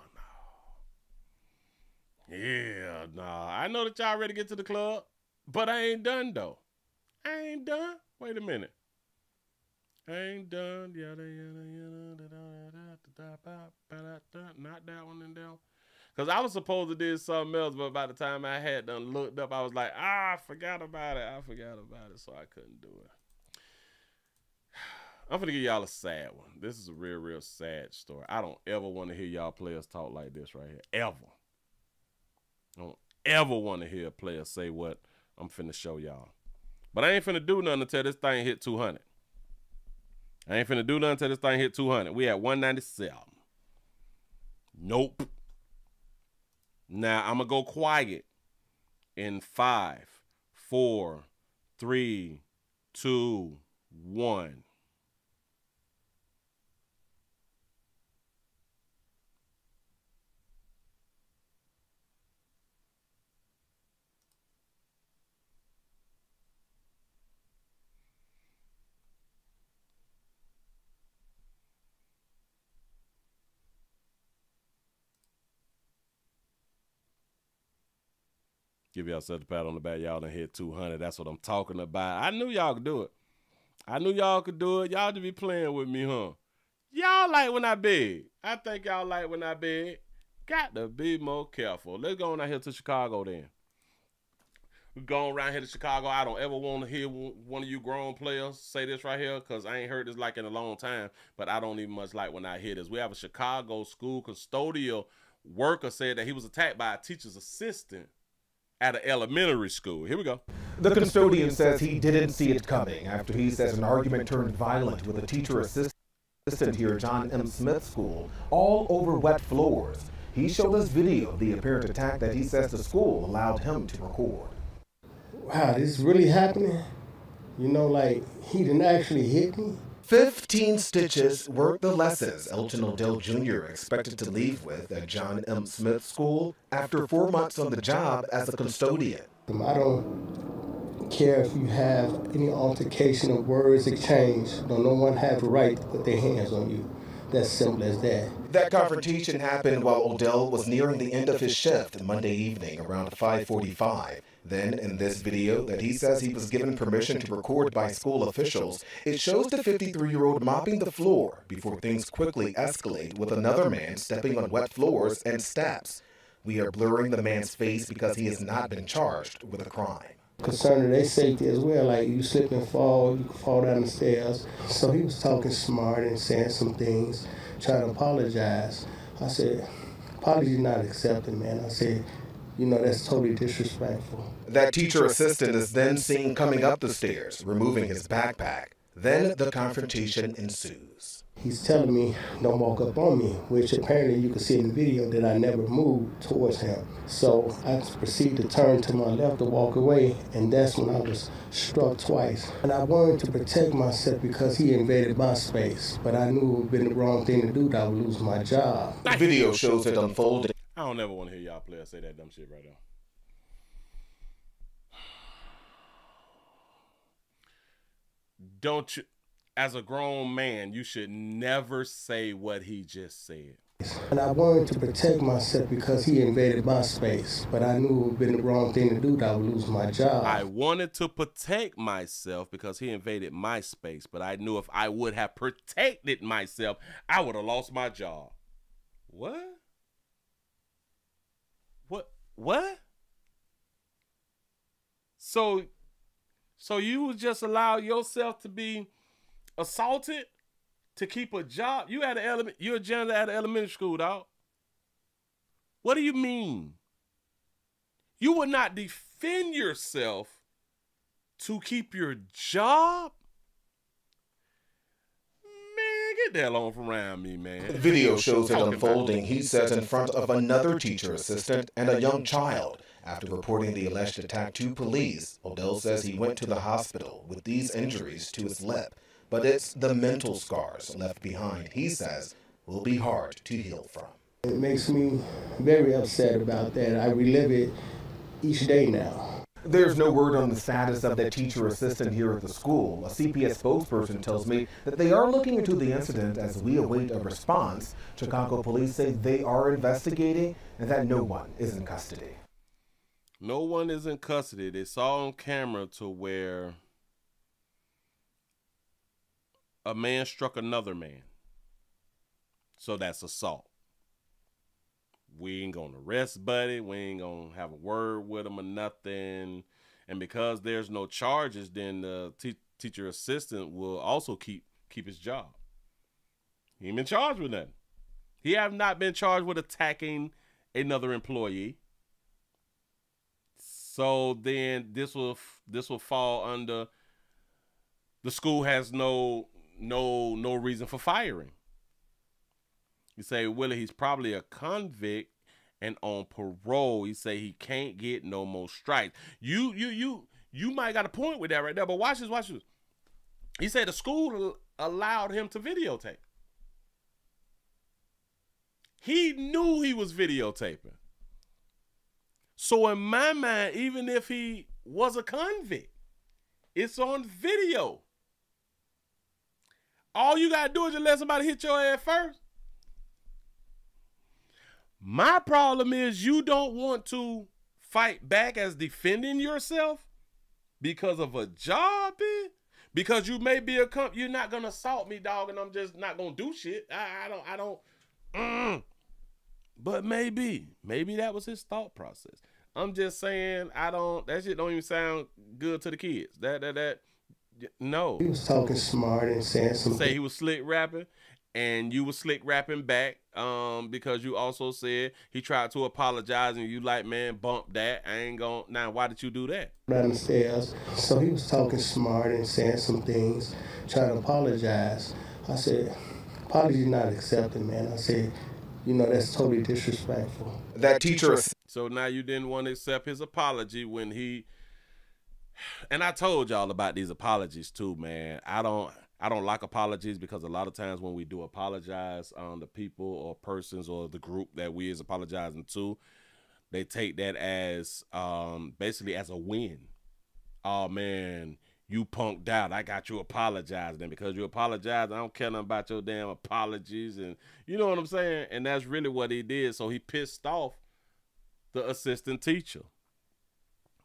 no. Hell no. I know that y'all ready to get to the club, but I ain't done though. I ain't done. Wait a minute. I ain't done. Not that one and down. Because I was supposed to do something else, but by the time I had done looked up, I was like, I forgot about it. So I couldn't do it. I'm finna give y'all a sad one. This is a real, real sad story. I don't ever want to hear y'all players talk like this right here. Ever. I don't ever want to hear a player say what I'm finna show y'all. But I ain't finna do nothing until this thing hit 200. We at 197. Nope. Now I'm gonna go quiet in 5, 4, 3, 2, 1. Give yourself a pat on the back. Y'all done hit 200. That's what I'm talking about. I knew y'all could do it. Y'all just be playing with me, huh? Y'all like when I beg. I think y'all like when I beg. Got to be more careful. Let's go on out here to Chicago then. We going around here to Chicago. I don't ever want to hear one of you grown players say this right here because I ain't heard this like in a long time, but I don't even much like when I hear this. We have a Chicago school custodial worker said that he was attacked by a teacher's assistant at an elementary school. Here we go. The custodian says he didn't see it coming after he says an argument turned violent with a teacher assistant here at John M. Smith School, all over wet floors. He showed us video of the apparent attack that he says the school allowed him to record. Wow, this is really happening? You know, like, he didn't actually hit me? 15 stitches were the lessons Elton Odell Jr. expected to leave with at John M. Smith School after 4 months on the job as a custodian. I don't care if you have any altercation of words exchanged. No one has the right to put their hands on you. That's simple as that. That confrontation happened while Odell was nearing the end of his shift Monday evening around 5:45. Then, in this video that he says he was given permission to record by school officials, it shows the 53-year-old mopping the floor before things quickly escalate with another man stepping on wet floors and steps. We are blurring the man's face because he has not been charged with a crime. Concerning their safety as well, like you slip and fall, you can fall down the stairs. So he was talking smart and saying some things, trying to apologize. I said, apology not accepted, man. I said, you know, that's totally disrespectful. That teacher assistant is then seen coming up the stairs, removing his backpack. Then the confrontation ensues. He's telling me, don't walk up on me, which apparently you can see in the video that I never moved towards him. So I proceeded to turn to my left to walk away, and that's when I was struck twice. And I wanted to protect myself because he invaded my space, but I knew it would have been the wrong thing to do, that I would lose my job. The video shows it unfolding. I don't ever want to hear y'all players say that dumb shit right now. Don't you, as a grown man, you should never say what he just said. And I wanted to protect myself because he invaded my space, but I knew it would have been the wrong thing to do, that I would lose my job. I wanted to protect myself because he invaded my space, but I knew if I would have protected myself, I would have lost my job. What? What? So you would just allow yourself to be assaulted to keep a job? You're a janitor at an elementary school, dog. What do you mean? You would not defend yourself to keep your job? Get the hell on from around me, man. The video shows it unfolding, he says, in front of another teacher assistant and a young child. After reporting the alleged attack to police, Odell says he went to the hospital with these injuries to his lip. But it's the mental scars left behind, he says, will be hard to heal from. It makes me very upset about that. I relive it each day now. There's no word on the status of that teacher assistant here at the school. A CPS spokesperson tells me that they are looking into the incident as we await a response. Chicago police say they are investigating and that no one is in custody. No one is in custody. They saw on camera to where a man struck another man. So that's assault. We ain't gonna arrest Buddy. We ain't gonna have a word with him or nothing. And because there's no charges, then the teacher assistant will also keep his job. He ain't been charged with nothing. He have not been charged with attacking another employee. So then this will fall under the school has no reason for firing. You say, Willie, he's probably a convict and on parole. He say he can't get no more strikes. You might got a point with that right there, but watch this. He said the school allowed him to videotape. He knew he was videotaping. So in my mind, even if he was a convict, it's on video. All you got to do is just let somebody hit your ass first. My problem is you don't want to fight back as defending yourself because of a job, because you may be you're not gonna assault me, dog, and I'm just not gonna do shit. I don't. But maybe that was his thought process. I'm just saying that shit don't even sound good to the kids. No. He was talking smart and saying something. Say he was slick rapping. and you were slick rapping back because you also said he tried to apologize, and you like, man, bump that. I ain't gonna. Now, why did you do that? Down the stairs. So he was talking smart and saying some things, trying to apologize. I said, apology not accepted, man. I said, you know, that's totally disrespectful. That teacher. So now you didn't want to accept his apology when he. And I told y'all about these apologies too, man. I don't like apologies because a lot of times when we do apologize on the people or persons or the group that we is apologizing to, they take that as basically as a win. Oh man, you punked out. I got you apologizing, and because you apologized, I don't care nothing about your damn apologies, and you know what I'm saying? And that's really what he did. So he pissed off the assistant teacher.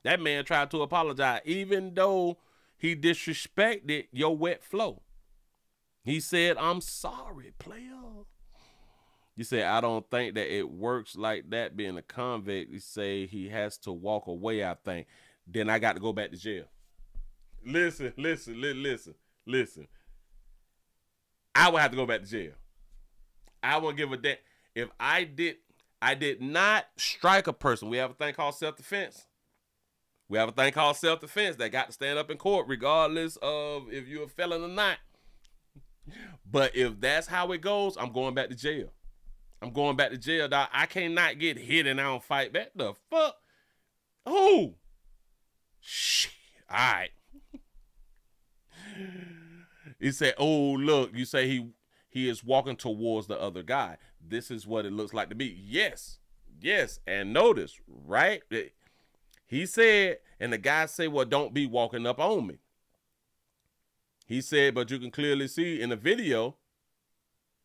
That man tried to apologize, even though he disrespected your wet flow. He said, I'm sorry, player. You say, I don't think that it works like that being a convict. You say he has to walk away, I think. Then I got to go back to jail. Listen. I would have to go back to jail. I won't give a damn. If I did not strike a person. We have a thing called self-defense. That got to stand up in court regardless of if you're a felon or not. But if that's how it goes, I'm going back to jail. Dog. I cannot get hit and I don't fight back. The fuck? Who? Shit. All right. He said, oh, look, you say he is walking towards the other guy. This is what it looks like to me. Yes. And notice, right? He said, and the guy said, well, don't be walking up on me. He said, but you can clearly see in the video,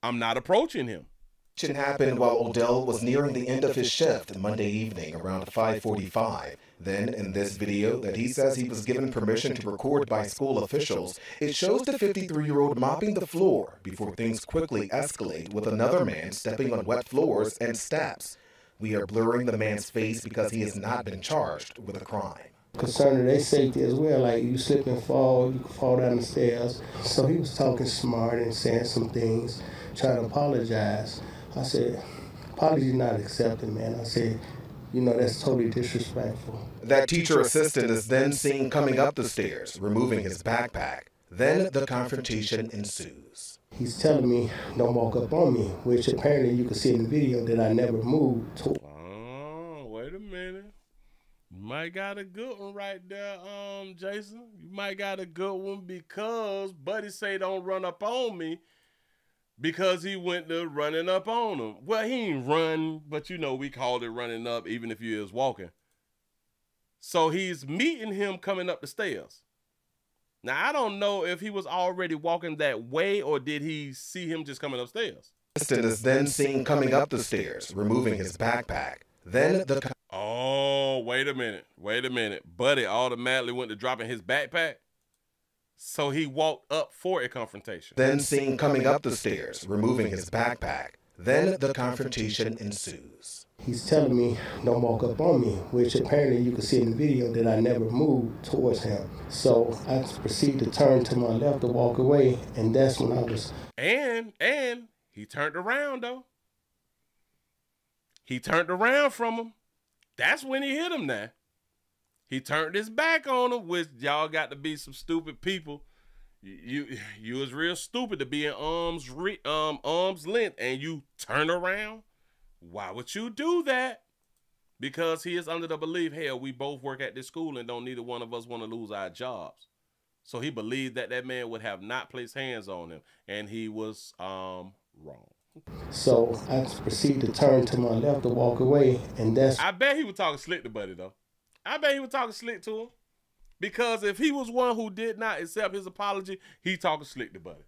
I'm not approaching him. It happened while Odell was nearing the end of his shift Monday evening around 5:45. Then, in this video that he says he was given permission to record by school officials, it shows the 53-year-old mopping the floor before things quickly escalate with another man stepping on wet floors and steps. We are blurring the man's face because he has not been charged with a crime. Concerning their safety as well, like you slip and fall, you can fall down the stairs. So he was talking smart and saying some things, trying to apologize. I said, apology not accepted, man. I said, you know, that's totally disrespectful. That teacher assistant is then seen coming up the stairs, removing his backpack. Then the confrontation ensues. He's telling me, don't walk up on me, which apparently you can see in the video that I never moved. Oh, wait a minute. You might got a good one right there, Jason. You might got a good one because Buddy say don't run up on me because he went to running up on him. Well, he ain't run, but you know we called it running up even if you is walking. So he's meeting him coming up the stairs. Now, I don't know if he was already walking that way or did he see him just coming upstairs. Assistant is then seen coming up the stairs, removing his backpack. Then the... Oh, wait a minute. Buddy automatically went to dropping his backpack. So he walked up for a confrontation. Then seen coming up the stairs, removing his backpack. Then the confrontation ensues. He's telling me, don't walk up on me, which apparently you can see in the video that I never moved towards him. So I proceed to turn to my left to walk away, and that's when I was... And he turned around, though. He turned around from him. That's when he hit him now. He turned his back on him, which y'all got to be some stupid people. You was real stupid to be in arm's length and you turn around. Why would you do that? Because he is under the belief, hell, we both work at this school and don't neither one of us want to lose our jobs. So he believed that man would have not placed hands on him, and he was wrong. So I proceed to turn to my left to walk away, and that's... I bet he was talking slick to Buddy, though. I bet he was talking slick to him. Because if he was one who did not accept his apology, he talking slick to Buddy.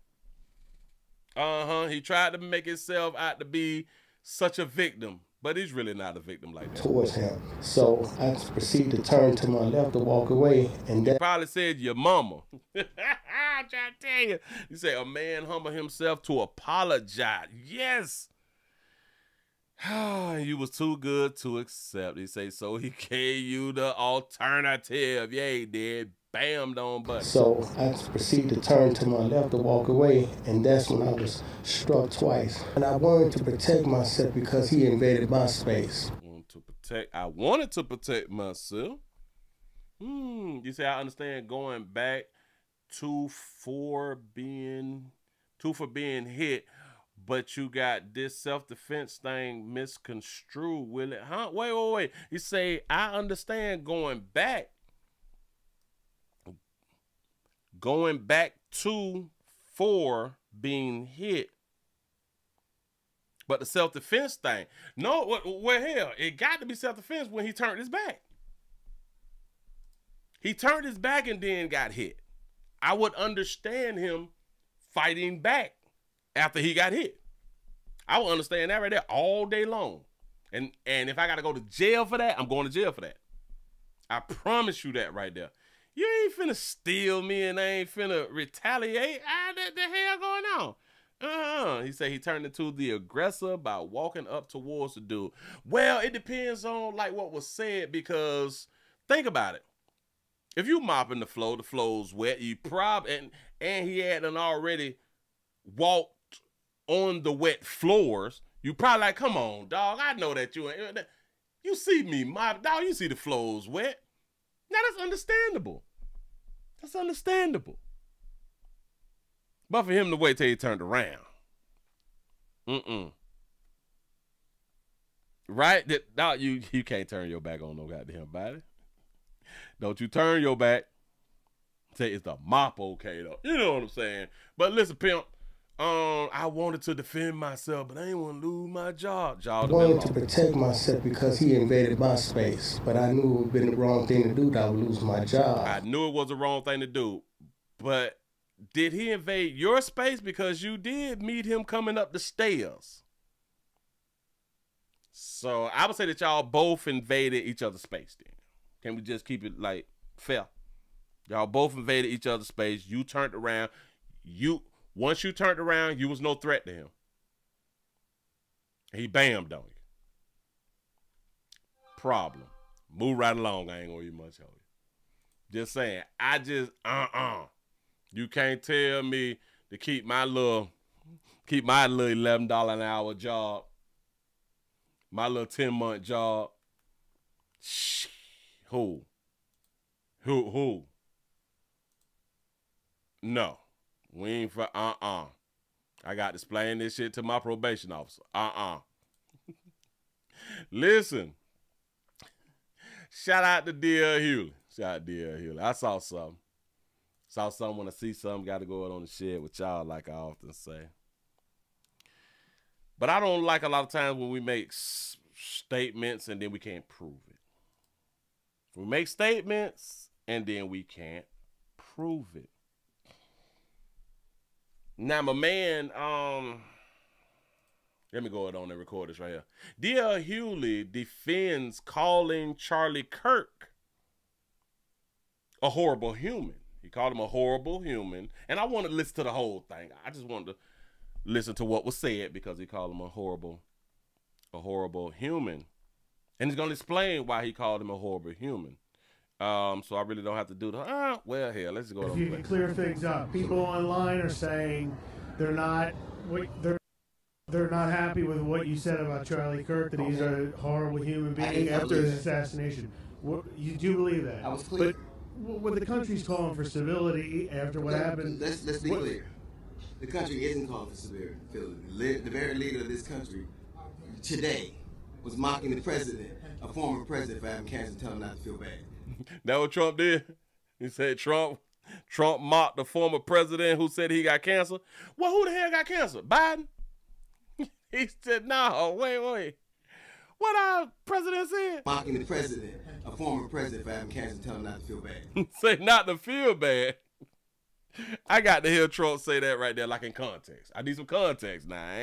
He tried to make himself out to be such a victim, but he's really not a victim like that. Towards him. So I proceed to turn to my left to walk away, and that... He probably said, your mama. I'm trying to tell you. You say, a man humble himself to apologize. Yes. You was too good to accept. He say, so he gave you the alternative. Yeah, he did. bammed on buddy. So I proceeded to turn to my left to walk away, and that's when I was struck twice. And I wanted to protect myself because he invaded my space. I wanted to protect myself. You say I understand going back for being hit, but you got this self-defense thing misconstrued, Willie. Huh? Wait. You say I understand going back for being hit, but the self-defense thing. No, well, hell, it got to be self-defense when he turned his back. He turned his back and then got hit. I would understand him fighting back after he got hit. I would understand that right there all day long. And if I got to go to jail for that, I'm going to jail for that. I promise you that right there. You ain't finna steal me and I ain't finna retaliate. The hell going on? He said he turned into the aggressor by walking up towards the dude. Well, it depends on like what was said, because think about it. If you mopping the flow's wet, you probably, and he hadn't already walked on the wet floors, you probably like, come on, dog, I know that you see me mop, dog, you see the flow's wet. Now that's understandable. That's understandable. But for him to wait till he turned around. Right? Dog, you can't turn your back on no goddamn body. Don't you turn your back. Say it's the mop okay though. You know what I'm saying? But listen, pimp, I wanted to defend myself, but I didn't want to lose my job. I wanted to protect myself because he invaded my space, but I knew it would have been the wrong thing to do, that I would lose my job. I knew it was the wrong thing to do, but did he invade your space? Because you did meet him coming up the stairs. So I would say that y'all both invaded each other's space then. Can we just keep it like fair? Y'all both invaded each other's space. You turned around. Once you turned around, you was no threat to him. He bammed on you. Problem. Move right along. I ain't gonna eat much of you. Just saying. You can't tell me to keep my little $11 an hour job, my little 10-month job. Shh. Who? No. We ain't for I got to explain this shit to my probation officer. Listen. Shout out to D.L. Hewley. Shout out to D.L. Hewley. I saw something. When I see something, got to go out on the shed with y'all, like I often say. But I don't like a lot of times when we make statements and then we can't prove it. We make statements and then we can't prove it. Now, my man, let me go ahead on and record this right here. D.L. Hewley defends calling Charlie Kirk a horrible human. He called him a horrible human. And I want to listen to the whole thing. I just wanted to listen to what was said because he called him a horrible human. And he's going to explain why he called him a horrible human. So I really don't have to do the, well, here, let's go. If you can clear things up. People online are saying they're not happy with what you said about Charlie Kirk, that he's a horrible human being after his assassination. You do believe that? I was clear. But when the country's calling for civility after what happened... Let's be clear. The country isn't calling for civility. The very leader of this country today was mocking the president, a former president, for having cancer, and telling him not to feel bad. That what Trump did? He said Trump mocked the former president who said he got cancer. Well, who the hell got cancer? Biden? He said, no, wait. What our president said? Mocking the president, a former president, for having cancer, and telling him not to feel bad. Say not to feel bad. I got to hear Trump say that right there, like in context. I need some context now.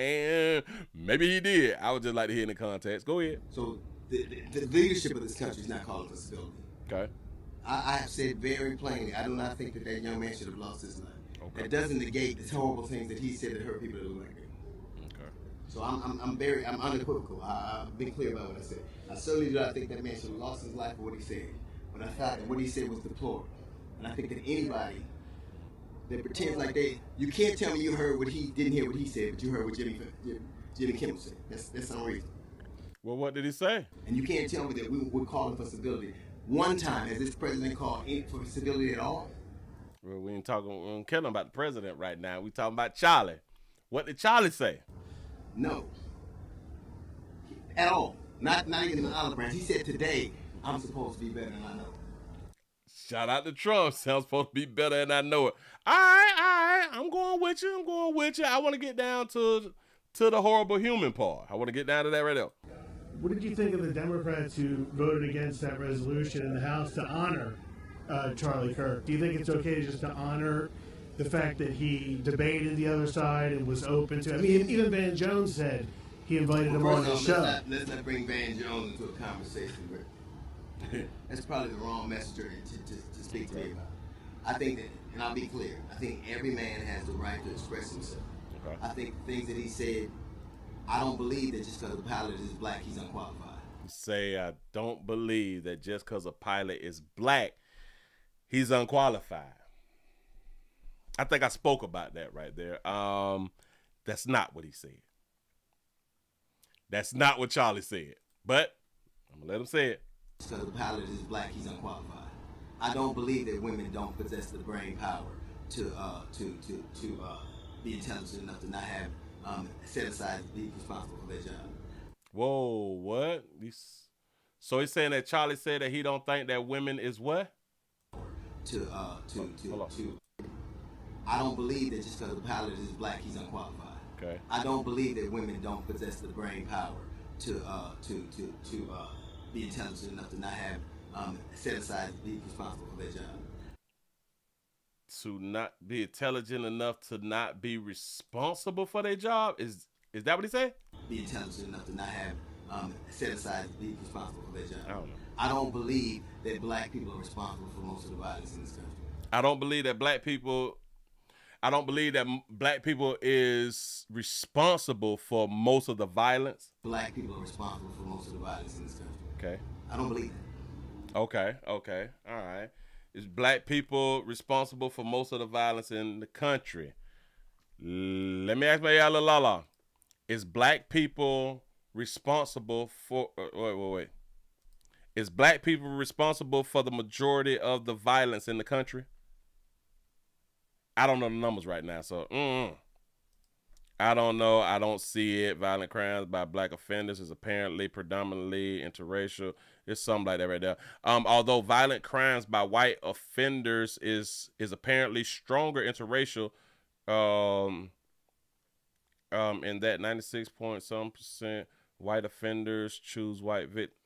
Maybe he did. I would just like to hear in the context. Go ahead. So the leadership of this country is not calling for civility. Okay. I have said very plainly, I do not think that young man should have lost his life. Okay. That doesn't negate the horrible things that he said that hurt people that look like him. Okay. So I'm unequivocal. I've been clear about what I said. I certainly do not think that man should have lost his life for what he said. But I thought that what he said was deplorable. And I think that anybody that pretends like you can't tell me you heard what he didn't hear what he said, but you heard what Jimmy Kimmel said. That's unreasonable. Well, what did he say? And you can't tell me that we're calling for civility. One time, has this president called for civility at all? Well, we ain't caring about the president right now. We talking about Charlie. What did Charlie say? No. At all. Not even in the olive branch. He said today, I'm supposed to be better than I know. Shout out to Trump. Sounds supposed to be better than I know it. All right. I'm going with you. I want to get down to the horrible human part. I want to get down to that right there. What did you think of the Democrats who voted against that resolution in the House to honor Charlie Kirk? Do you think it's okay just to honor the fact that he debated the other side and was open to it? I mean, even Van Jones said he invited him on his show. Let's not bring Van Jones into a conversation. That's probably the wrong messenger to speak to me about. I think that, and I'll be clear, I think every man has the right to express himself. Okay. I think things that he said, I don't believe that just because a pilot is black, he's unqualified. You say, I don't believe that just because a pilot is black, he's unqualified. I think I spoke about that right there. That's not what he said. That's not what Charlie said. But I'm going to let him say it. Just because a pilot is black, he's unqualified. I don't believe that women don't possess the brain power to be intelligent enough to not have set aside to be responsible for their job. Whoa, what? So he's saying that Charlie said that he don't think that women is what? I don't believe that just because a pilot is black, he's unqualified. Okay. I don't believe that women don't possess the brain power to be intelligent enough to not have set aside to be responsible for their job. To not be intelligent enough to not be responsible for their job? Is that what he said? Be intelligent enough to not have set aside to be responsible for their job. I don't know. I don't believe that black people are responsible for most of the violence in this country. I don't believe that black people is responsible for most of the violence. Black people are responsible for most of the violence in this country. Okay. I don't believe that. Okay. All right. Is black people responsible for most of the violence in the country? Let me ask my y'all. Is black people responsible for... Wait. Is black people responsible for the majority of the violence in the country? I don't know the numbers right now, so I don't know. I don't see it. Violent crimes by black offenders is apparently predominantly interracial. It's something like that right there. Although violent crimes by white offenders is apparently stronger interracial, in that 96% white offenders choose white victims.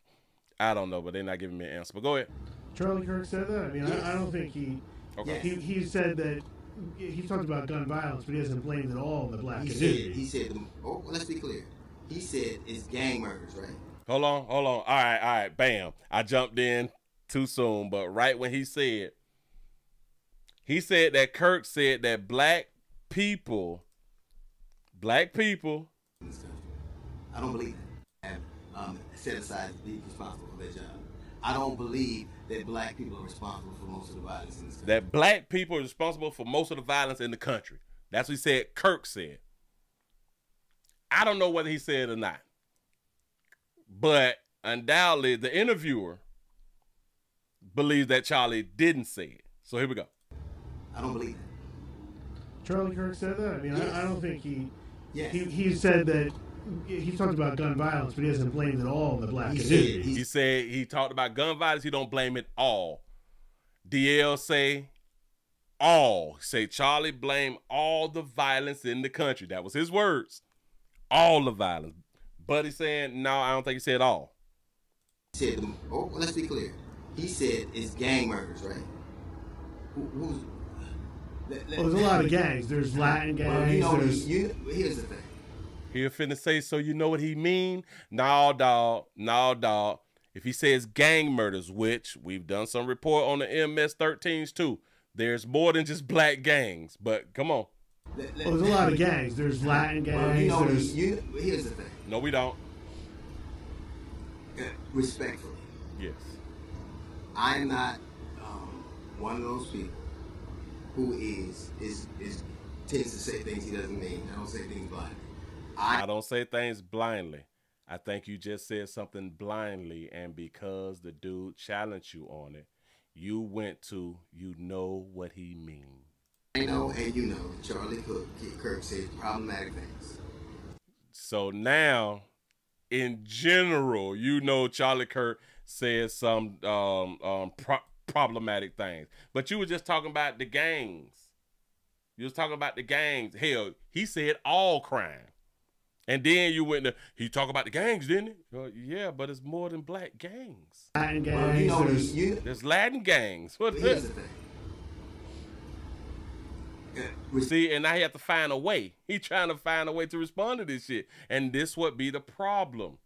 I don't know, but they're not giving me an answer. But go ahead. Charlie Kirk said that? I mean, I don't think he... Okay. He said that... He talked about gun violence, but he hasn't blamed it all on the black community. He said, let's be clear. He said it's gang murders, right? Hold on. All right. Bam. I jumped in too soon, but right when he said that Kirk said that black people. I don't believe that. Have set aside to be responsible for their job. I don't believe that black people are responsible for most of the violence in this country. That black people are responsible for most of the violence in the country. That's what he said. Kirk said. I don't know whether he said it or not. But undoubtedly, the interviewer believes that Charlie didn't say it. So here we go. I don't believe that. Charlie Kirk said that? I mean, I don't think he said that. He talked about gun violence, but he hasn't blamed it all on the black community. He said he talked about gun violence. He don't blame it all. DL say all. Say Charlie blamed all the violence in the country. That was his words. All the violence. Buddy saying, no, I don't think he said all. He said, let's be clear. He said it's gang murders, right? There's a lot of gangs. There's Latin gangs. Here's the thing. He finna say, so you know what he mean? No, dog. If he says gang murders, which we've done some report on the MS-13s too, there's more than just black gangs. But come on. There's a lot of gangs. There's Latin gangs. Here's the thing. No, we don't. Respectfully. Yes. I'm not one of those people who tends to say things he doesn't mean. I don't say things blindly. I don't say things blindly. I think you just said something blindly, and because the dude challenged you on it, you went to, you know what he means. I know, and you know, Charlie Kirk says problematic things. So now, in general, you know Charlie Kirk says some problematic things. But you were just talking about the gangs. You was talking about the gangs. Hell, he said all crime. And then you went to, he talked about the gangs, didn't he? Well, yeah, but it's more than black gangs. Latin gangs. Well, there's Latin gangs. What's here's this? the thing. See, and now he have to find a way. He trying to find a way to respond to this shit. And this would be the problem.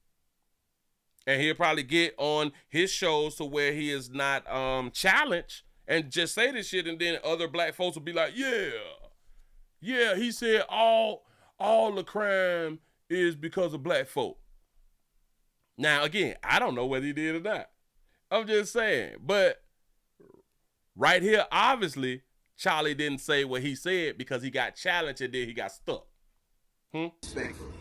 And he'll probably get on his shows to where he is not challenged and just say this shit, and then other black folks will be like, yeah, he said all the crime is because of black folk. Now, again, I don't know whether he did or not. I'm just saying. But right here, obviously, Charlie didn't say what he said because he got challenged and then he got stuck. Respectfully.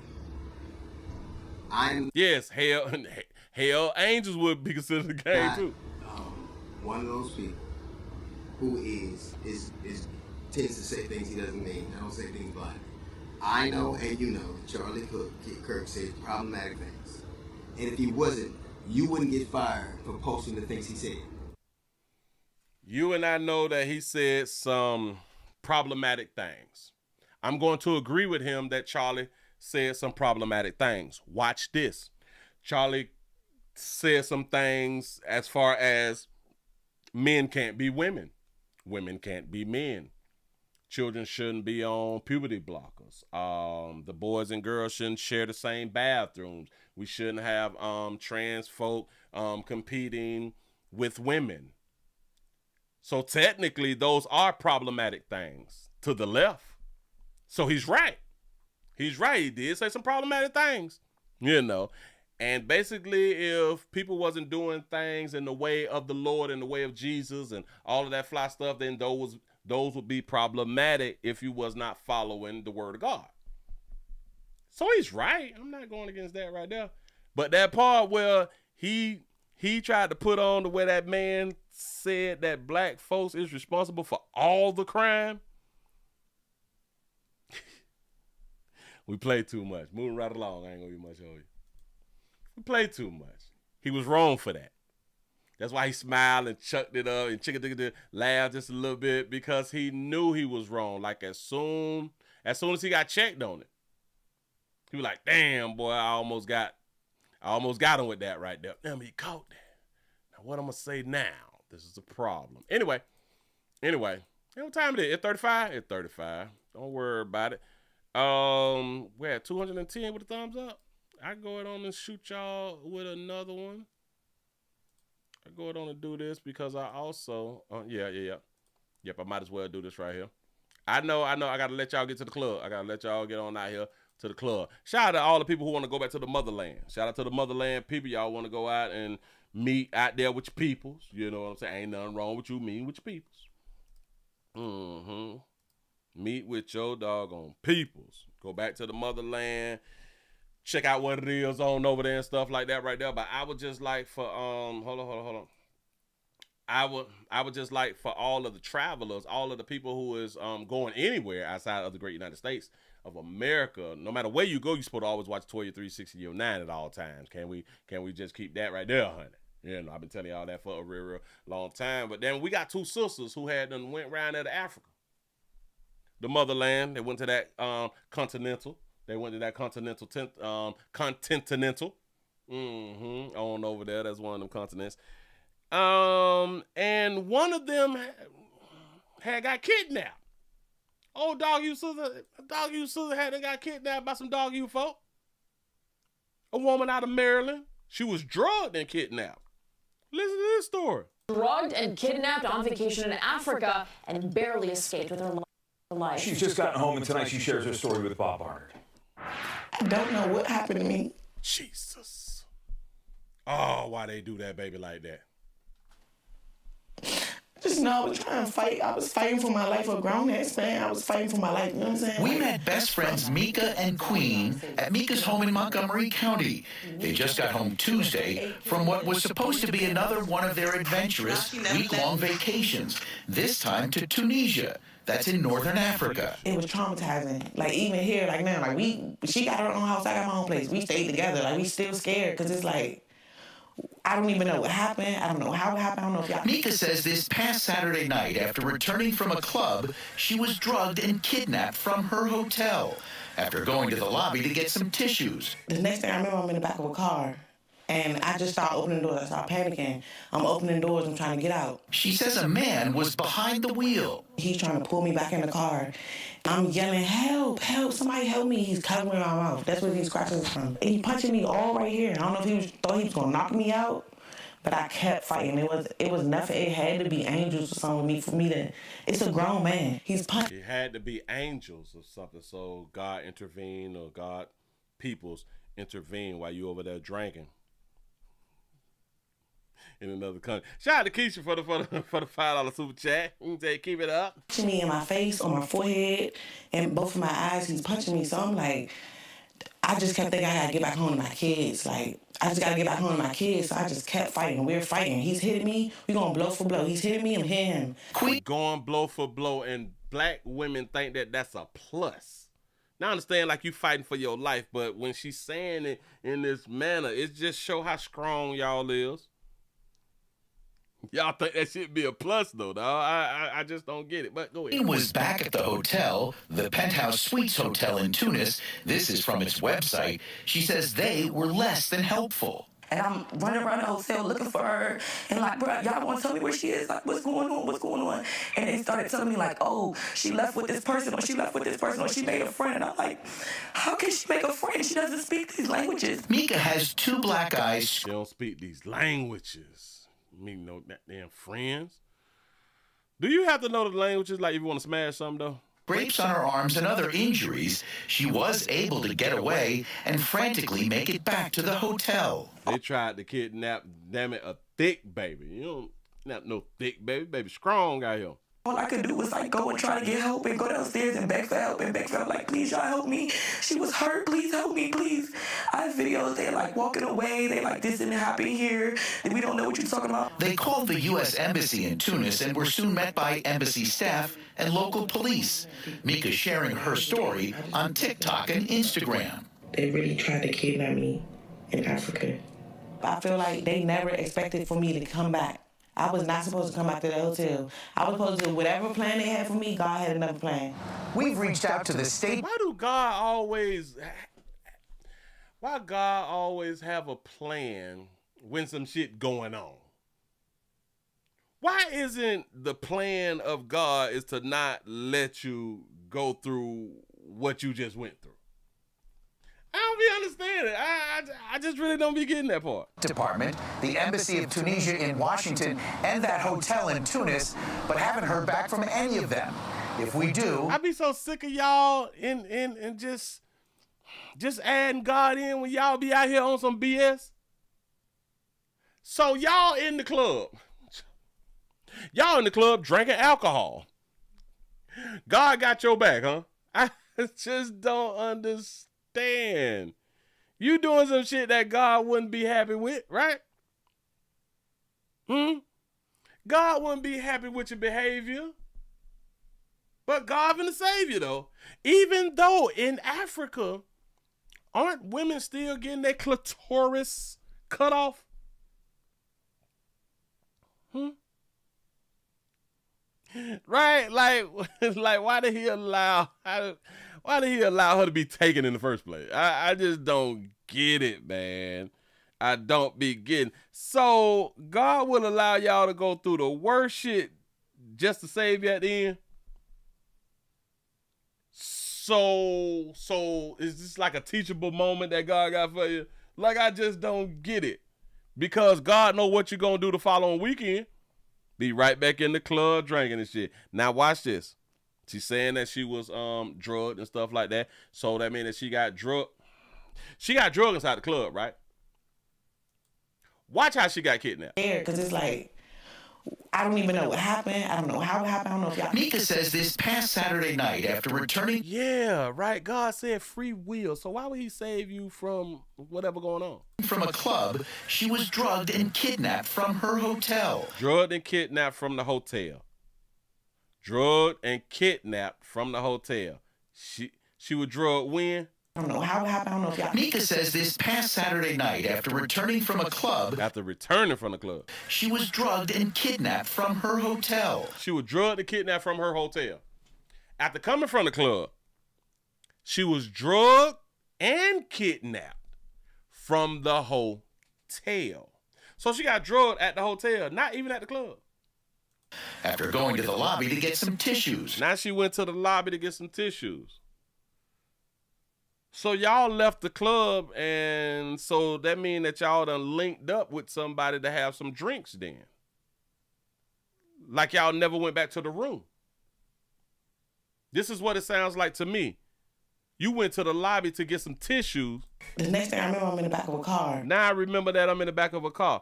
Yes, hell, angels would be considered a gang too. One of those people who tends to say things he doesn't mean. I don't say things blindly. I know, and you know, Charlie Kirk says problematic things. And if he wasn't, you wouldn't get fired for posting the things he said. You and I know that he said some problematic things. I'm going to agree with him that Charlie said some problematic things. Watch this. Charlie said some things as far as men can't be women. Women can't be men. Children shouldn't be on puberty blockers. The boys and girls shouldn't share the same bathrooms. We shouldn't have trans folk competing with women. So technically, those are problematic things to the left. So he's right. He's right. He did say some problematic things, you know. And basically, if people wasn't doing things in the way of the Lord, in the way of Jesus and all of that fly stuff, then those would be problematic if you was not following the word of God. So he's right. I'm not going against that right there. But that part where he tried to put on the way that man said that black folks is responsible for all the crime. We played too much. Moving right along. I ain't gonna be much on you. We played too much. He was wrong for that. That's why he smiled and chucked it up and laughed just a little bit, because he knew he was wrong. Like as soon as he got checked on it, he was like, "Damn, boy, I almost got him with that right there." Damn, he caught that. Now what I'm gonna say now? This is a problem. Anyway, what time it is? It's 35. It's 35. Don't worry about it. We're at 210 with a thumbs up. I go ahead on and shoot y'all with another one. I go ahead on and do this because I also, yep, I might as well do this right here. I know, I gotta let y'all get to the club. I gotta let y'all get on out here to the club. Shout out to all the people who want to go back to the motherland. Shout out to the motherland people. Y'all want to go out and meet out there with your peoples. You know what I'm saying? Ain't nothing wrong with you meeting with your peoples. Meet with your doggone peoples. Go back to the motherland. Check out what it is on over there and stuff like that right there. But I would just like for hold on. I would just like for all of the travelers, all of the people who is going anywhere outside of the great United States of America, no matter where you go, you're supposed to always watch 12, 360, 9 at all times. Can we just keep that right there, honey? You know, I've been telling y'all that for a real long time. But then we got two sisters who went around there to Africa. The motherland, they went to that continental. They went to that continental, on over there. That's one of them continents. And one of them had got kidnapped. Oh, dog you sister had got kidnapped by some dog you folk. A woman out of Maryland. She was drugged and kidnapped. Listen to this story. Drugged and kidnapped on vacation in Africa and barely escaped with her life. She's just gotten home, and tonight she shares her story with Bob Barnard. I don't know what happened to me. Jesus. Oh, why they do that baby like that? Just know I was trying to fight. I was fighting for my life. A grown-ass man. I was fighting for my life. You know what I'm saying? We met best friends Mika and Queen at Mika's home in Montgomery County. They just got home Tuesday from what was supposed to be another one of their adventurous week-long vacations, this time to Tunisia. That's in northern Africa. It was traumatizing. Like, even here, like now, like she got her own house, I got my own place. We stayed together. Like, we still scared because it's like, I don't even know what happened. I don't know how it happened. I don't know if y'all... Mika says this past Saturday night, after returning from a club, she was drugged and kidnapped from her hotel after going to the lobby to get some tissues. The next thing I remember, I'm in the back of a car. And I just started opening doors. I started panicking. I'm opening doors. I'm trying to get out. She says a man was behind the wheel. He's trying to pull me back in the car. I'm yelling, help, help, somebody help me. He's covering my mouth. That's where he's scratching from. And he punching me all right here. I don't know if he thought he was going to knock me out, but I kept fighting. It was nothing. It had to be angels or something for me to... It's a grown man. He's punching. It had to be angels or something, so God intervened, or God, peoples intervene while you over there drinking in another country. Shout out to Keisha for the $5 super chat. You can say keep it up. Punching me in my face, on my forehead, and both of my eyes. He's punching me. So I'm like, I just kept thinking I gotta get back home to my kids. Like, I just gotta get back home to my kids. So I just kept fighting. We're fighting. He's hitting me. We going blow for blow. He's hitting me. I'm hitting him. Going blow for blow, and black women think that that's a plus. Now I understand, like, you fighting for your life, but when she's saying it in this manner, it just show how strong y'all is. Y'all think that should be a plus, though, dog. I just don't get it, but go ahead. He was back at the hotel, the Penthouse Suites Hotel in Tunis. This is from its website. She says they were less than helpful. And I'm running around the hotel looking for her. And like, bro, y'all want to tell me where she is? Like, what's going on? What's going on? And they started telling me like, oh, she left with this person, or she left with this person, or she made a friend. And I'm like, how can she make a friend? She doesn't speak these languages. Mika has 2 black eyes. She don't speak these languages. Me no damn friends. Do you have to know the languages, like if you want to smash something, though? Scrapes on her arms and other injuries, she was able to get away and frantically make it back to the hotel. They tried to kidnap, damn it, a thick baby. You don't not no thick baby. Baby strong out here. All I could do was like go and try to get help and go downstairs and beg for help and beg for help. Like, please, y'all help me. She was hurt. Please help me, please. I have videos. They're like walking away. They like, this didn't happen here. And we don't know what you're talking about. They called the U.S. Embassy in Tunis and were soon met by embassy staff and local police. Mika sharing her story on TikTok and Instagram. They really tried to kidnap me in Africa. I feel like they never expected for me to come back. I was not supposed to come back to the hotel. I was supposed to do whatever plan they had for me. God had another plan. We've reached out to the state. Why God always have a plan when some shit going on? Why isn't the plan of God is to not let you go through what you just went through? I don't be understanding. I just really don't be getting that part. Department, the Embassy of Tunisia in Washington, and that hotel in Tunis, but haven't heard back from any of them. If we do... I be so sick of y'all and just adding God in when y'all be out here on some BS. So y'all in the club. Y'all in the club drinking alcohol. God got your back, huh? I just don't understand. You doing some shit that God wouldn't be happy with, right? God wouldn't be happy with your behavior. But God finna save you, though. Even though in Africa, aren't women still getting their clitoris cut off? Right? Like why did he allow her to be taken in the first place? I just don't get it, man. I don't be getting. So God will allow y'all to go through the worst shit just to save you at the end. So is this like a teachable moment that God got for you? Like, I just don't get it. Because God know what you're gonna do the following weekend. Be right back in the club drinking and shit. Now watch this. She's saying that she was drugged and stuff like that. So that means that she got drugged. She got drugged inside the club, right? Watch how she got kidnapped. Because it's like, I don't even know what happened. I don't know how it happened. I don't know if y'all... Mika says this past Saturday night after returning... Yeah, right. God said free will. So why would he save you from whatever going on? From a club, she was drugged and kidnapped from her hotel. Drugged and kidnapped from the hotel. Drugged and kidnapped from the hotel. She was drugged when? I don't know how it happened. I don't know if y'all... Mika says this past Saturday night after returning from a club... After returning from the club. She was drugged and kidnapped from her hotel. She was drugged and kidnapped from her hotel. After coming from the club, she was drugged and kidnapped from the hotel. So she got drugged at the hotel, not even at the club. After going to the lobby to get some tissues. Now she went to the lobby to get some tissues. So y'all left the club, and so that mean that y'all done linked up with somebody to have some drinks then. Like y'all never went back to the room. This is what it sounds like to me. You went to the lobby to get some tissues. The next thing I remember, I'm in the back of a car. Now I remember that I'm in the back of a car.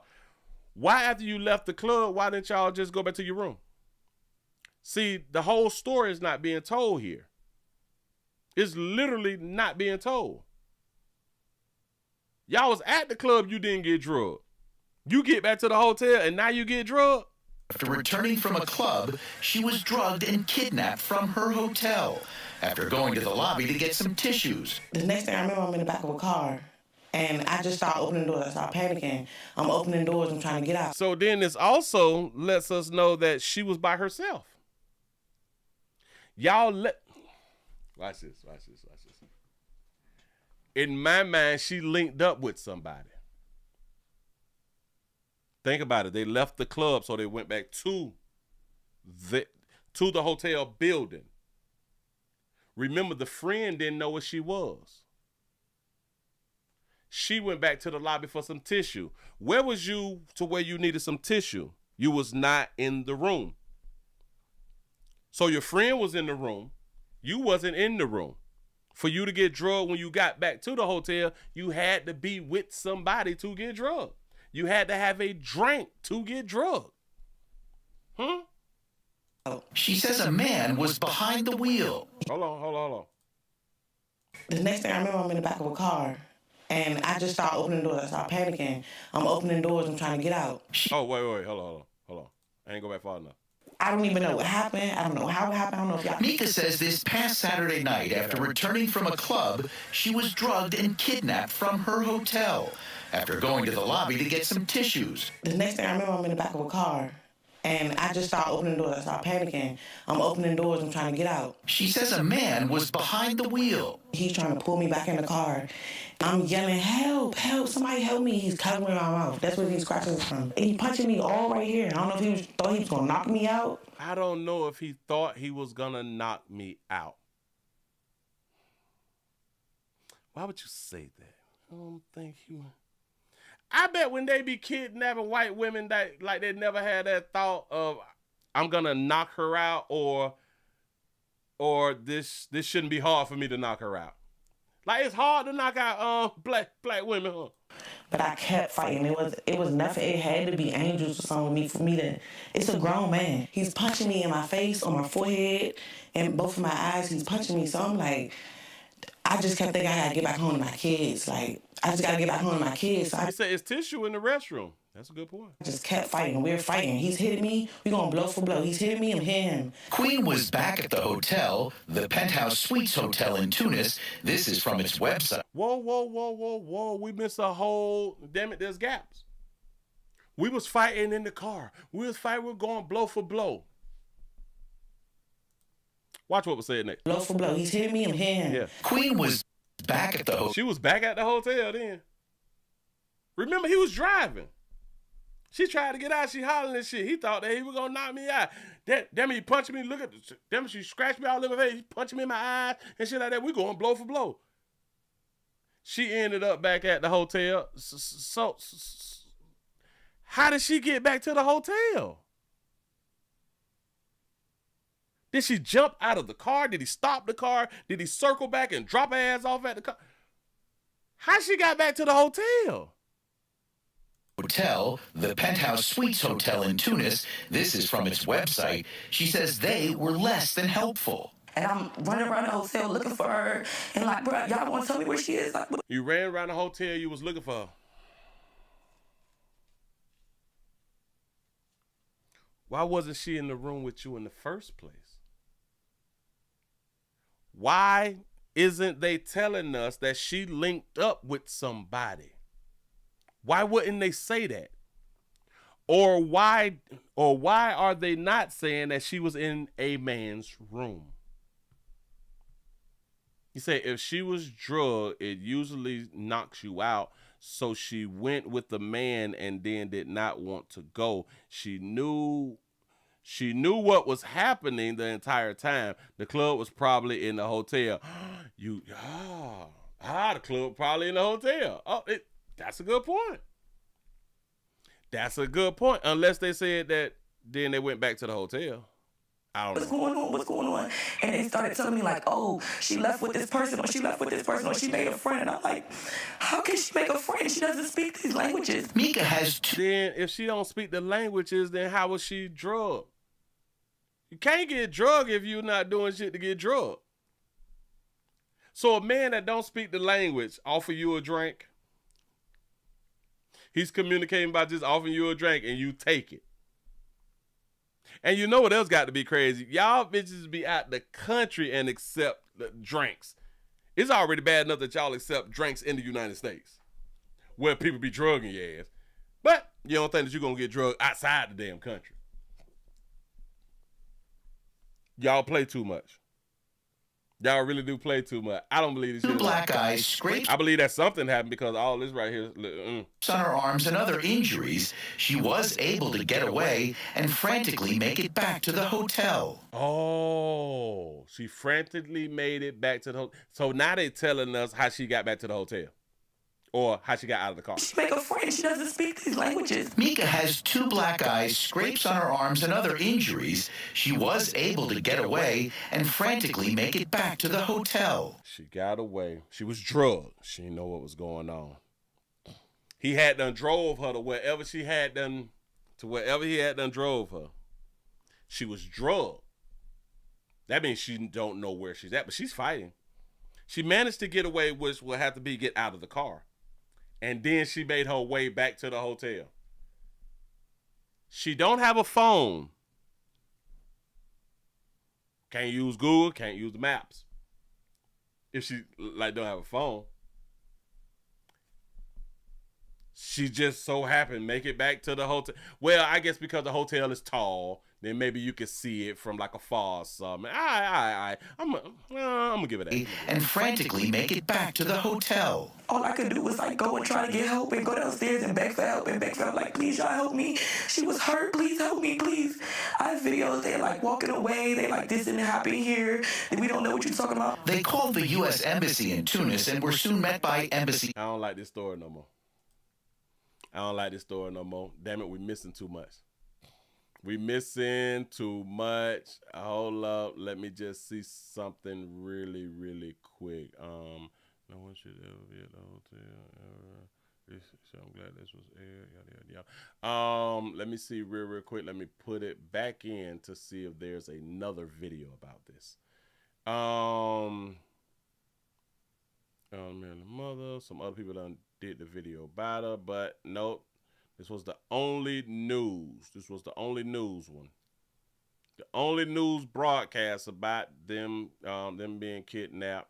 Why, after you left the club, why didn't y'all just go back to your room? See, the whole story is not being told here. It's literally not being told. Y'all was at the club, you didn't get drugged. You get back to the hotel and now you get drugged? After returning from a club, she was drugged and kidnapped from her hotel. After going to the lobby to get some tissues. The next thing I remember, I'm in the back of a car. And I just started opening doors. I started panicking. I'm opening doors. I'm trying to get out. So then this also lets us know that she was by herself. Y'all watch this. In my mind, she linked up with somebody. Think about it. They left the club, so they went back to the hotel building. Remember, the friend didn't know what she was. She went back to the lobby for some tissue. Where was you to where you needed some tissue? You was not in the room. So your friend was in the room. You wasn't in the room. For you to get drugged when you got back to the hotel, you had to be with somebody to get drugged. You had to have a drink to get drugged. She says a man was behind the wheel. Hold on. The next thing I remember, I'm in the back of a car. And I just started opening doors. I started panicking. I'm opening doors. I'm trying to get out. Oh, wait. Hold on. I ain't go back far enough. I don't even know what happened. I don't know how it happened. I don't know if y'all... Mika says this past Saturday night, after returning from a club, she was drugged and kidnapped from her hotel. After going to the lobby to get some tissues. The next thing I remember, I'm in the back of a car. And I just started opening doors. I started panicking. I'm opening doors. I'm trying to get out. She says a man was behind the wheel. He's trying to pull me back in the car. I'm yelling, help, somebody help me. He's covering my mouth. That's where he's scratching from. And he's punching me all right here. I don't know if he thought he was going to knock me out. I don't know if he thought he was going to knock me out. Why would you say that? I don't think he... I bet when they be kidnapping white women, that like they never had that thought of, I'm going to knock her out, or this shouldn't be hard for me to knock her out. Like, it's hard to knock out black women, huh? But I kept fighting. It was nothing. It had to be angels or something with me for me to... It's a grown man. He's punching me in my face, on my forehead, and both of my eyes. He's punching me. So I'm like, I just kept thinking I got to get back home to my kids. Like, I just got to get back home to my kids. So He said it's tissue in the restroom. That's a good point. I just kept fighting. We were fighting. He's hitting me. We're going blow for blow. He's hitting me. I'm hitting him. Queen was back at the hotel, the Penthouse Suites Hotel in Tunis. This is from its website. Whoa. We missed a whole... Damn it, there's gaps. We was fighting in the car. We were going blow for blow. Watch what was said next. Blow for blow. He's hitting me. I'm hitting him. Yeah. Queen was back at the hotel. She was back at the hotel then. Remember, he was driving. She tried to get out. She hollering and shit. He thought that he was going to knock me out. Damn it, he punched me. Look at this. Damn it, she scratched me all in my face. He punched me in my eyes and shit like that. We going blow for blow. She ended up back at the hotel. So how did she get back to the hotel? Did she jump out of the car? Did he stop the car? Did he circle back and drop her ass off at the car? How she got back to the hotel? hotel, the Penthouse Suites Hotel in Tunis. This is from its website. She says they were less than helpful. And I'm running around the hotel looking for her. And like, bro, y'all want to tell me where she is? Like, you ran around the hotel, you was looking for her. Why wasn't she in the room with you in the first place? Why isn't they telling us that she linked up with somebody? Why wouldn't they say that? Or why are they not saying that she was in a man's room? You say if she was drugged, it usually knocks you out. So she went with the man and then did not want to go. She knew what was happening the entire time. The club was probably in the hotel. The club probably in the hotel. That's a good point. That's a good point. Unless they said that then they went back to the hotel. I don't know. What's going on? And they started telling me like, oh, she left with this person, or she left with this person, or she made a friend. And I'm like, how can she make a friend? She doesn't speak these languages. Mika has Then if she don't speak the languages, then how was she drugged? You can't get drugged if you're not doing shit to get drugged. So a man that don't speak the language offer you a drink. He's communicating by just offering you a drink and you take it. And you know what else got to be crazy? Y'all bitches be out the country and accept the drinks. It's already bad enough that y'all accept drinks in the United States where people be drugging your ass. But you don't think that you're going to get drugged outside the damn country. Y'all play too much. Y'all really do play too much. I don't believe this shit. Black eyes scrapes. I believe that something happened because all this right here. On her arms and other injuries, she was able to get away and frantically make it back to the hotel. Oh, she frantically made it back to the hotel. So now they telling us how she got back to the hotel. Or how she got out of the car. She make a friend. She doesn't speak these languages. Mika has 2 black eyes, scrapes on her arms, and other injuries. She was able to get away and frantically make it back to the hotel. She got away. She was drugged. She didn't know what was going on. He had done drove her to wherever he had done drove her. She was drugged. That means she don't know where she's at, but she's fighting. She managed to get away, which will have to be get out of the car. And then she made her way back to the hotel. She don't have a phone. Can't use Google, can't use the maps. If she don't have a phone. She just so happened make it back to the hotel. Well, I guess because the hotel is tall, then maybe you can see it from like afar or something. I'm gonna give it that. And frantically make it back to the hotel. All I could do was like go and try to get help and go downstairs and beg for help and beg for help. Like, please, y'all help me. She was hurt. Please help me, please. I have videos. They're like walking away. They like, this didn't happen here. And we don't know what you're talking about. They called the U.S. Embassy in Tunis and were soon met by embassy. I don't like this story no more. Damn it, we missing too much. We missing too much. Hold up. Let me just see something really, really quick. No one should ever be at the hotel ever. So I'm glad this was aired. Yada, yada, yada. Let me see real quick. Let me put it back in to see if there's another video about this. Man, the mother. Some other people done did the video about her, but nope. This was the only news. This was the only news one. The only news broadcast about them being kidnapped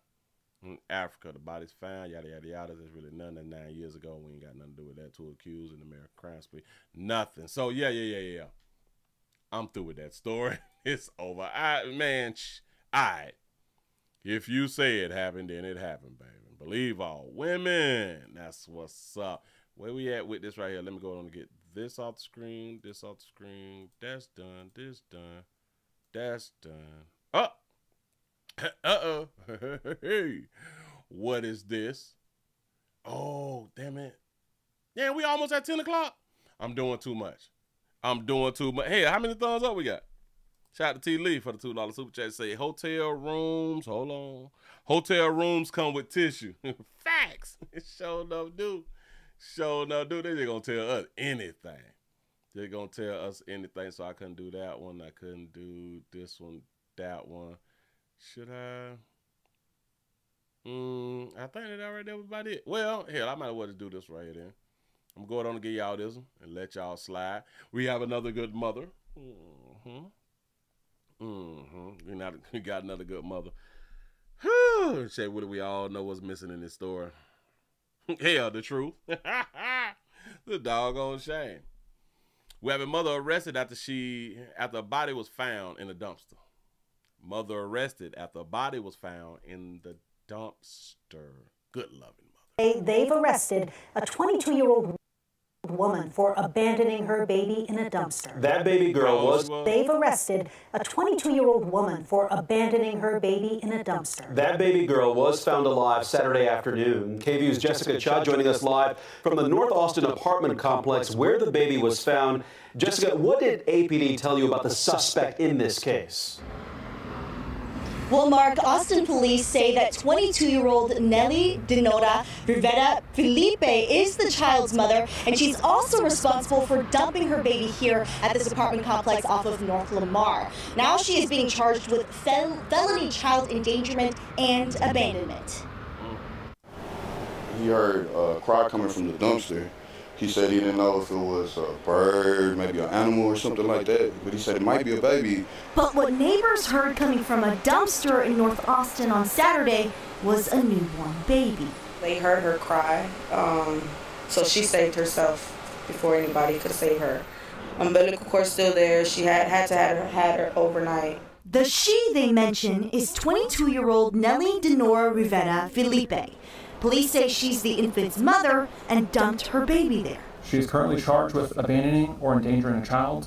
in Africa. The body's found, yada, yada, yada. There's really none. That 9 years ago. We ain't got nothing to do with that. 2 accused in American crime spree. Nothing. So, yeah. I'm through with that story. It's over. All right. If you say it happened, then it happened, baby. Believe all women. That's what's up. Where we at with this right here? Let me go on and get this off the screen. This off the screen. That's done. This done. That's done. Oh. Uh-oh. Hey. What is this? Oh, damn it. Yeah, we almost at 10 o'clock. I'm doing too much. Hey, how many thumbs up we got? Shout out to T. Lee for the $2 super chat. Say hotel rooms. Hold on. Hotel rooms come with tissue. Facts. It sure enough do. So no, dude, they just gonna tell us anything. They're gonna tell us anything. So I couldn't do that one. I couldn't do this one, that one. Should I? I think that right there was about it. Well, hell, I might as well just do this right here then. I'm going on to give y'all this one and let y'all slide. We have another good mother. We got another good mother. Say, what do we all know what's missing in this story? Hell, the truth. The doggone shame. We have a mother arrested after a body was found in a dumpster. Mother arrested after a body was found in the dumpster. Good loving mother. They've arrested a 22-year-old woman for abandoning her baby in a dumpster. That baby girl was... They've arrested a 22-year-old woman for abandoning her baby in a dumpster. That baby girl was found alive Saturday afternoon. KVU's Jessica Cha joining us live from the North Austin apartment complex where the baby was found. Jessica, what did APD tell you about the suspect in this case? Well, Mark, Austin police say that 22-year-old Nelly Dinora Rivera Felipe is the child's mother, and she's also responsible for dumping her baby here at this apartment complex off of North Lamar. Now she is being charged with felony child endangerment and abandonment. He heard a cry coming from the dumpster. He said he didn't know if it was a bird, maybe an animal or something like that, but he said it might be a baby. But what neighbors heard coming from a dumpster in North Austin on Saturday was a newborn baby. They heard her cry, so she saved herself before anybody could save her. Umbilical cord still there. She had to have her overnight. The she they mention is 22-year-old Nelly Dinora Rivera Felipe. Police say she's the infant's mother and dumped her baby there. She is currently charged with abandoning or endangering a child,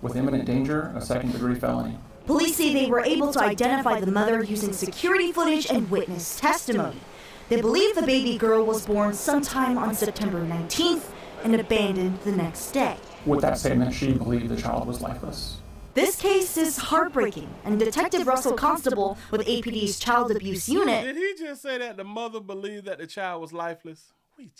with imminent danger, a second-degree felony. Police say they were able to identify the mother using security footage and witness testimony. They believe the baby girl was born sometime on September 19th and abandoned the next day. With that statement, she believed the child was lifeless. This case is heartbreaking, and Detective Russell Constable with APD's Child Abuse Unit... Did he just say that the mother believed that the child was lifeless? We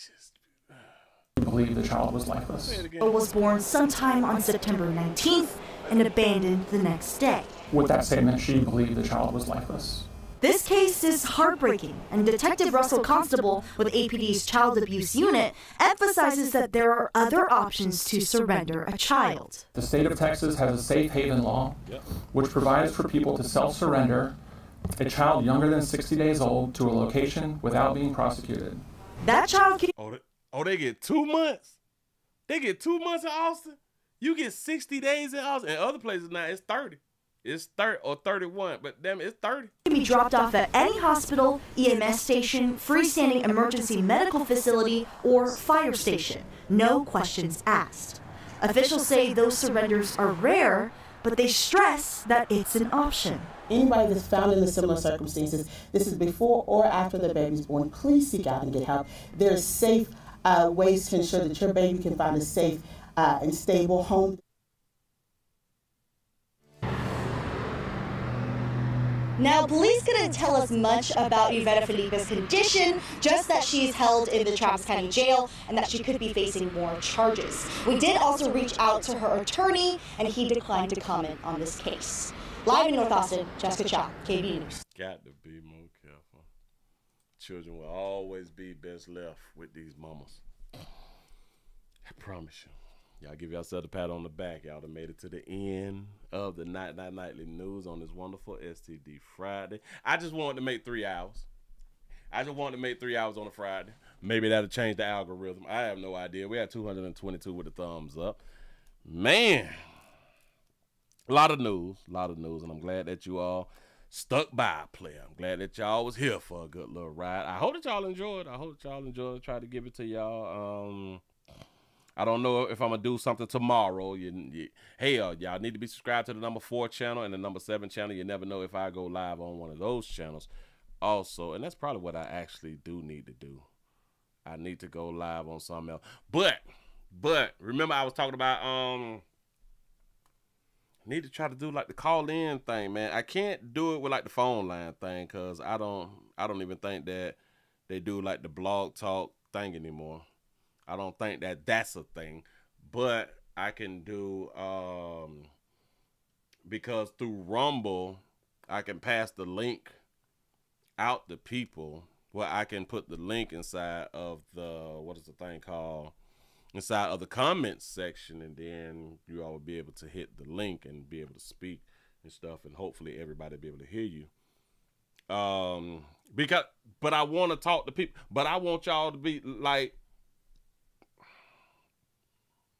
believed the child was lifeless. ...was born sometime on September 19th and abandoned the next day. With that statement, she believed the child was lifeless. This case is heartbreaking, and Detective Russell Constable with APD's Child Abuse Unit emphasizes that there are other options to surrender a child. The state of Texas has a safe haven law, which provides for people to self-surrender a child younger than 60 days old to a location without being prosecuted. That child can... Oh, they get 2 months? They get 2 months in Austin? You get 60 days in Austin. In other places now, it's 30. It's 30 or 31, but damn, it's 30. Can be dropped off at any hospital, EMS station, freestanding emergency medical facility, or fire station. No questions asked. Officials say those surrenders are rare, but they stress that it's an option. Anybody that's found in the similar circumstances, this is before or after the baby's born, please seek out and get help. There are safe ways to ensure that your baby can find a safe and stable home. Now, police couldn't tell us much about Rivera Felipe's condition, just that she is held in the Travis County Jail and that she could be facing more charges. We did also reach out to her attorney, and he declined to comment on this case. Live in North Austin, Jessica Cha, KVU News. Got to be more careful. Children will always be best left with these mamas. I promise you. Y'all give yourself a pat on the back. Y'all done made it to the end of the Nightly News on this wonderful STD Friday. I just wanted to make 3 hours. I just wanted to make 3 hours on a Friday. Maybe that'll change the algorithm. I have no idea. We had 222 with the thumbs up. Man, a lot of news, and I'm glad that you all stuck by, player. I'm glad that y'all was here for a good little ride. I hope that y'all enjoyed. Try to give it to y'all. I don't know if I'm going to do something tomorrow. Hell, y'all need to be subscribed to the number 4 channel and the number 7 channel. You never know if I go live on one of those channels also. And that's probably what I actually do need to do. I need to go live on something else. But remember I was talking about I need to try to do like the call-in thing, man. I can't do it with like the phone line thing because I don't even think that they do like the blog talk thing anymore. I don't think that that's a thing, but I can do, because through Rumble, I can pass the link out to people. Well, I can put the link inside of the, what is the thing called? Inside of the comments section, and then you all will be able to hit the link and be able to speak and stuff, and hopefully everybody will be able to hear you. But I want to talk to people, but I want y'all to be like,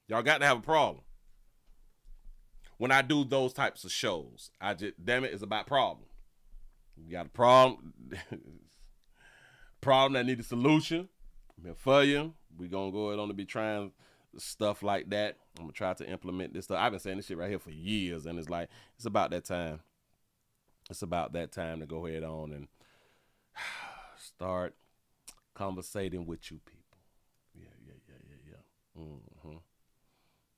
y'all got to have a problem. When I do those types of shows, damn it, it's about problem. You got a problem, problem that need a solution. I'm here for you. We gonna go ahead on to be trying stuff like that. I'm gonna try to implement this stuff. I've been saying this shit right here for years, and it's like, it's about that time. It's about that time to go ahead on and start conversating with you people. Yeah.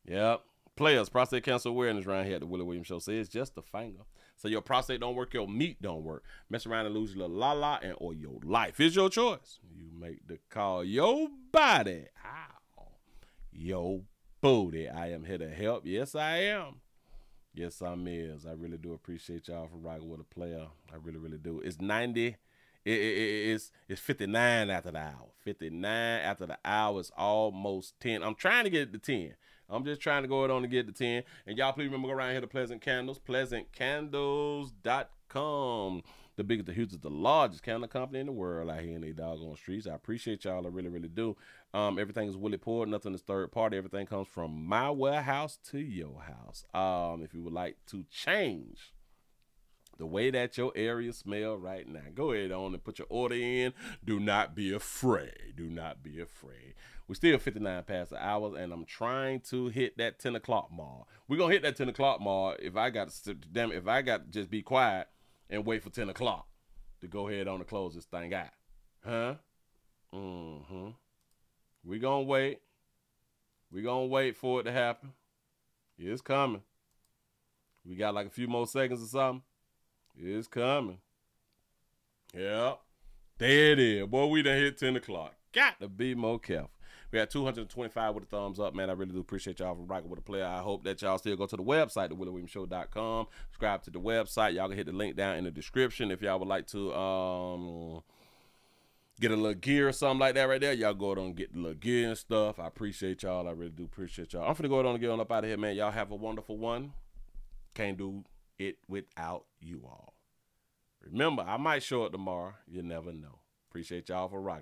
Yep. Players, prostate cancer awareness around here at the Willie Williams Show says just a finger. So your prostate don't work, your meat don't work. Mess around and lose your la-la and or your life. It's your choice. You make the call. Your body. Ow. Your booty. I am here to help. Yes, I am. Yes, I'm is. I really do appreciate y'all for rocking with a player. I really, really do. It's 90. It's 59 after the hour. 59 after the hour is almost 10. I'm trying to get it to 10. I'm just trying to go on and get to 10. And y'all please remember, go around here to Pleasant Candles, pleasantcandles.com. The biggest, the hugest, the largest candle company in the world out here in these doggone streets. I appreciate y'all. I really, really do. Everything is Willie poured. Nothing is third party. Everything comes from my warehouse to your house. If you would like to change the way that your area smell right now, go ahead on and put your order in. Do not be afraid. Do not be afraid. We're still 59 past the hours, and I'm trying to hit that 10 o'clock mark. We're going to hit that 10 o'clock mark if I got to just be quiet and wait for 10 o'clock to go ahead on and close this thing out. Huh? Mm-hmm. We're going to wait. We're going to wait for it to happen. It's coming. We got like a few more seconds or something. It's coming. Yep. There it is. Boy, we done hit 10 o'clock. Got to be more careful. We had 225 with a thumbs up, man. I really do appreciate y'all for rocking with a player. I hope that y'all still go to the website, thewilliewilliamsshow.com. Subscribe to the website. Y'all can hit the link down in the description. If y'all would like to get a little gear or something like that right there, y'all go on and get the little gear and stuff. I appreciate y'all. I really do appreciate y'all. I'm finna go on and get on up out of here, man. Y'all have a wonderful one. Can't do it without you all. Remember, I might show up tomorrow. You never know. Appreciate y'all for rocking.